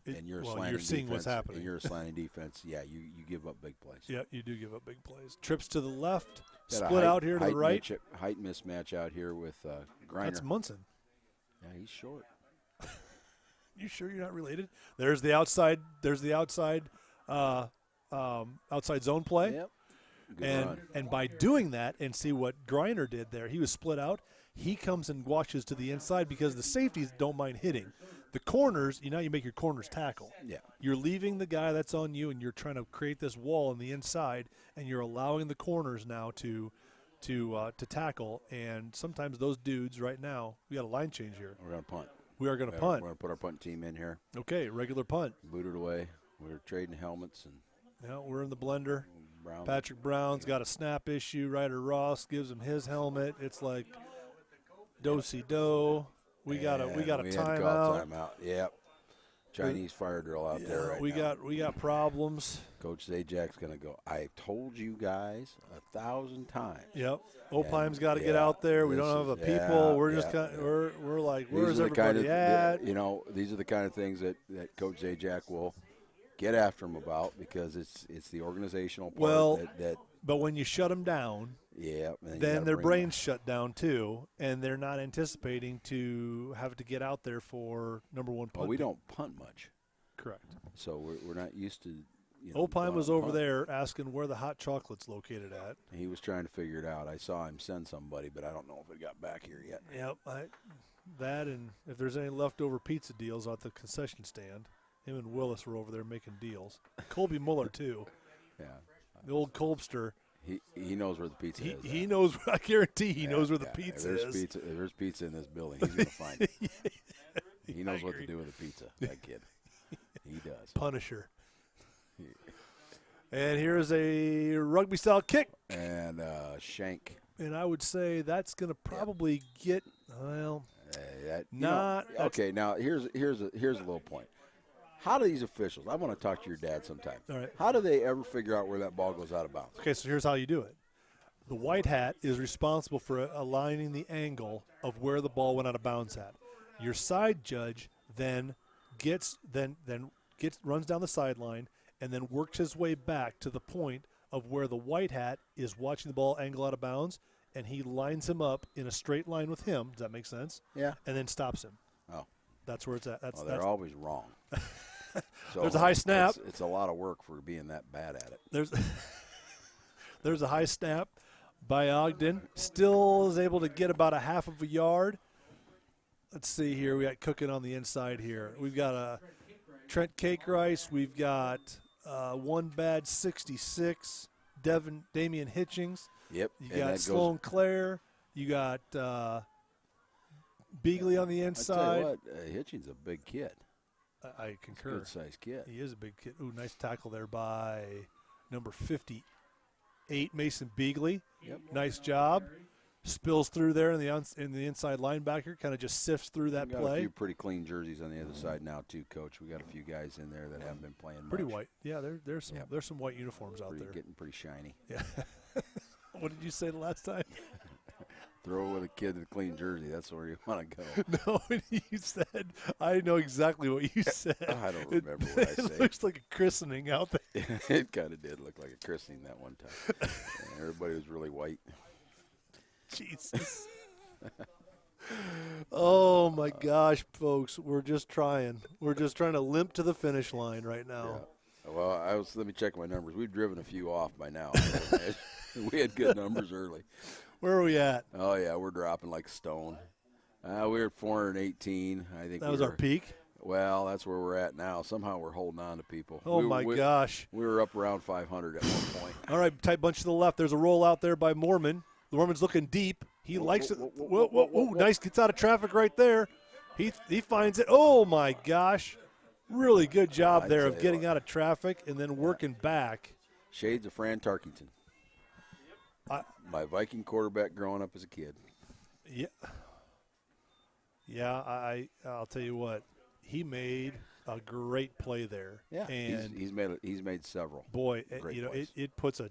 And you're you're seeing defense, what's happening. And you're a slanting defense. Yeah, you give up big plays. Yeah, you do give up big plays. Trips to the left, split out here to the right. Height mismatch out here with Griner. That's Munson. Yeah, he's short. You sure you're not related? There's the outside. Outside zone play. Yep. Good run. And by doing that, and see what Griner did there, he was split out. He comes and washes to the inside because the safeties don't mind hitting. The corners, you make your corners tackle. Yeah. You're leaving the guy that's on you, and you're trying to create this wall on the inside, and you're allowing the corners now to tackle. And sometimes those dudes right now, we got a line change here. We're going to punt. We are going to punt. We're going to put our punt team in here. Okay, regular punt. Boot it away. We're trading helmets. And we're in the blender. Brown. Patrick Brown's got a snap issue. Ryder Ross gives him his helmet. It's like do-si-do. We got a timeout. Timeout. Yep. Chinese fire drill out there right now. We got problems. Coach Zajak's going to go, I told you guys 1,000 times. Yep. Opine's got to get out there. We don't have the people. We're just we're like, where's everybody at? These are the kind of things that Coach Zajak will get after him about because it's the organizational part but when you shut them down, then their brains shut down too, and they're not anticipating to have to get out there for number one punt. Well, we don't punt much. Correct. So we're not used to. Opine was over there asking where the hot chocolate's located at. He was trying to figure it out. I saw him send somebody, but I don't know if it got back here yet. Yep. That and if there's any leftover pizza deals at the concession stand. Him and Willis were over there making deals. Colby Muller, too. Yeah. The old Colbster. He knows where the pizza is. He knows. I guarantee he knows where the pizza is. If there's pizza in this building, he's going to find it. He knows what to do with the pizza, that kid. He does. Punisher. And here's a rugby-style kick. And shank. And I would say that's going to probably get, well, okay, now here's a little point. How do these officials, I want to talk to your dad sometime. All right. How do they ever figure out where that ball goes out of bounds? Okay, so here's how you do it. The white hat is responsible for aligning the angle of where the ball went out of bounds at. Your side judge then runs down the sideline and then works his way back to the point of where the white hat is watching the ball angle out of bounds, and he lines him up in a straight line with him. Does that make sense? Yeah. And then stops him. Oh. That's where it's at. They're always wrong. So there's a high snap. It's a lot of work for being that bad at it. There's a high snap by Ogden. Still is able to get about a half of a yard. Let's see here. We got cooking on the inside here. We've got a Trent Cake Rice. We've got one bad 66. Damian Hitchings. Yep. You got Sloan Clare. You got Beagley on the inside. I tell you what, Hitchings a big kid. I concur. Good-sized kid. He is a big kid. Ooh, nice tackle there by number 58, Mason Beagley. Yep. Nice job. Spills through there in the inside linebacker, kind of just sifts through that play. play. A few pretty clean jerseys on the other side now too, Coach. We got a few guys in there that haven't been playing much. Pretty white. Yeah, there's some white uniforms out there. Getting pretty shiny. Yeah. What did you say the last time? Throw with a kid in a clean jersey. That's where you want to go. No, you said, I know exactly what you said. I don't remember what I said. It looks like a christening out there. It kind of did look like a christening that one time. And everybody was really white. Jesus. Oh, my gosh, folks. We're just trying. We're just trying to limp to the finish line right now. Yeah. Well, let me check my numbers. We've driven a few off by now. We had good numbers early. Where are we at? Oh, yeah, we're dropping like a stone. We were at 418. I think that was our peak? Well, that's where we're at now. Somehow we're holding on to people. Oh, my gosh. We were up around 500 at one point. All right, tight bunch to the left. There's a roll out there by Mormon. Mormon's looking deep. He likes it. Whoa, nice. Gets out of traffic right there. He finds it. Oh, my gosh. Really good job there of getting out of traffic and then working back. Shades of Fran Tarkington. My Viking quarterback growing up as a kid. Yeah. Yeah, I'll tell you what. He made a great play there. Yeah, and he's made several. Boy, plays. it puts a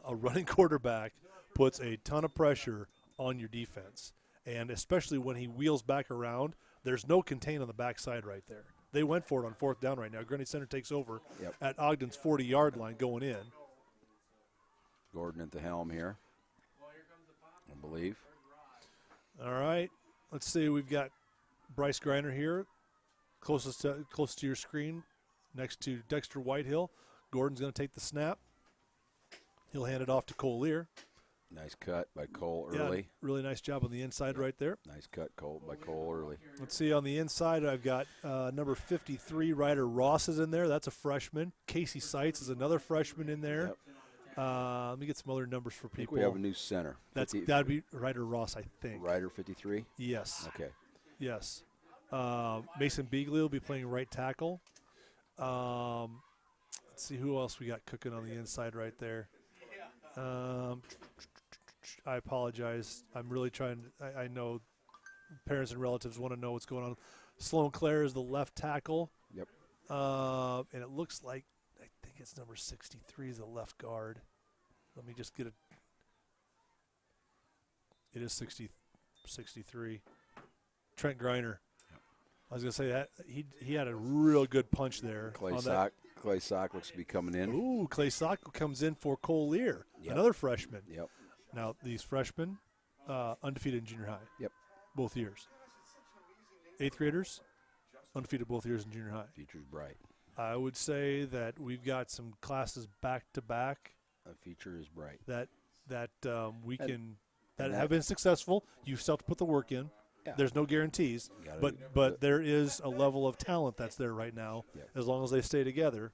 running quarterback puts a ton of pressure on your defense, and especially when he wheels back around, there's no contain on the backside right there. They went for it on fourth down right now. Grundy Center takes over at Ogden's 40-yard line going in. Gordon at the helm here, I believe. All right, let's see. We've got Bryce Griner here, close to your screen, next to Dexter Whitehill. Gordon's going to take the snap. He'll hand it off to Cole Lear. Nice cut by Cole early. Yeah, really nice job on the inside right there. Nice cut by Cole early. Let's see, on the inside, I've got number 53, Ryder Ross is in there. That's a freshman. Casey Seitz is another freshman in there. Yep. Let me get some other numbers for people. I think we have a new center. That'd be Ryder Ross, I think. Ryder 53? Yes. Okay. Yes. Mason Beagley will be playing right tackle. Let's see who else we got cooking on the inside right there. I apologize. I'm really trying. I know parents and relatives want to know what's going on. Sloan Clare is the left tackle. Yep. And it looks like, I think it's number 63 is the left guard. Let me just get it. It is 63. Trent Griner. Yep. I was going to say that he had a real good punch there. Clay Sock looks to be coming in. Ooh, Clay Sock comes in for Cole Lear, another freshman. Yep. Now, these freshmen, undefeated in junior high. Yep. Both years. Eighth graders, undefeated both years in junior high. Future's bright. I would say that we've got some classes back-to-back. The future is bright. That have been successful. You still have to put the work in. Yeah. There's no guarantees, but there is a level of talent that's there right now, as long as they stay together.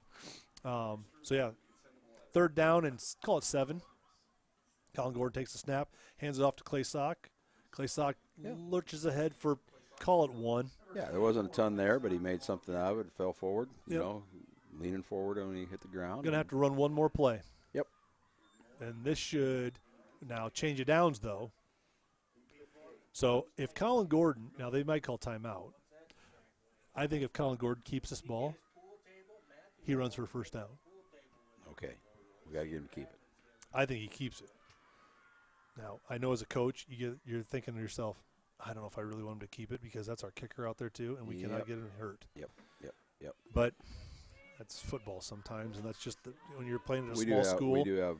Third down and call it 7. Colin Gordon takes the snap, hands it off to Clay Sock. Clay Sock lurches ahead for, call it 1. Yeah, there wasn't a ton there, but he made something out of it. Fell forward, leaning forward when he hit the ground. Going to have to run one more play. Yep. And this should now change of downs, though. So if Colin Gordon, now they might call timeout. I think if Colin Gordon keeps this ball, he runs for a first down. Okay. We got to get him to keep it. I think he keeps it. Now, I know as a coach, you're thinking to yourself, I don't know if I really want him to keep it because that's our kicker out there too, and we cannot get him hurt. Yep. But that's football sometimes, and that's just when you're playing at a small school. We do have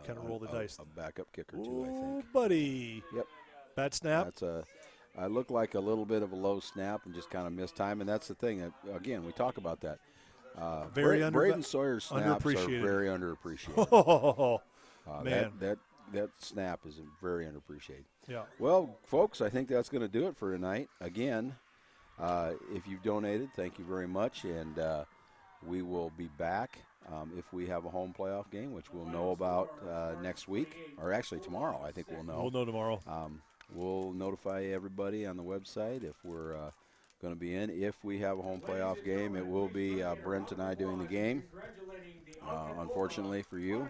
kind of roll the dice. A backup kicker too, I think. Buddy. Yep. Bad snap. I look like a little bit of a low snap and just kind of missed time, and that's the thing. Again, we talk about that. Braden Sawyer's snaps are very underappreciated. Oh, man. That snap is very underappreciated. Yeah. Well, folks, I think that's going to do it for tonight. Again, if you've donated, thank you very much, and we will be back if we have a home playoff game, which we'll know about next week, or actually tomorrow. I think we'll know. We'll know tomorrow. We'll notify everybody on the website if we're going to be in. If we have a home playoff game, it will be Brent and I doing the game, unfortunately for you.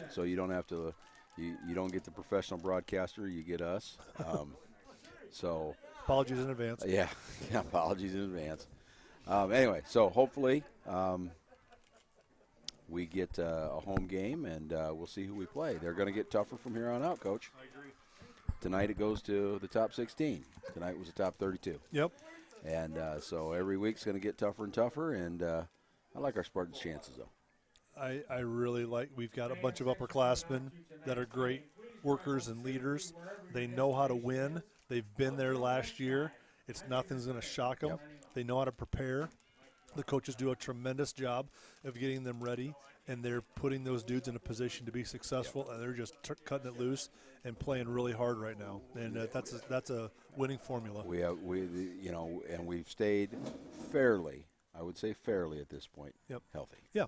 So you don't have to you don't get the professional broadcaster, you get us. So apologies in advance. Yeah, apologies in advance. Anyway, so hopefully we get a home game, and we'll see who we play. They're going to get tougher from here on out, Coach. I agree. Tonight it goes to the top 16. Tonight was the top 32. Yep. And so every week's going to get tougher and tougher, and I like our Spartans' chances, though. I really like, we've got a bunch of upperclassmen that are great workers and leaders. They know how to win. They've been there last year. Nothing's going to shock them. Yep. They know how to prepare. The coaches do a tremendous job of getting them ready, and they're putting those dudes in a position to be successful, and they're just cutting it loose and playing really hard right now. And that's a winning formula. And we've stayed fairly, I would say fairly at this point, healthy. Yeah,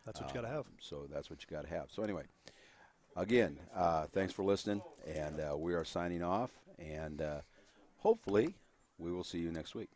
that's what you got to have. So that's what you got to have. So anyway, again, thanks for listening, and we are signing off, and hopefully we will see you next week.